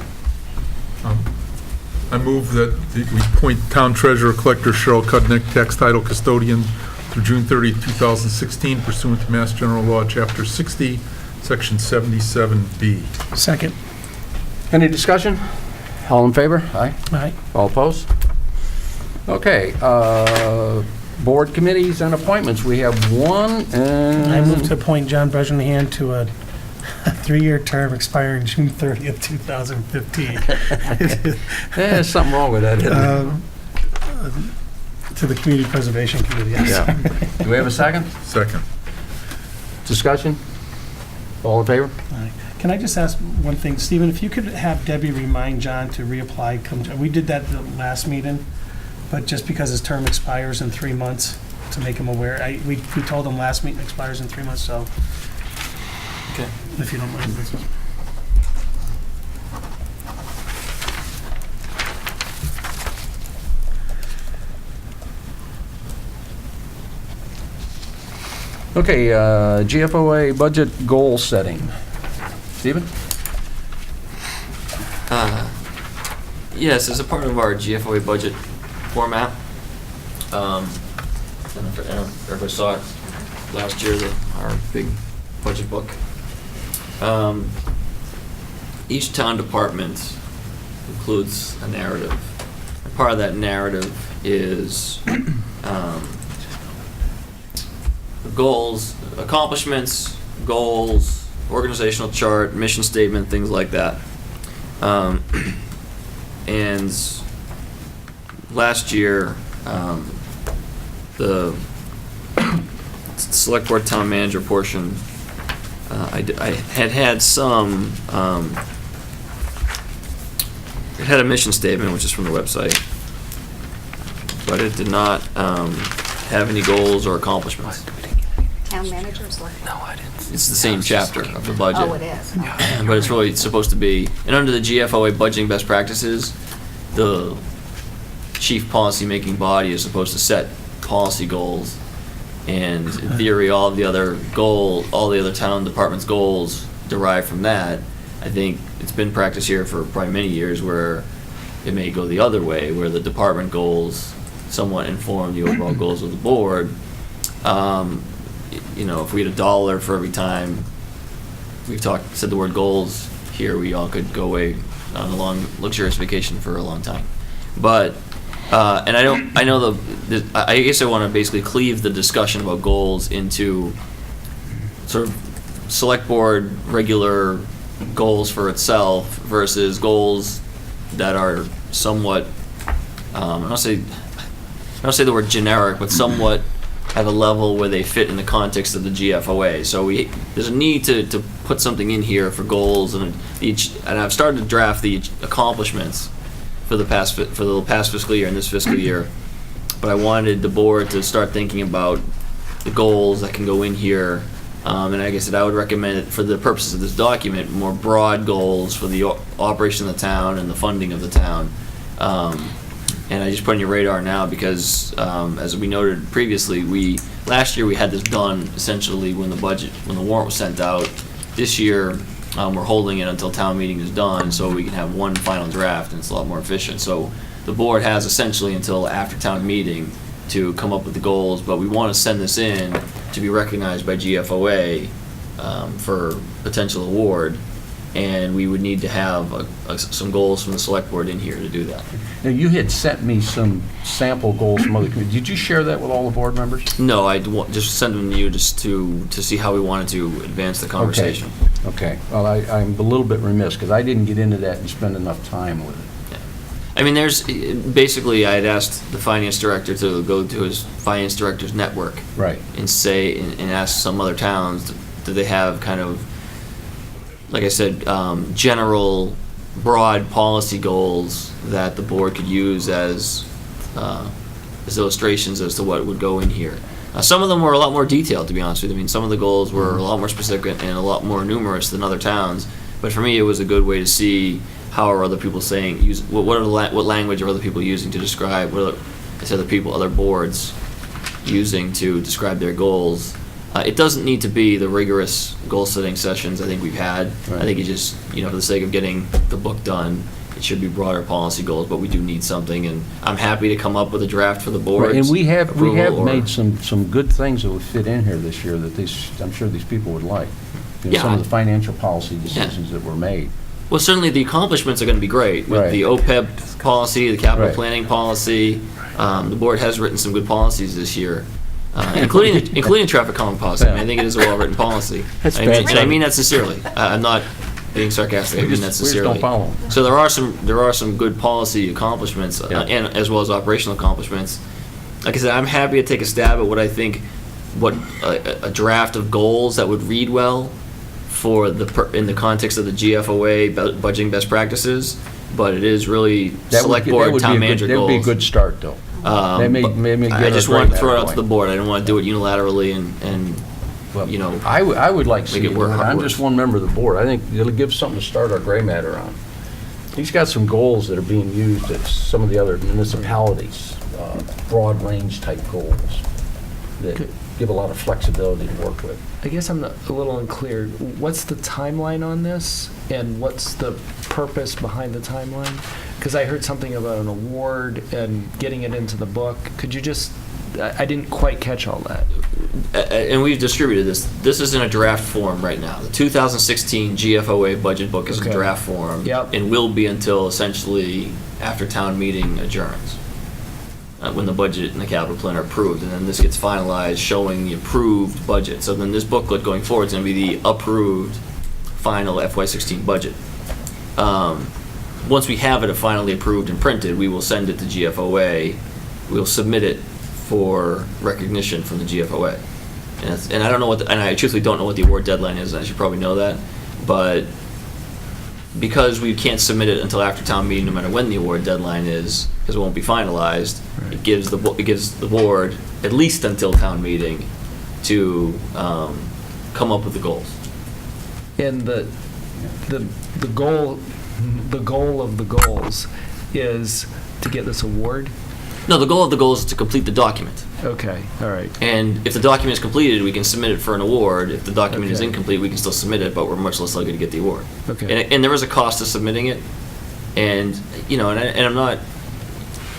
I move that we appoint Town Treasurer Collector Cheryl Cudnick, tax title custodian through June 30, 2016 pursuant to Mass General Law, Chapter 60, Section 77B. Second. Any discussion? All in favor? Aye. Aye. All opposed? Okay, board committees and appointments. We have one, and... I move to appoint John Bresnahan to a 3-year term expiring June 30th, 2015. There's something wrong with that, isn't there? To the Community Preservation Committee, yes. Yeah. Do we have a second? Second. Discussion? All in favor? Aye. Can I just ask one thing? Stephen, if you could have Debbie remind John to reapply, we did that at the last meeting, but just because his term expires in 3 months, to make him aware. We told him last meeting expires in 3 months, so. Okay. If you don't mind. Okay, GFOA budget goal setting. Stephen? Yes, as a part of our GFOA budget format, I don't know if everybody saw it last year, our big budget book. Each town department includes a narrative. And part of that narrative is goals, accomplishments, goals, organizational chart, mission statement, things like that. And last year, the select board town manager portion, I had some, it had a mission statement, which is from the website, but it did not have any goals or accomplishments. Town manager's what? No, I didn't. It's the same chapter of the budget. Oh, it is. But it's really supposed to be, and under the GFOA budgeting best practices, the chief policy-making body is supposed to set policy goals. And in theory, all the other town departments' goals derive from that. I think it's been practiced here for probably many years where it may go the other way, where the department goals somewhat inform the overall goals of the board. If we had $1 for every time we've said the word goals here, we all could go away on a long, luxurious vacation for a long time. But, I guess I want to basically cleave the discussion about goals into sort of select board regular goals for itself versus goals that are somewhat, I don't say the word generic, but somewhat at a level where they fit in the context of the GFOA. So there's a need to put something in here for goals and I've started to draft the accomplishments for the past fiscal year and this fiscal year. But I wanted the board to start thinking about the goals that can go in here. And like I said, I would recommend it for the purposes of this document, more broad goals for the operation of the town and the funding of the town. And I just put on your radar now because, as we noted previously, last year we had this done essentially when the warrant was sent out. This year, we're holding it until town meeting is done so we can have one final draft and it's a lot more efficient. So the board has essentially until after town meeting to come up with the goals, but we want to send this in to be recognized by GFOA for potential award, and we would need to have some goals from the select board in here to do that. Now, you had sent me some sample goals from other communities. Did you share that with all the board members? No, I just send them to you just to see how we wanted to advance the conversation. Okay. Well, I'm a little bit remiss because I didn't get into that and spend enough time with it. I mean, basically, I had asked the finance director to go to his finance director's network. Right. And and ask some other towns, do they have kind of, like I said, general, broad policy goals that the board could use as illustrations as to what would go in here. Some of them were a lot more detailed, to be honest with you. I mean, some of the goals were a lot more specific and a lot more numerous than other towns. But for me, it was a good way to see how are other people saying, what language are other people using to describe, other boards using to describe their goals. It doesn't need to be the rigorous goal-setting sessions I think we've had. Right. I think you just, for the sake of getting the book done, it should be broader policy goals, but we do need something, and I'm happy to come up with a draft for the board. And we have made some good things that would fit in here this year that I'm sure these people would like. Some of the financial policy decisions that were made. Well, certainly the accomplishments are going to be great with the OPEB policy, the capital planning policy. The board has written some good policies this year, including traffic calming policy. I mean, I think it is a well-written policy. I mean that sincerely. I'm not being sarcastic. I mean that sincerely. We just don't follow them. So there are some good policy accomplishments, and as well as operational accomplishments. Like I said, I'm happy to take a stab at what I think, a draft of goals that would read well in the context of the GFOA budgeting best practices, but it is really select board, town manager goals. That would be a good start, though. I just wanted to throw it out to the board. I didn't want to do it unilaterally I would like to see it work. I'm hard. just one member of the board. I think it'll give something to start our gray matter on. He's got some goals that are being used at some of the other municipalities, broad range type goals that give a lot of flexibility to work with. I guess I'm a little unclear. What's the timeline on this, and what's the purpose behind the timeline? Because I heard something about an award and getting it into the book. Could you just, I didn't quite catch all that. And we've distributed this. This is in a draft form right now. The 2016 GFOA budget book is in draft form and will be until essentially after town meeting adjourns. When the budget and the capital plan are approved, and then this gets finalized showing the approved budget. So then this booklet going forward is going to be the approved final FY16 budget. Once we have it finally approved and printed, we will send it to GFOA. We'll submit it for recognition from the GFOA. And I don't know and I truthfully don't know what the award deadline is, and I should probably know that, but because we can't submit it until after town meeting, no matter when the award deadline is, because it won't be finalized, it gives the board at least until town meeting to come up with the goals. And the goal of the goals is to get this award? No, the goal of the goals is to complete the document. Okay, all right. And if the document is completed, we can submit it for an award. If the document is incomplete, we can still submit it, but we're much less likely to get the award. Okay. And there is a cost to submitting it. And, and I'm not,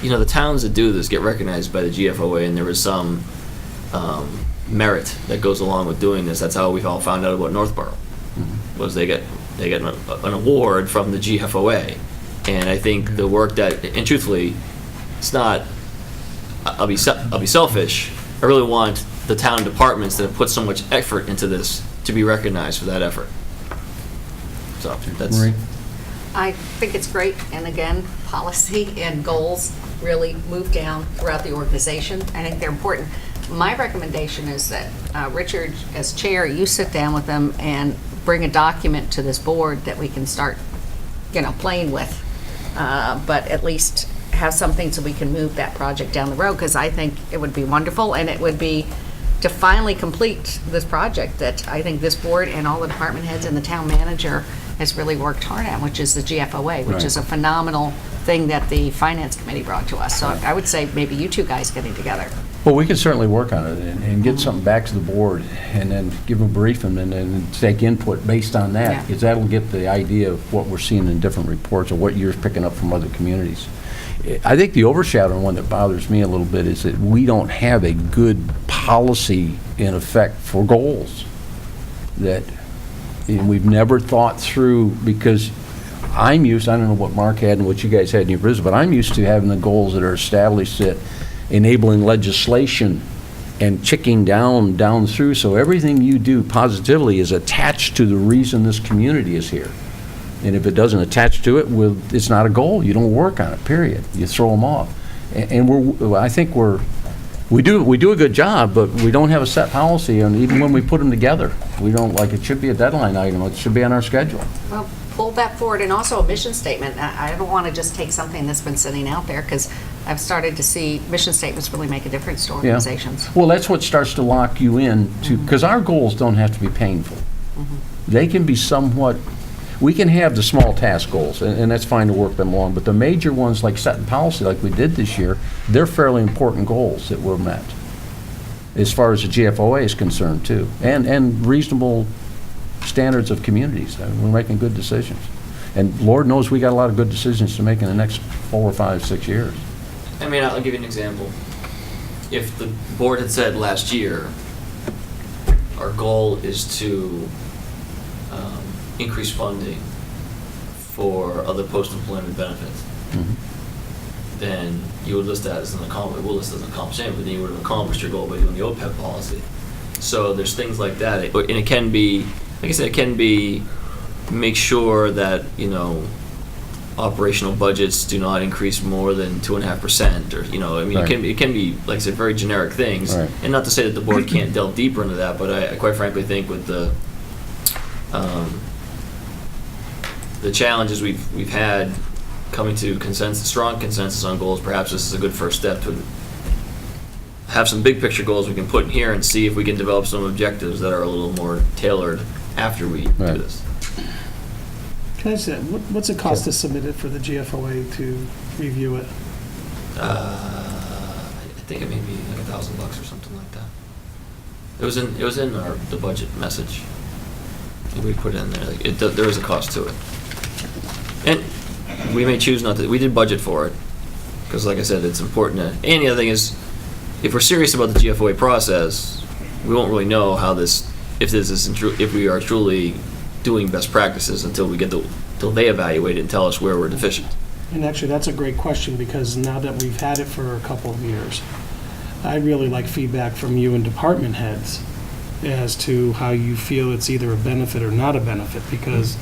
the towns that do this get recognized by the GFOA, and there is some merit that goes along with doing this. That's how we've all found out about Northborough, was they get an award from the GFOA. And I think the work that, and truthfully, it's not, I'll be selfish. I really want the town departments that have put so much effort into this to be recognized for that effort. So that's. Marie? I think it's great, and again, policy and goals really move down throughout the organization. I think they're important. My recommendation is that, Richard, as chair, you sit down with them and bring a document to this board that we can start, playing with, but at least have something so we can move that project down the road, because I think it would be wonderful, and it would be to finally complete this project that I think this board and all the department heads and the town manager has really worked hard at, which is the GFOA, which is a phenomenal thing that the finance committee brought to us. So I would say maybe you two guys getting together. Well, we can certainly work on it and get something back to the board, and then give them a briefing and then take input based on that, because that'll get the idea of what we're seeing in different reports or what you're picking up from other communities. I think the overshadowing one that bothers me a little bit is that we don't have a good policy in effect for goals. That, and we've never thought through, because I'm used, I don't know what Mark had and what you guys had in your business, but I'm used to having the goals that are established, that enabling legislation and checking down through, so everything you do positively is attached to the reason this community is here. And if it doesn't attach to it, well, it's not a goal. You don't work on it, period. You throw them off. And I think we do a good job, but we don't have a set policy, and even when we put them together, we don't, like, it should be a deadline item. It should be on our schedule. Well, pull that forward, and also a mission statement. I don't want to just take something that's been sitting out there, because I've started to see mission statements really make a difference to organizations. Well, that's what starts to lock you in to, because our goals don't have to be painful. They can be somewhat, we can have the small task goals, and that's fine to work them along, but the major ones, like setting policy like we did this year, they're fairly important goals that were met, as far as the GFOA is concerned, too, and reasonable standards of communities. We're making good decisions. And Lord knows we got a lot of good decisions to make in the next 4 or 5, 6 years. I mean, I'll give you an example. If the board had said last year, our goal is to increase funding for other post-employment benefits, then you would list that as an accomplishment. We'll list it as an accomplishment, but then you would have accomplished your goal by doing the OPEB policy. So there's things like that. And it can be, like I said, it can be make sure that, you know, operational budgets do not increase more than 2.5%, or, you know, I mean, Right. it can be, like I said, very generic things. Right. And not to say that the board can't delve deeper into that, but I quite frankly think with the challenges we've had coming to strong consensus on goals, perhaps this is a good first step to have some big picture goals we can put in here and see if we can develop some objectives that are a little more tailored after we do this. Can I say, what's it cost to submit it for the GFOA to review it? I think it may be like $1,000 or something like that. It was in the budget message. We put in there. Like, there is a cost to it, and we may choose not to. We did budget for it because, like I said, it's important. And the other thing is, if we're serious about the GFOA process, we won't really know how if we are truly doing best practices until they evaluate it and tell us where we're deficient. And actually, that's a great question, because now that we've had it for a couple of years, I'd really like feedback from you and department heads as to how you feel it's either a benefit or not a benefit, because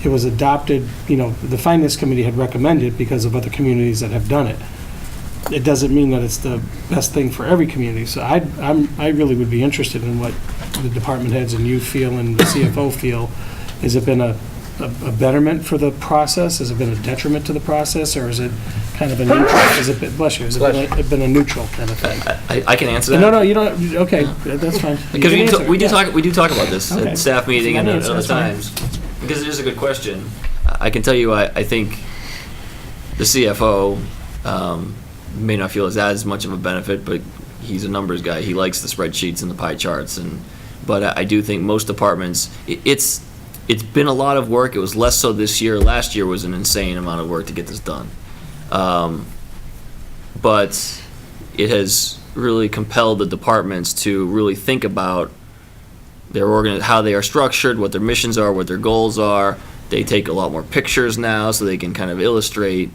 it was adopted, you know, the Finance Committee had recommended because of other communities that have done it. It doesn't mean that it's the best thing for every community, so I really would be interested in what the department heads and you feel and the CFO feel. Has it been a betterment for the process? Has it been a detriment to the process, or is it kind of a neutral? Has it been, bless you, has it been a neutral kind of thing? I can answer that. No, you don't, okay, that's fine. Because You can answer, we do yeah. talk about this Okay. at staff meeting and That's other fine. times, because it is a good question. I can tell you, I think the CFO may not feel it's as much of a benefit, but he's a numbers guy. He likes the spreadsheets and the pie charts, but I do think most departments, it's been a lot of work. It was less so this year. Last year was an insane amount of work to get this done. But it has really compelled the departments to really think about how they are structured, what their missions are, what their goals are. They take a lot more pictures now, so they can kind of illustrate,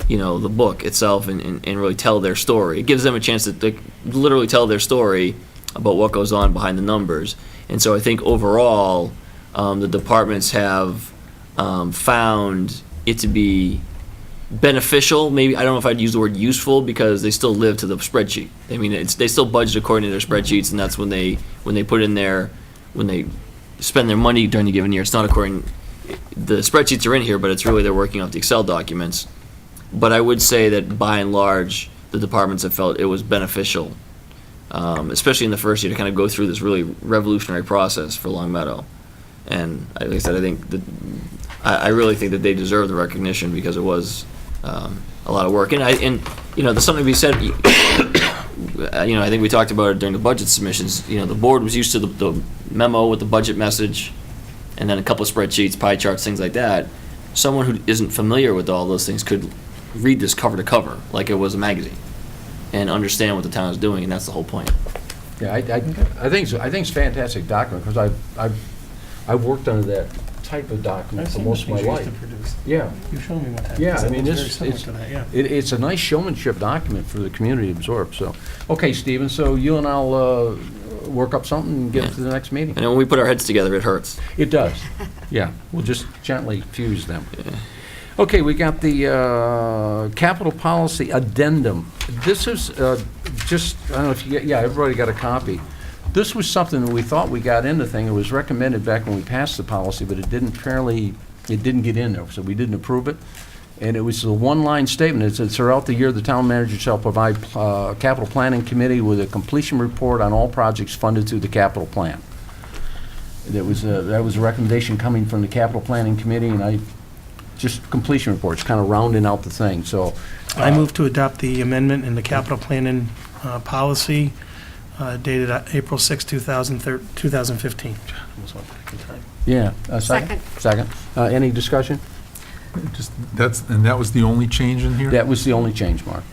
you know, the book itself and really tell their story. It gives them a chance to literally tell their story about what goes on behind the numbers. And so I think overall, the departments have found it to be beneficial. Maybe, I don't know if I'd use the word useful, because they still live to the spreadsheet. I mean, they still budget according to their spreadsheets, and that's when they put in when they spend their money during the given year. It's not according, the spreadsheets are in here, but it's really they're working off the Excel documents. But I would say that by and large, the departments have felt it was beneficial, especially in the first year, to kind of go through this really revolutionary process for Long Meadow. And like I said, I think I really think that they deserve the recognition, because it was a lot of work. And you know, there's something to be said. You know, I think we talked about it during the budget submissions. You know, the board was used to the memo with the budget message, and then a couple of spreadsheets, pie charts, things like that. Someone who isn't familiar with all those things could read this cover to cover, like it was a magazine, and understand what the town is doing, and that's the whole point. Yeah, I think it's a fantastic document, because I've worked under that type of document for most of my life. Yeah. You showed me what that is. Yeah, I It mean, looks it's, very similar to that, yeah. it's a nice showmanship document for the community to absorb, so. Okay, Stephen, so you and I'll work up something and get it to the next meeting. And when we put our heads together, it hurts. It does, yeah. We'll just gently fuse them. Okay, we got the capital policy addendum. This is just, I don't know if you get, yeah, everybody got a copy. This was something that we thought we got in the thing. It was recommended back when we passed the policy, but it didn't get in there, so we didn't approve it. And it was a one-line statement. It said, throughout the year, the town manager shall provide capital planning committee with a completion report on all projects funded through the capital plan. That was a recommendation coming from the capital planning committee, and just completion reports, kind of rounding out the thing, so. I move to adopt the amendment in the capital planning policy dated April 6, 2015. Almost went back in time. Yeah, a second? Second. Any discussion? That was the only change in here? That was the only change, Mark.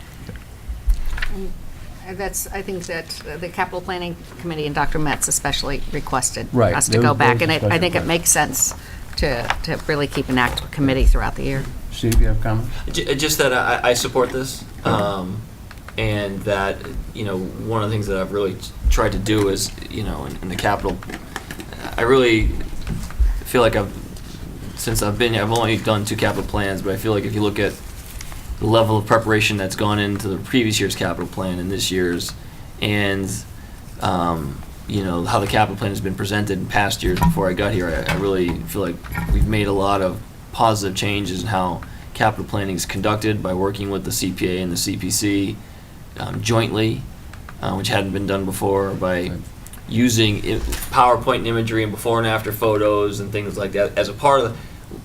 I think that the capital planning committee and Dr. Metz especially requested Right. us to go back, and I Special think it request. makes sense to really keep an active committee throughout the year. Steve, you have a comment? Just that I support this, and that, one of the things that I've really tried to do is, in the capital, I really feel like I've only done 2 capital plans, but I feel like if you look at the level of preparation that's gone into the previous year's capital plan and this year's, and how the capital plan has been presented in past years before I got here, I really feel like we've made a lot of positive changes in how capital planning is conducted by working with the CPA and the CPC jointly, which hadn't been done before, by using PowerPoint and imagery and before and after photos and things like that as a part of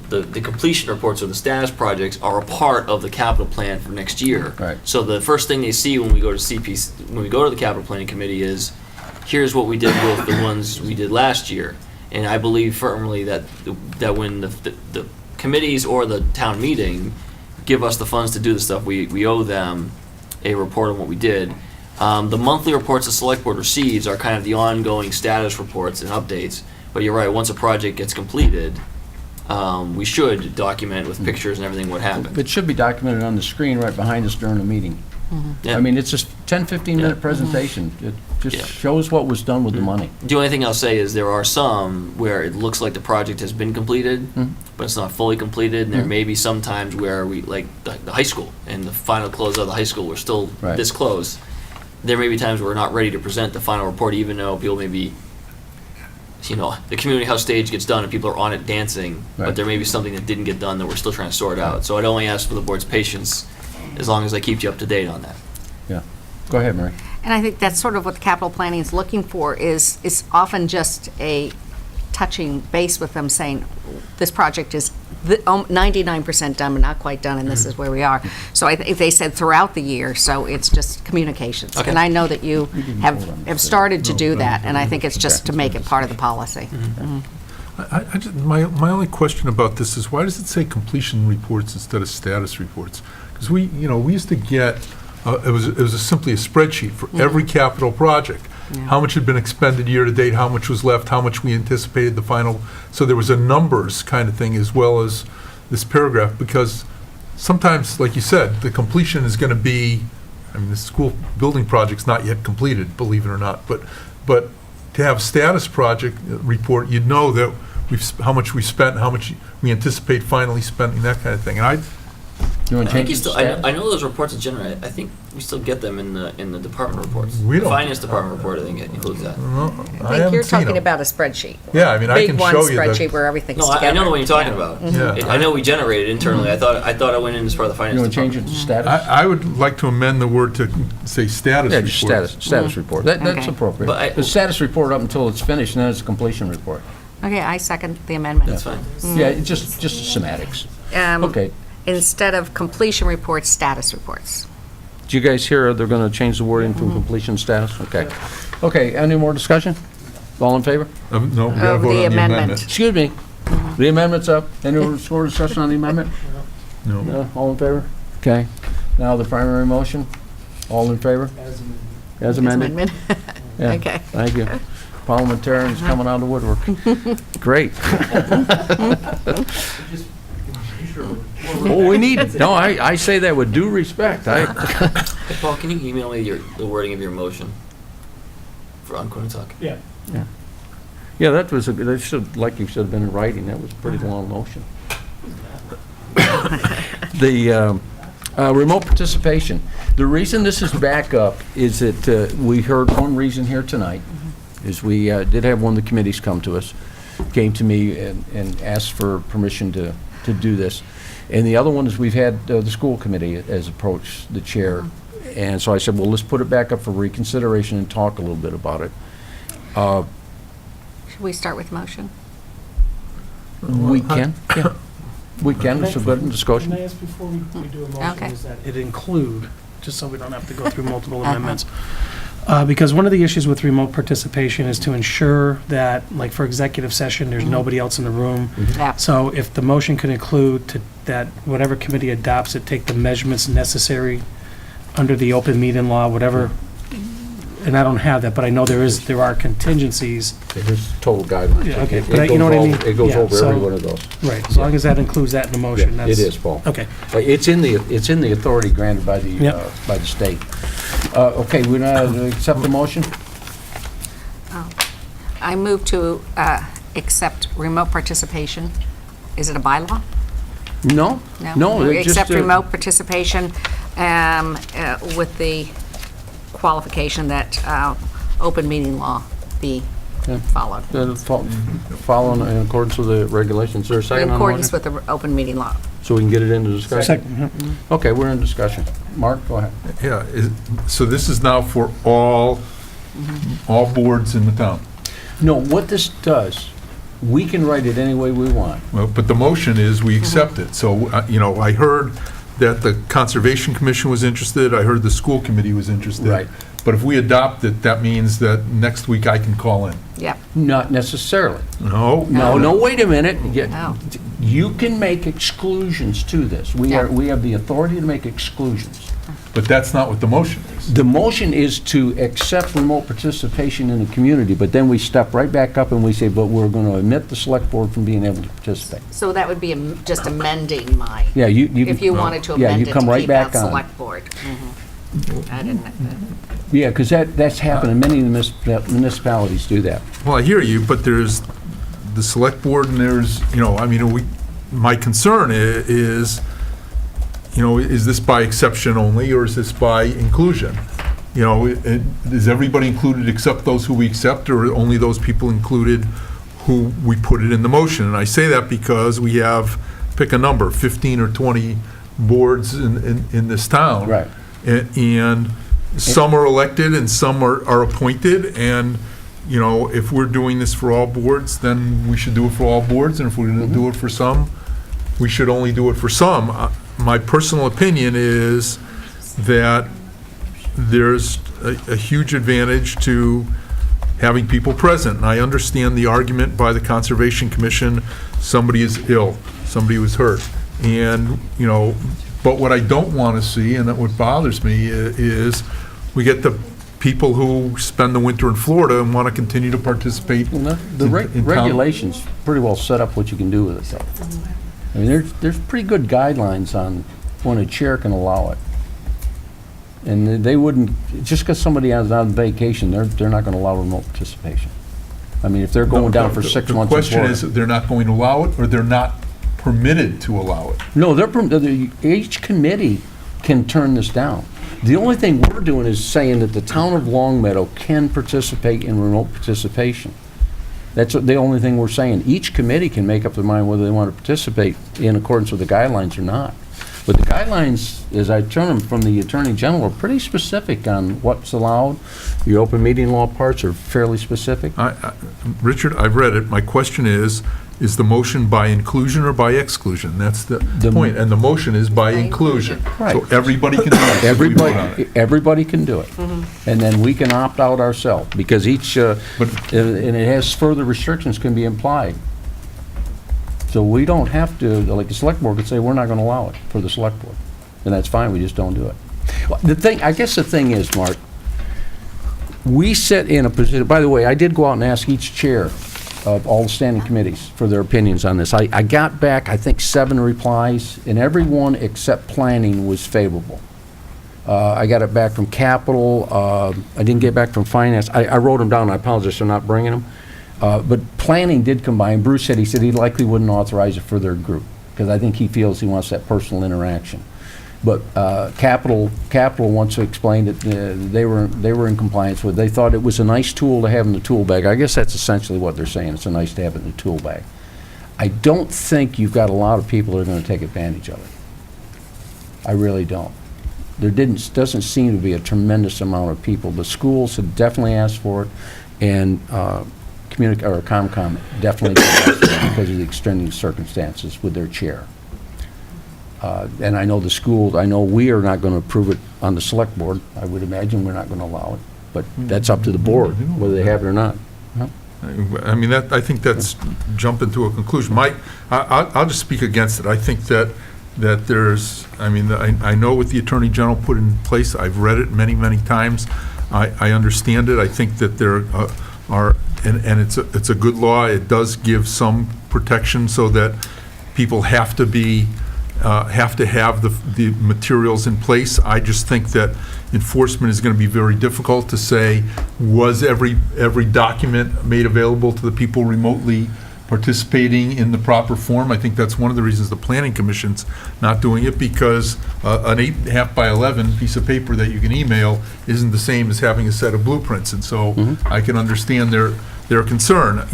the completion reports or the status projects are a part of the capital plan for next year. Right. So the first thing they see when we go to the capital planning committee is, here's what we did with the ones we did last year. And I believe firmly that when the committees or the town meeting give us the funds to do the stuff, we owe them a report on what we did. The monthly reports the select board receives are kind of the ongoing status reports and updates. But you're right, once a project gets completed, we should document with pictures and everything what happened. It should be documented on the screen right behind us during the meeting. Yeah. I mean, it's just 10, 15-minute presentation. It just shows what was done with the money. The only thing I'll say is there are some where it looks like the project has been completed, but it's not fully completed, and there may be some times where we, like the high school, and the final close of the high school, we're still this close. There may be times where we're not ready to present the final report, even though people may be, the community house stage gets done and people are on it dancing, but there may be something that didn't get done that we're still trying to sort out. So I'd only ask for the board's patience as long as I keep you up to date on that. Yeah. Go ahead, Mary. And I think that's sort of what the capital planning is looking for, is often just a touching base with them, saying, this project is 99% done, but not quite done, and this is where we are. So if they said throughout the year, so it's just, communications. Okay. And I know that you have started to do that, and I think it's just to make it part of the policy. My only question about this is, why does it say completion reports instead of status reports? Because we used to get, it was simply a spreadsheet for every capital project. How much had been expended year to date, how much was left, how much we anticipated the final. So there was a numbers kind of thing as well as this paragraph, because sometimes, like you said, the completion is going to be, the school building project's not yet completed, believe it or not, but to have a status project report, you'd know that how much we spent, how much we anticipate finally spending, that kind of thing. And You want to change I know those reports in general. I think we still get them in the department reports. We The don't. finance department report, I think, includes that. I think you're talking about a spreadsheet. Yeah, I mean, I can show you Big one spreadsheet where everything's No, together. I know the one you're talking about. Yeah. I know we generate it internally. I thought I went in as part of the finance You want to change department. it to status? I would like to amend the word to say status Yeah, reports. just status report. That's Okay. appropriate. But The status report up until it's finished, and then it's a completion report. Okay, I second the amendment. That's fine. Yeah, it's just semantics. Okay. Instead of completion reports, status reports. Did you guys hear they're going to change the wording from completion status? Okay. Okay, any more discussion? All in favor? No, we got to Of vote the on the amendment. amendment. Excuse me. The amendment's up. Any more discussion on the amendment? No. No? All in favor? Okay, now the primary motion, all in favor? As amended? Yeah, Okay. thank you. Parliamentarians coming out of the woodwork. Great. Oh, we need, no, I say that with due respect. Hey, Paul, can you email me the wording of your motion for on Quinnipiac? Yeah. Yeah, that was, that should, like you should have been in writing, that was a pretty long motion. The remote participation, the reason this is back up is that we heard one reason here tonight, is we did have one of the committees come to us, came to me and asked for permission to do this. And the other one is we've had the school committee has approached the chair. And so I said, well, let's put it back up for reconsideration and talk a little bit about it. Should we start with motion? We can, yeah. We can, it's a good discussion. Can I ask before we do a motion, Okay. is that it include, just so we don't have to go through multiple amendments? Because one of the issues with remote participation is to ensure that, like for executive session, there's nobody else in the room. Yeah. So if the motion could include that whatever committee adopts it, take the measurements necessary under the open meeting law, whatever, and I don't have that, but I know there are contingencies. There's total guidelines. Yeah, okay, It but you know goes what I mean? It goes Yeah, over so- every one of those. Right, as long as that includes that in the motion, Yeah, that's. it is, Paul. Okay. It's in the authority granted by the, Yep. by the state. Okay, we're gonna accept the motion? I move to accept remote participation. Is it a bylaw? No? No, We it just, accept remote participation with the qualification that open meeting law be Yeah. followed. Following in accordance with the regulations. Is there a second In on the accordance motion? with the open meeting law. So we can get it into discussion? Second, yep. Okay, we're in discussion. Mark, go ahead. Yeah, so this is now for all boards in the town? No, what this does, we can write it any way we want. Well, but the motion is we accept it. So, I heard that the Conservation Commission was interested, I heard the school committee was interested. Right. But if we adopt it, that means that next week I can call in. Yep. Not necessarily. No? No, wait a minute. No. You can make exclusions to this. We have the authority to make exclusions. But that's not what the motion is. The motion is to accept remote participation in the community, but then we step right back up and we say, but we're going to omit the select board from being able to participate. So that would be just amending my, Yeah, you. if you wanted to yeah, amend you it come to right keep back out on. select board. I didn't, Yeah, because that's happened, many municipalities do that. Well, I hear you, but there's the select board and there's, my concern is, is this by exception only or is this by inclusion? Is everybody included except those who we accept or only those people included who we put it in the motion? And I say that because we have, pick a number, 15 or 20 boards in this town. Right. And some are elected and some are appointed, and, if we're doing this for all boards, then we should do it for all boards, and if we're gonna do it for some, we should only do it for some. My personal opinion is that there's a huge advantage to having people present, and I understand the argument by the Conservation Commission, somebody is ill, somebody was hurt, and, but what I don't want to see, and that what bothers me, is we get the people who spend the winter in Florida and want to continue to participate The in town. regulations pretty well set up what you can do with it, though. I mean, there's pretty good guidelines on when a chair can allow it. And they wouldn't, just because somebody is on vacation, they're not going to allow remote participation. I mean, if they're going down for 6 months in The question Florida. is, they're not going to allow it, or they're not permitted to allow it? No, each committee can turn this down. The only thing we're doing is saying that the town of Longmeadow can participate in remote participation. That's the only thing we're saying. Each committee can make up their mind whether they want to participate in accordance with the guidelines or not. But the guidelines, as I turn them from the Attorney General, are pretty specific on what's allowed. The open meeting law parts are fairly specific. Richard, I've read it. My question is the motion by inclusion or by exclusion? That's the point. And the motion is by inclusion. Right. So everybody can do it. if we vote on it. Everybody can do it. And then we can opt out ourselves, because each, and it has further restrictions can be implied. So we don't have to, like the select board could say, we're not going to allow it for the select board. And that's fine, we just don't do it. Well, I guess the thing is, Mark, we sit in a position, by the way, I did go out and ask each chair of all the standing committees for their opinions on this. I got back, I think, 7 replies, and everyone except planning was favorable. I got it back from Capital, I didn't get back from Finance. I wrote them down, I apologize for not bringing them. But planning did come by, and Bruce said he likely wouldn't authorize it for their group, because I think he feels he wants that personal interaction. But Capital wants to explain that they were in compliance with. They thought it was a nice tool to have in the tool bag. I guess that's essentially what they're saying. It's a nice to have it in the tool bag. I don't think you've got a lot of people that are going to take advantage of it. I really don't. There doesn't seem to be a tremendous amount of people. The schools have definitely asked for it, and COMCOM definitely did ask for it because of the extenuating circumstances with their chair. And I know the schools, I know we are not going to approve it on the select board. I would imagine we're not going to allow it. But that's up to the board, whether they have it or not. I mean, I think that's jumping to a conclusion. I'll just speak against it. I think that there's, I mean, I know what the Attorney General put in place. I've read it many, many times. I understand it. I think that there are, and it's a good law. It does give some protection so that people have to have the materials in place. I just think that enforcement is going to be very difficult to say, was every document made available to the people remotely participating in the proper form? I think that's one of the reasons the Planning Commission's not doing it, because an 8.5 by 11 piece of paper that you can email isn't the same as having a set of blueprints. And so I can understand their concern,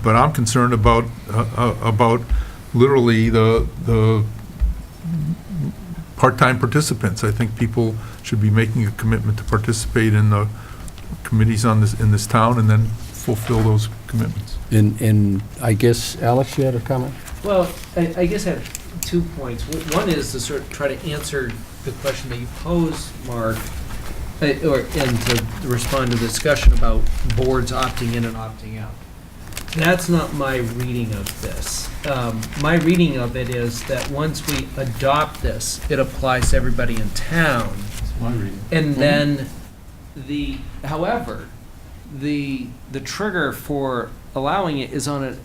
but I'm concerned about literally the part-time participants. I think people should be making a commitment to participate in the committees in this town and then fulfill those commitments. And I guess, Alex, you had a comment? Well, I guess I have 2 points. One is to sort of try to answer the question that you posed, Mark, and to respond to the discussion about boards opting in and opting out. That's not my reading of this. My reading of it is that once we adopt this, it applies to everybody in town. That's my reading. And then however, the trigger for allowing it is on a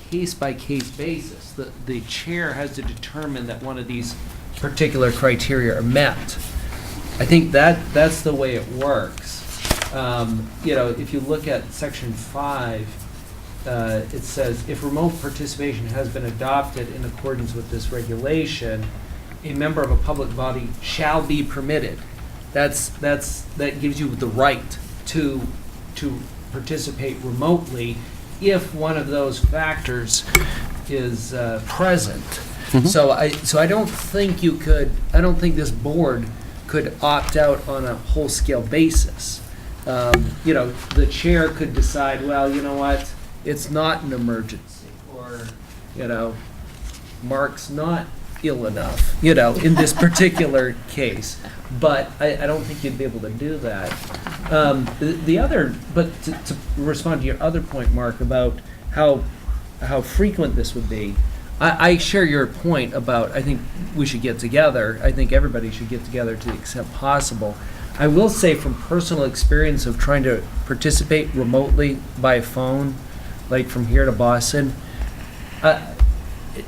case-by-case basis. The chair has to determine that one of these particular criteria are met. I think that's the way it works. If you look at section 5, it says, if remote participation has been adopted in accordance with this regulation, a member of a public body shall be permitted. That gives you the right to participate remotely if one of those factors is present. So I don't think I don't think this board could opt out on a whole-scale basis. The chair could decide, well, you know what, it's not an emergency, or, Mark's not ill enough, in this particular case. But I don't think you'd be able to do that. But to respond to your other point, Mark, about how frequent this would be, I share your point about, I think we should get together. I think everybody should get together to the extent possible. I will say from personal experience of trying to participate remotely by phone, like from here to Boston,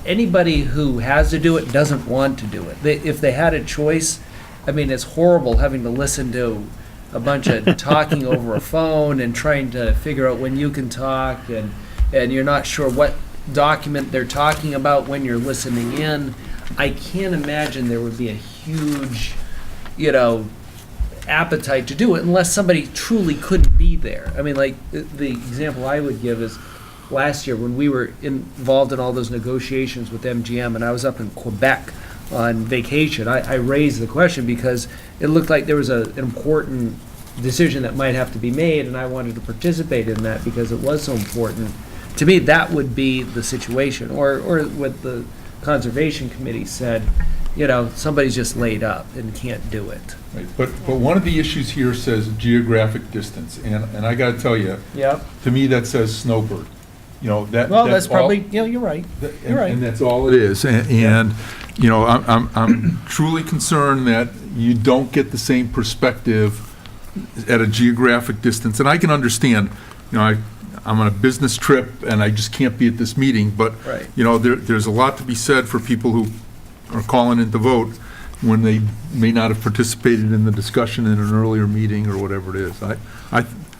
anybody who has to do it doesn't want to do it. If they had a choice, I mean, it's horrible having to listen to a bunch of talking over a phone and trying to figure out when you can talk, and you're not sure what document they're talking about when you're listening in. I can't imagine there would be a huge, appetite to do it unless somebody truly couldn't be there. I mean, like, the example I would give is last year when we were involved in all those negotiations with MGM, and I was up in Quebec on vacation. I raised the question because it looked like there was an important decision that might have to be made, and I wanted to participate in that because it was so important. To me, that would be the situation. Or what the Conservation Committee said, somebody's just laid up and can't do it. Right. But one of the issues here says geographic distance, and I got to tell you, to me that says snowbird. That's probably, you're right. And that's all it is. And you know, I'm truly concerned that you don't get the same perspective at a geographic distance. And I can understand, you know, I'm on a business trip and I just can't be at this meeting, but, Right. you know, there's a lot to be said for people who are calling in to vote when they may not have participated in the discussion in an earlier meeting or whatever it is.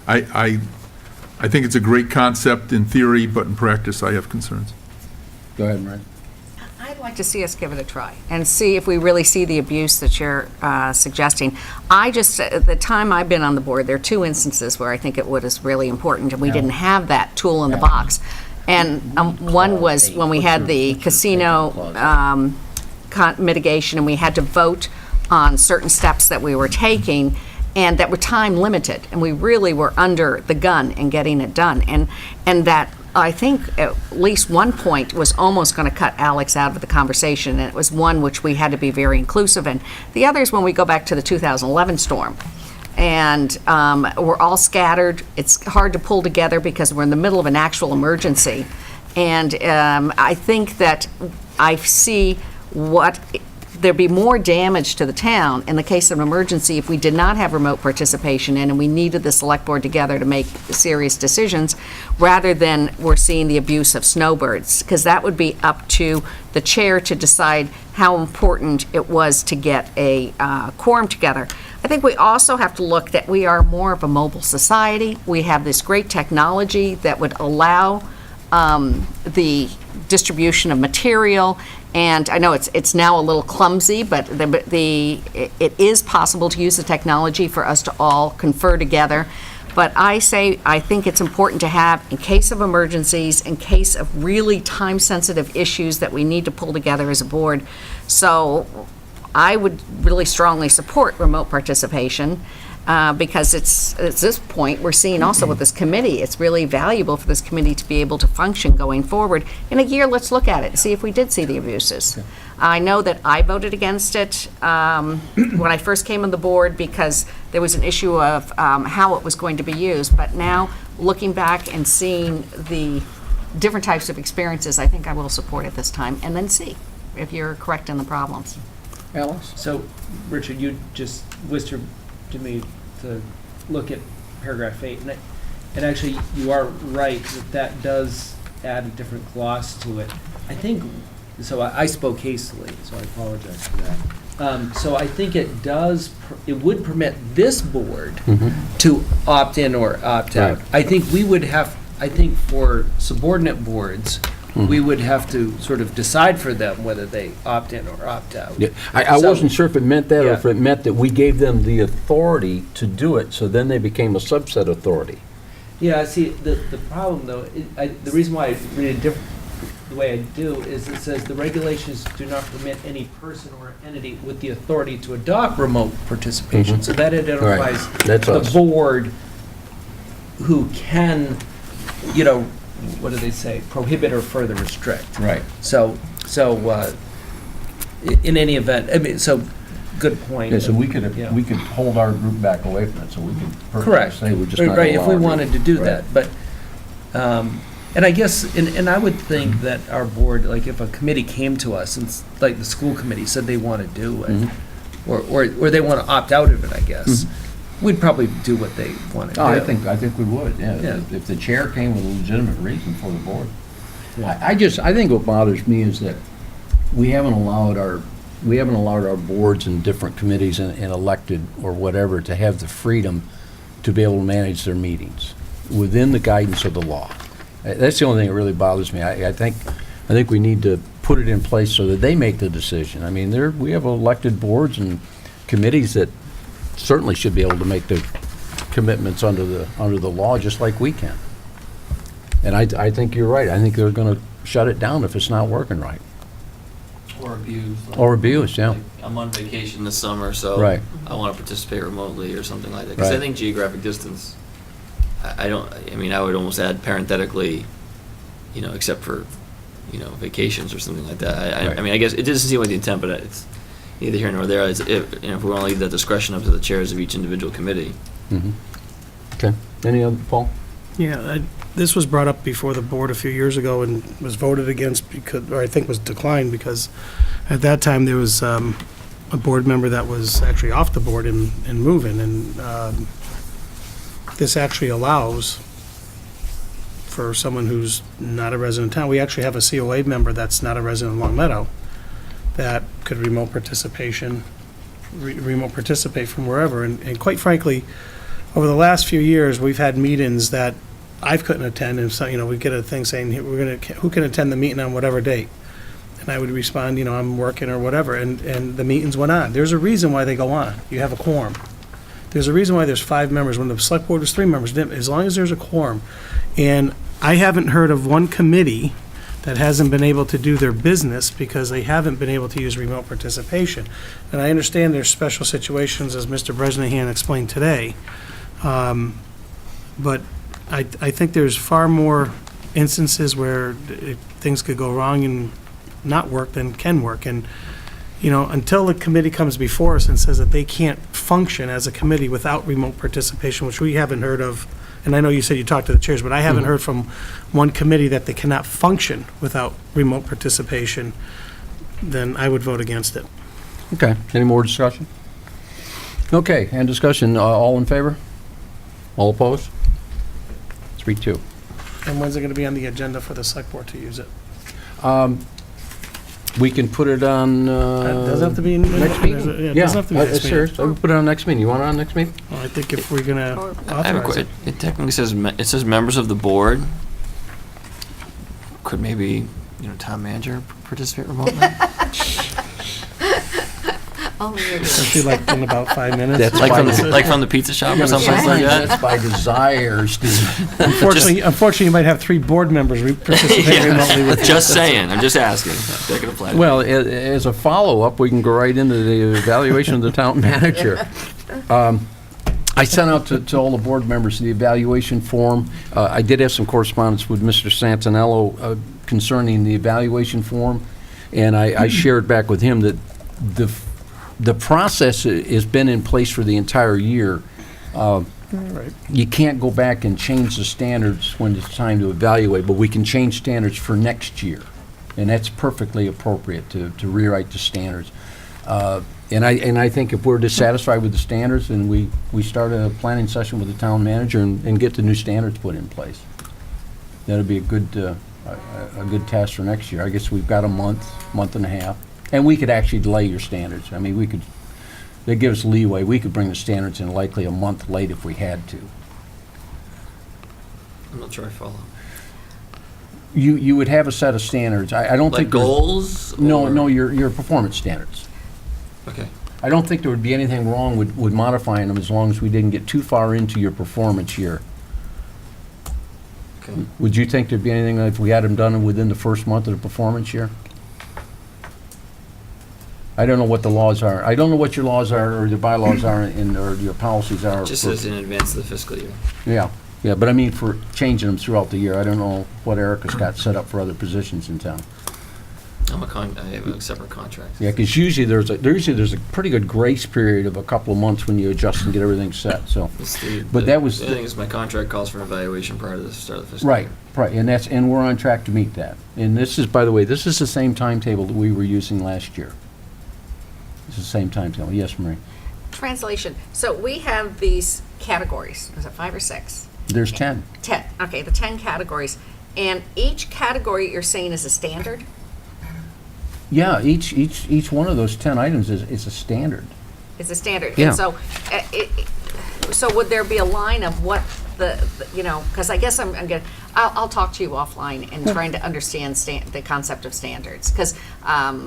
I think it's a great concept in theory, but in practice, I have concerns. Go ahead, Mary. I'd like to see us give it a try and see if we really see the abuse that you're suggesting. The time I've been on the board, there are 2 instances where I think it was really important, and we didn't have that tool in the box. And one was when we had the casino mitigation, and we had to vote on certain steps that we were taking, and that were time limited, and we really were under the gun in getting it done. And that, I think, at least one point was almost going to cut Alex out of the conversation, and it was one which we had to be very inclusive in. The other is when we go back to the 2011 storm, and we're all scattered. It's hard to pull together because we're in the middle of an actual emergency. And I think that I see there'd be more damage to the town in the case of an emergency if we did not have remote participation in and we needed the select board together to make serious decisions, rather than we're seeing the abuse of snowbirds, because that would be up to the chair to decide how important it was to get a quorum together. I think we also have to look that we are more of a mobile society. We have this great technology that would allow the distribution of material. And I know it's now a little clumsy, but it is possible to use the technology for us to all confer together. But I think it's important to have, in case of emergencies, in case of really time-sensitive issues that we need to pull together as a board. So I would really strongly support remote participation. Because at this point, we're seeing also with this committee, it's really valuable for this committee to be able to function going forward. In a year, let's look at it and see if we did see the abuses. Okay. I know that I voted against it when I first came on the board because there was an issue of how it was going to be used. But now, looking back and seeing the different types of experiences, I think I will support it this time, and then see if you're correct in the problems. Alice? So, Richard, you just whispered to me to look at paragraph 8, and actually you are right that does add a different gloss to it. I think so. I spoke hastily, so I apologize for that. So I think it would permit this board to opt in or opt out. Right. I think we would have. I think for subordinate boards, we would have to sort of decide for them whether they opt in or opt out. Yeah. I wasn't sure if it meant that or if it meant that we gave them the authority to do it, so then they became a subset authority. Yeah, see, the problem, though, the reason why I read it the way I do is it says the regulations do not permit any person or entity with the authority to adopt remote participation. So that identifies That's the us. board who can, what do they say, prohibit or further restrict. Right. So in any event, I mean, so good point. Yeah, so we could hold our group back away from it, so we could Correct. say we're just not Right, if we allowing it. wanted to do Right. that, but, and I guess, and I would think that our board, like if a committee came to us and like the school committee said they want to do it, or they want to opt out of it, I guess, we'd probably do what they want to do. Oh, I think we would, yeah. Yeah. If the chair came with a legitimate reason for the board. I think what bothers me is that we haven't allowed our boards and different committees and elected or whatever to have the freedom to be able to manage their meetings within the guidance of the law. That's the only thing that really bothers me. I think we need to put it in place so that they make the decision. I mean, we have elected boards and committees that certainly should be able to make the commitments under the law just like we can. And I think you're right. I think they're going to shut it down if it's not working right. Or abused. Or abused, yeah. Like, I'm on vacation this summer, so Right. I want to participate remotely or something like that. Because I Right. think geographic distance, I would almost add parenthetically, except for, vacations or something like that. Right. I mean, I guess it doesn't seem like the intent, but it's neither here nor there. If we want to leave that discretion up to the chairs of each individual committee. Okay. Any other, Paul? Yeah, this was brought up before the board a few years ago and was voted against because, or I think was declined because at that time there was a board member that was actually off the board and moving, and this actually allows for someone who's not a resident of town. We actually have a COA member that's not a resident of Long Meadow that could remote participate from wherever, and quite frankly, over the last few years, we've had meetings that I couldn't attend, and so, we get a thing saying, who can attend the meeting on whatever date? And I would respond, I'm working or whatever, and the meetings went on. There's a reason why they go on. You have a quorum. There's a reason why there's 5 members. When the select board was 3 members, as long as there's a quorum. And I haven't heard of one committee that hasn't been able to do their business because they haven't been able to use remote participation. And I understand there's special situations, as Mr. Bresnahan explained today. But I think there's far more instances where things could go wrong and not work than can work. And, until the committee comes before us and says that they can't function as a committee without remote participation, which we haven't heard of, and I know you said you talked to the chairs, but I haven't heard from one committee that they cannot function without remote participation, then I would vote against it. Okay, any more discussion? Okay, and discussion, all in favor? All opposed? 3-2. And when's it going to be on the agenda for the select board to use it? We can put it on, Does it have to be in next meeting? Yeah, it doesn't have to be next sure. meeting. We can put it on next meeting. You want it on next meeting? Well, I think if we're going to I have a authorize it. it technically says, it says members of the board. Could maybe, town manager participate remotely? Only your Especially like in about 5 minutes. That's like from the pizza shop or something like that? That's by desire, Steve. Unfortunately, you might have 3 board members participating remotely with you. Just saying, I'm just asking. Taking a play. Well, as a follow-up, we can go right into the evaluation of the town manager. I sent out to all the board members the evaluation form. I did have some correspondence with Mr. Santinello concerning the evaluation form, and I shared back with him that the process has been in place for the entire year. You can't go back and change the standards when it's time to evaluate, but we can change standards for next year, and that's perfectly appropriate to rewrite the standards. And I think if we're dissatisfied with the standards, then we start a planning session with the town manager and get the new standards put in place. That'd be a good task for next year. I guess we've got a month and a half, and we could actually delay your standards. I mean, they give us leeway. We could bring the standards in likely a month late if we had to. I'm not sure I follow. You would have a set of standards. I don't think there's- goals? No, your performance standards. Okay. I don't think there would be anything wrong with modifying them as long as we didn't get too far into your performance year. Okay. Would you think there'd be anything if we had them done within the first month of the performance year? I don't know what the laws are. I don't know what your laws are or your bylaws are or your policies are. Just says in advance of the fiscal year. Yeah, but I mean for changing them throughout the year. I don't know what Erica's got set up for other positions in town. I have a separate contract. Yeah, because usually there's a pretty good grace period of a couple of months when you adjust and get everything set, so. But that was. The thing is, my contract calls for an evaluation prior to the start of the fiscal year. Right, and we're on track to meet that. And this is, by the way, this is the same timetable that we were using last year. It's the same timetable. Yes, Marie? Translation. So we have these categories. Is it 5 or 6? There's 10. 10. Okay, the 10 categories. And each category you're saying is a standard? Yeah, each one of those 10 items is a standard. It's a standard. Yeah. And so, so would there be a line of what because I guess I'll talk to you offline and trying to understand the concept of standards. Because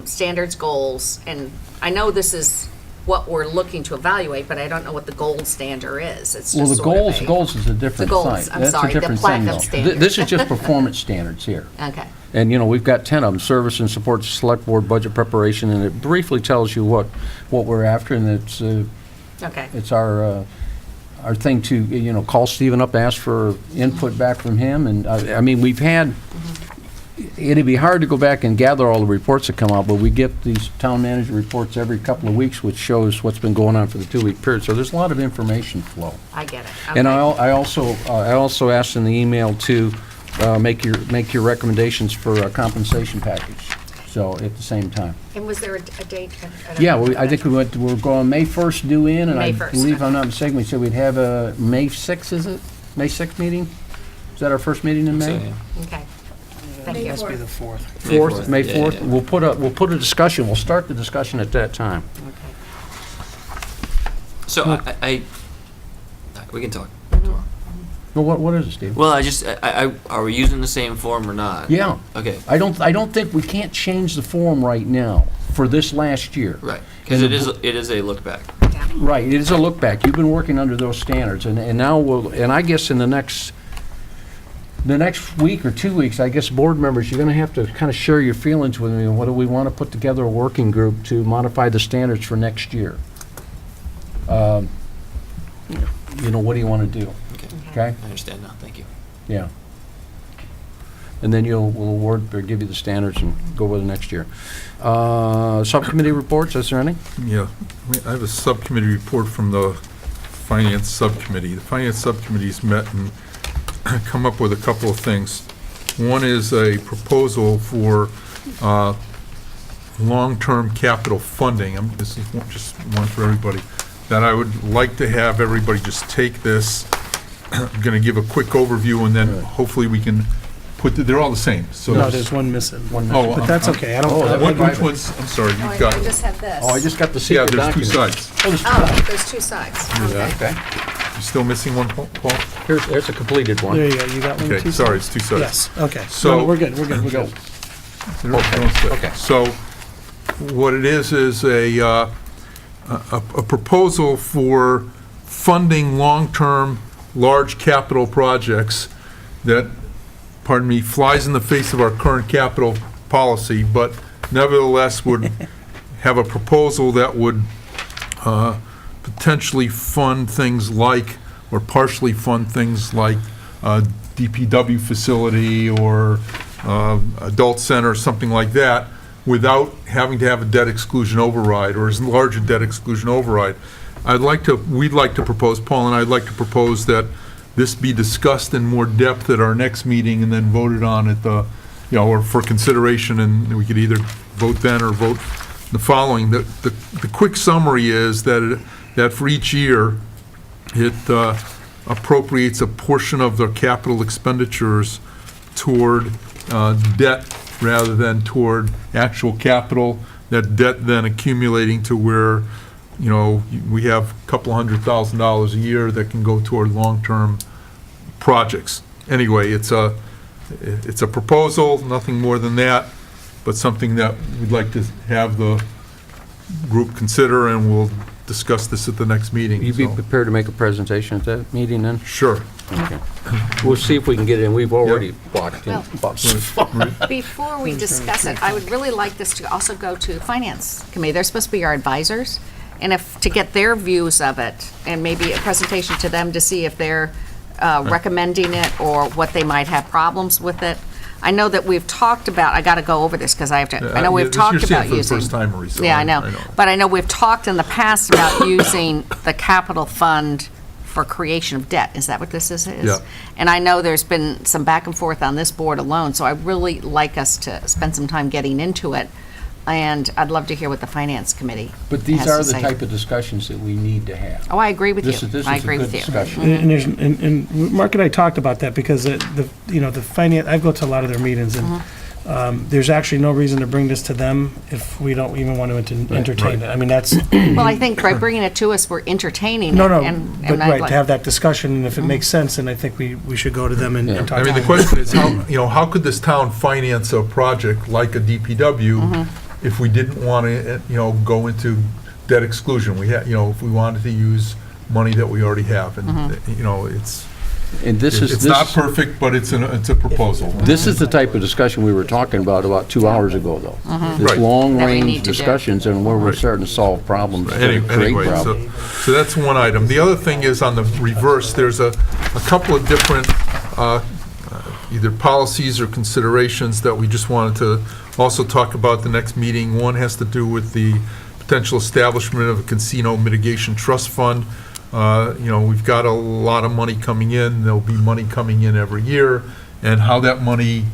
standards, goals, and I know this is what we're looking to evaluate, but I don't know what the gold standard is. It's just Well, the sort of goals is a different The goals, thing. I'm That's sorry, a the different platinum thing, though. standard. This is just performance standards here. Okay. And, we've got 10 of them, service and support select board budget preparation, and it briefly tells you what we're after, and it's Okay. it's our thing to, call Stephen up, ask for input back from him, and, I mean, we've had, it'd be hard to go back and gather all the reports that come out, but we get these town manager reports every couple of weeks, which shows what's been going on for the 2-week period. So there's a lot of information flow. I get it. And Okay. I also asked in the email to make your recommendations for a compensation package. So at the same time. And was there a date? Yeah, I think we're going May 1st due in, and May I 1st, believe, if I'm okay. not mistaken, we said we'd have a May 6th, is it? May 6th meeting? Is that our first meeting in May? Okay. Thank you. Must be the 4th. 4th, May Yeah, 4th? yeah. We'll put a discussion, we'll start the discussion at that time. So we can talk. Well, what is it, Steve? Well, are we using the same form or not? Yeah. Okay. I don't think we can't change the form right now for this last year. Right, because it is a look back. Right, it is a look back. You've been working under those standards, and now and I guess in the next week or 2 weeks, I guess board members, you're gonna have to kind of share your feelings with me on whether we want to put together a working group to modify the standards for next year. What do you want to do? Okay? I understand now, thank you. Yeah. And then we'll award, or give you the standards and go with it next year. Subcommittee reports, is there any? Yeah, I have a subcommittee report from the Finance Subcommittee. The Finance Subcommittee's met and come up with a couple of things. One is a proposal for long-term capital funding. This is just one for everybody, that I would like to have everybody just take this. I'm going to give a quick overview, and then hopefully we can they're all the same. So No, there's one missing. Oh, But that's okay. I don't. which one's, I'm sorry, Oh, you've got I it. just have this. Oh, I just got the Yeah, secret there's two document. sides. Oh, there's two sides. Okay. Okay. You still missing one, Paul? There's a completed one. There you go. You got one. Okay, too, sorry, sir? it's two sides. Yes. Okay. So- No, we're good. We're good. We're good. Okay. So what it is a proposal for funding long-term, large capital projects that, pardon me, flies in the face of our current capital policy, but nevertheless would have a proposal that would potentially fund things like, or partially fund things like DPW facility or adult center, something like that, without having to have a debt exclusion override, or as large a debt exclusion override. We'd like to propose, Paul and I'd like to propose that this be discussed in more depth at our next meeting and then voted on at the, or for consideration, and we could either vote then or vote the following. The quick summary is that for each year, it appropriates a portion of the capital expenditures toward debt rather than toward actual capital, that debt then accumulating to where, we have a couple $100,000 a year that can go toward long-term projects. Anyway, it's a proposal, nothing more than that, but something that we'd like to have the group consider, and we'll discuss this at the next meeting. You'd be so. prepared to make a presentation at that meeting then? Sure. Okay. We'll see if we can get it in. We've already blocked in. Well, before we discuss it, I would really like this to also go to Finance Committee. They're supposed to be our advisors, and to get their views of it, and maybe a presentation to them to see if they're recommending it or what they might have problems with it. I know that we've talked about, I got to go over this because I have to, I know we've talked about using. You're seeing it for the first time, Marisa. Yeah, I know. But I know we've talked in the past about using the capital fund for creation of debt. Is that what this is? Yeah. And I know there's been some back and forth on this board alone, so I'd really like us to spend some time getting into it. And I'd love to hear what the Finance Committee But these has to are the say. type of discussions that we need to have. Oh, I agree with This you. is- this I is a agree good with you. discussion. Mhm. And Mark and I talked about that because the finance, I go to a lot of their meetings and there's actually no reason to bring this to them if we don't even want to entertain it. I mean, that's. Well, I think by bringing it to us, we're entertaining it. No, and but I'd right, like- to have that discussion, and if it makes sense, then I think we should go to them and talk. I mean, the to them. question is, how could this town finance a project like a DPW if we didn't want to, go into debt exclusion? If we wanted to use money that we already have, and, And this is. it's this not is- perfect, but it's a proposal. This is the type of discussion we were talking about 2 hours ago, though. This Right. That we need long-range to do. discussions and where we're starting to solve problems, create Anyway, problems. so that's one item. The other thing is on the reverse, there's a couple of different, either policies or considerations that we just wanted to also talk about the next meeting. One has to do with the potential establishment of a casino mitigation trust fund. We've got a lot of money coming in. There'll be money coming in every year, and how that money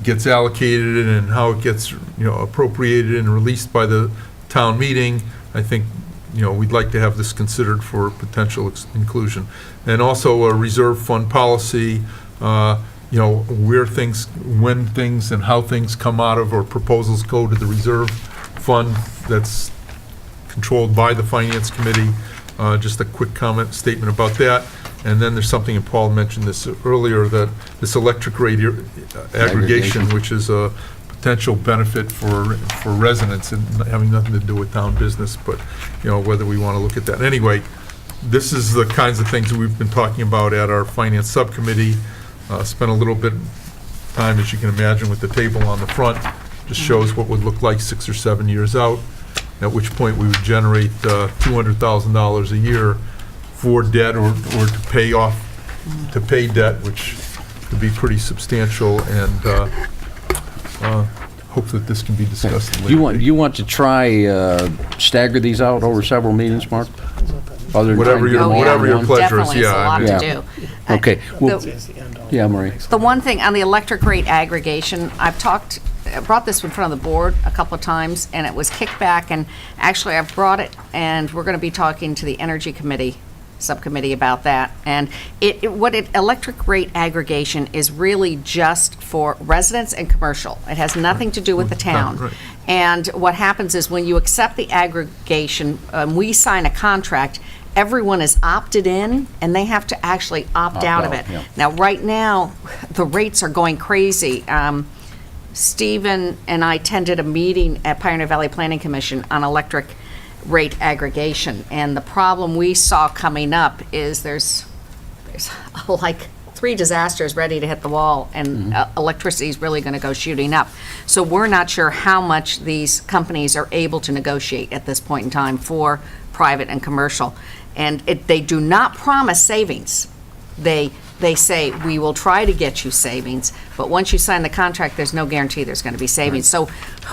gets allocated and how it gets, appropriated and released by the town meeting. I think, we'd like to have this considered for potential inclusion. And also a reserve fund policy, where things, when things and how things come out of, or proposals go to the reserve fund that's controlled by the Finance Committee. Just a quick comment, statement about that. And then there's something, and Paul mentioned this earlier, that this electric rate aggregation, which is a potential benefit for residents and having nothing to do with town business, but, whether we want to look at that. Anyway, this is the kinds of things that we've been talking about at our Finance Subcommittee. Spent a little bit of time, as you can imagine, with the table on the front. Just shows what would look like 6 or 7 years out, at which point we would generate $200,000 a year for debt or to pay debt, which would be pretty substantial, and hope that this can be discussed later. You want to try stagger these out over several meetings, Mark? Whatever your pleasure is, Definitely, it's a lot to do. Okay. Well, yeah, Marie. The one thing on the electric rate aggregation, I brought this in front of the board a couple of times, and it was kicked back, and actually I've brought it, and we're going to be talking to the Energy Committee, Subcommittee about that. And electric rate aggregation is really just for residents and commercial. It has nothing to do with the town. Right. And what happens is when you accept the aggregation, we sign a contract, everyone is opted in, and they have to actually opt out of it. Yeah. Now, right now, the rates are going crazy. Stephen and I attended a meeting at Pioneer Valley Planning Commission on electric rate aggregation, and the problem we saw coming up is there's like 3 disasters ready to hit the wall, and electricity is really going to go shooting up. So we're not sure how much these companies are able to negotiate at this point in time for private and commercial. And they do not promise savings. They say, we will try to get you savings, but once you sign the contract, there's no guarantee there's going to be savings. So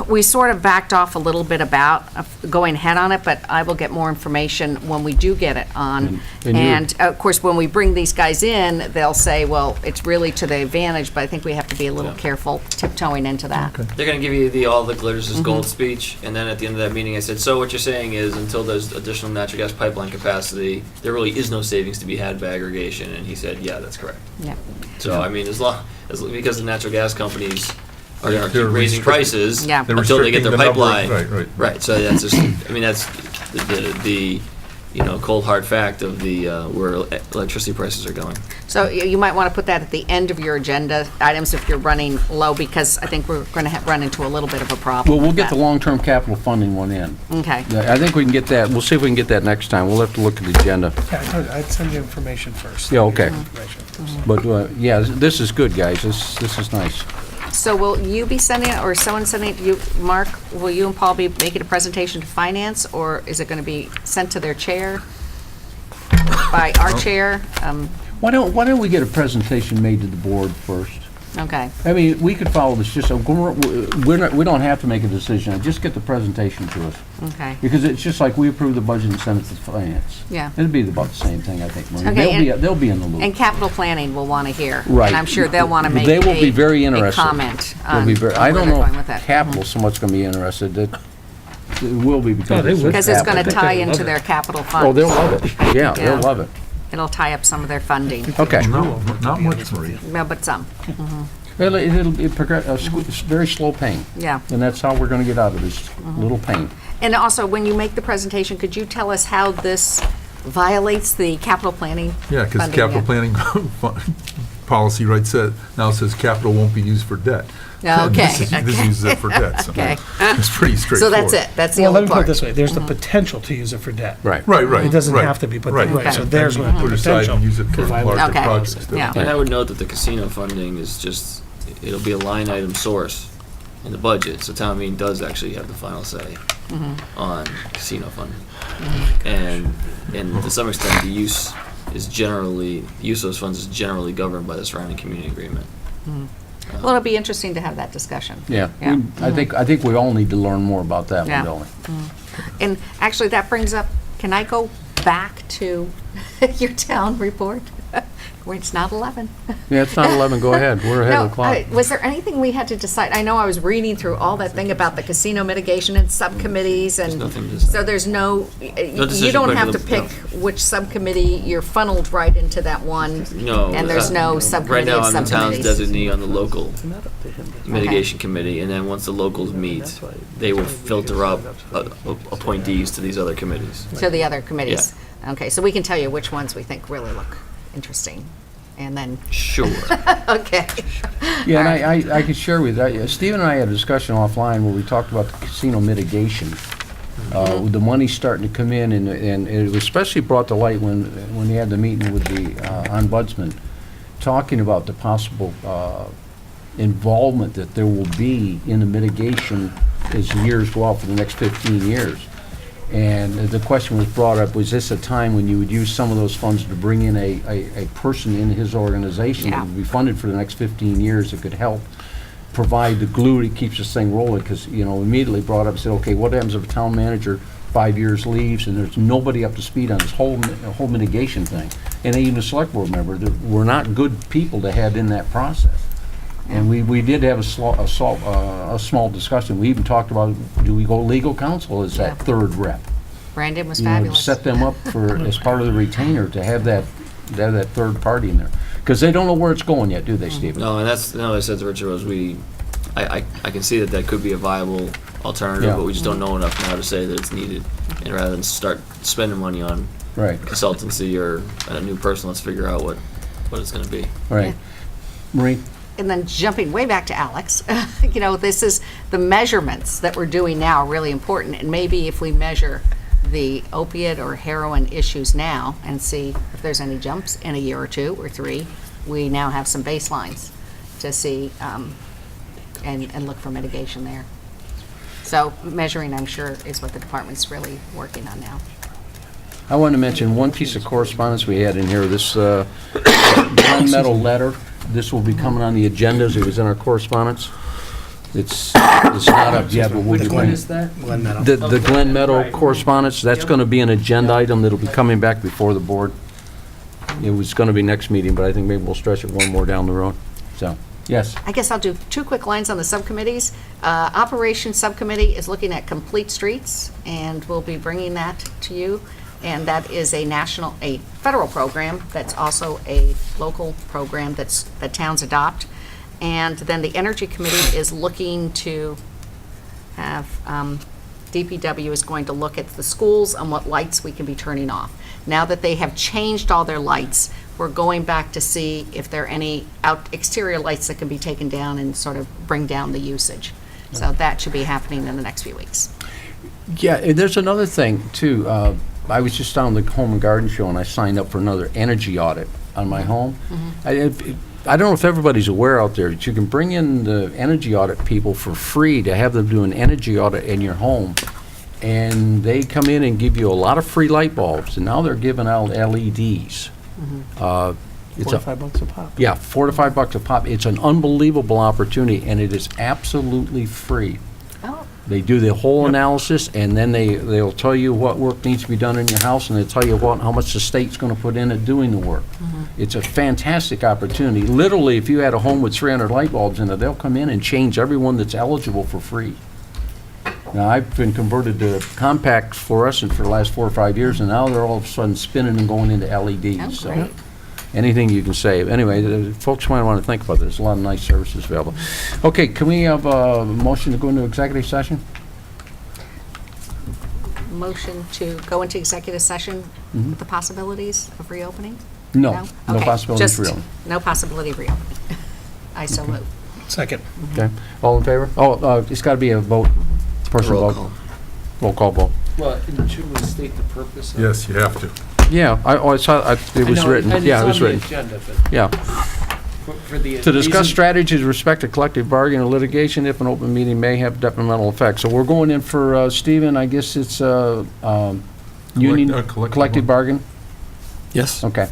we sort of backed off a little bit about going ahead on it, but I will get more information when we do get it on. And of course, when we bring these guys in, they'll say, well, it's really to the advantage, but I think we have to be a little careful tiptoeing into that. They're going to give you the all that glitters is gold speech, and then at the end of that meeting I said, so what you're saying is until there's additional natural gas pipeline capacity, there really is no savings to be had by aggregation, and he said, yeah, that's correct. Yeah. So, I mean, because the natural gas companies are going to They're keep raising prices Yeah. They're until they get their restricting the number- pipeline. Right. So that's just, I mean, that's the cold hard fact of the where electricity prices are going. So you might want to put that at the end of your agenda items if you're running low, because I think we're going to run into a little bit of a problem. Well, we'll with get the that. long-term capital funding one in. Okay. I think we can get that. We'll see if we can get that next time. We'll have to look at the agenda. Yeah, I told you, I'd send you information first. Yeah, okay. Information first. But, yeah, this is good, guys. This is nice. So will you be sending it, or someone sending it to you, Mark? Will you and Paul be making a presentation to finance, or is it going to be sent to their chair? By our chair? Why don't we get a presentation made to the board first? Okay. I mean, we could follow this, we don't have to make a decision, just get the presentation to us. Okay. Because it's just like we approve the budget and send it to finance. Yeah. It'd be about the same thing, I think, Marie. Okay, They'll be in the loop. And capital planning will want to hear. Right. And I'm sure they'll want to make They will be very a interested. comment They'll on be where I don't they're know going with if it. capital so much gonna be interested, it will be because it's Because it's going to capital. tie into their capital funds. Oh, they'll love it. Yeah, Yeah. they'll love it. It'll tie up some of their funding. Okay. Not much, Maria. No, but some. It'll be it's very slow pain. Yeah. And that's how we're gonna get out of this, little pain. And also, when you make the presentation, could you tell us how this violates the capital planning? Yeah, because funding? capital planning policy now says capital won't be used for debt. Okay. This uses it for debt, so Okay. it's pretty So straightforward. that's it, that's the Well, let only me put it part. this way, there's the potential to use it for debt. Right. Right. It doesn't right, have to be, but, right. right, so there's And where the put aside potential and use it for could violate. larger Okay. projects. Yeah. And I would note that the casino funding is just, it'll be a line item source in the budget, so town meeting does actually have the final say on casino funding. And to some extent, the use of those funds is generally governed by the surrounding community agreement. Well, it'll be interesting to have that discussion. Yeah, Yeah. I think we all need to learn more about that Yeah. one, don't we? And actually, that brings up, can I go back to your town report? Where it's not 11. Yeah, it's not 11, go ahead, we're ahead of the clock. Was there anything we had to decide? I know I was reading through all that thing about the casino mitigation and subcommittees, and nothing to decide. so there's no, you decision don't made have by to the- pick which subcommittee, you're funneled right into that one. No. And there's no Right subcommittee now, of I'm the town's subcommittees. designee on the local mitigation committee, and then once the locals meet, they will filter up appointees to these other committees. To the other committees. Okay, so we can tell you which ones we think really look interesting, and then. Sure. Okay. Yeah, and I could share with you, Steve and I had a discussion offline where we talked about the casino mitigation. With the money starting to come in, and it was especially brought to light when you had the meeting with the ombudsman, talking about the possible involvement that there will be in the mitigation as years go out for the next 15 years. And the question was brought up, was this a time when you would use some of those funds to bring in a person in his organization that would be funded for the next 15 years that could help provide the glue that keeps this thing rolling? Because, immediately brought up, said, okay, what happens if a town manager 5 years leaves and there's nobody up to speed on this whole mitigation thing? And even a select board member, we're not good people to have in that process. And we did have a small discussion. We even talked about, do we go legal counsel as that third rep? Brandon was To fabulous. set them up for, as part of the retainer, to have that third party in there. Because they don't know where it's going yet, do they, Stephen? No, and that's, I said to Richard was I can see that could be a viable alternative, Yeah. but we just don't know enough now to say that it's needed. And rather than start spending money on Right. consultancy or a new person, let's figure out what it's gonna be. Right. Maureen? And then jumping way back to Alex, this is the measurements that we're doing now are really important. And maybe if we measure the opiate or heroin issues now and see if there's any jumps in a year or 2 or 3, we now have some baselines to see and look for mitigation there. So measuring, I'm sure, is what the department's really working on now. I want to mention one piece of correspondence we had in here, this Glen Meadow letter. This will be coming on the agendas. It was in our correspondence. It's not up yet, but we'll be Which one bringing. is that? Glen Meadow. The Glen Meadow correspondence, that's going to be an agenda item that'll be coming back before the board. It was going to be next meeting, but I think maybe we'll stretch it one more down the road. So, yes. I guess I'll do 2 quick lines on the subcommittees. Operations Subcommittee is looking at complete streets, and we'll be bringing that to you. And that is a federal program that's also a local program that towns adopt. And then the Energy Committee is looking to have, DPW is going to look at the schools and what lights we can be turning off. Now that they have changed all their lights, we're going back to see if there are any exterior lights that can be taken down and sort of bring down the usage. So that should be happening in the next few weeks. Yeah, and there's another thing, too. I was just down the Home and Garden Show, and I signed up for another energy audit on my home. I don't know if everybody's aware out there that you can bring in the energy audit people for free to have them do an energy audit in your home. And they come in and give you a lot of free light bulbs, and now they're giving out LEDs. It's $45 a pop. Yeah, $4 to $5 a pop. It's an unbelievable opportunity, and it is absolutely free. Oh. They do the whole analysis, and then they'll tell you what work needs to be done in your house, and they'll tell you how much the state's going to put in at doing the work. It's a fantastic opportunity. Literally, if you had a home with 300 light bulbs in it, they'll come in and change every one that's eligible for free. Now, I've been converted to compact fluorescent for the last 4 or 5 years, and now they're all of a sudden spinning and going into LEDs. So great. anything you can save. Anyway, folks might want to think about this. There's a lot of nice services available. Okay, can we have a motion to go into executive session? Motion to go into executive session with the possibilities of reopening? No, no Okay, possibility of just reopening. No possibility of reopening. I so move. Second. Okay, all in favor? Oh, it's got to be a vote, personal Roll vote. call. Roll call vote. Well, should we state the purpose? Yes, you have to. Yeah, I saw, it was written. Yeah, it was written. Yeah. To discuss strategies with respect to collective bargaining or litigation if an open meeting may have detrimental effects. So we're going in for, Stephen, I guess it's union, collective bargain? Yes. Okay.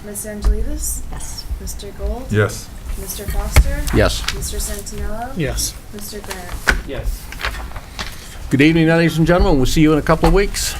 Ms. Angelides? Yes. Mr. Gold? Yes. Mr. Foster? Yes. Mr. Santinello? Yes. Mr. Grant? Yes. Good evening, ladies and gentlemen. We'll see you in a couple of weeks.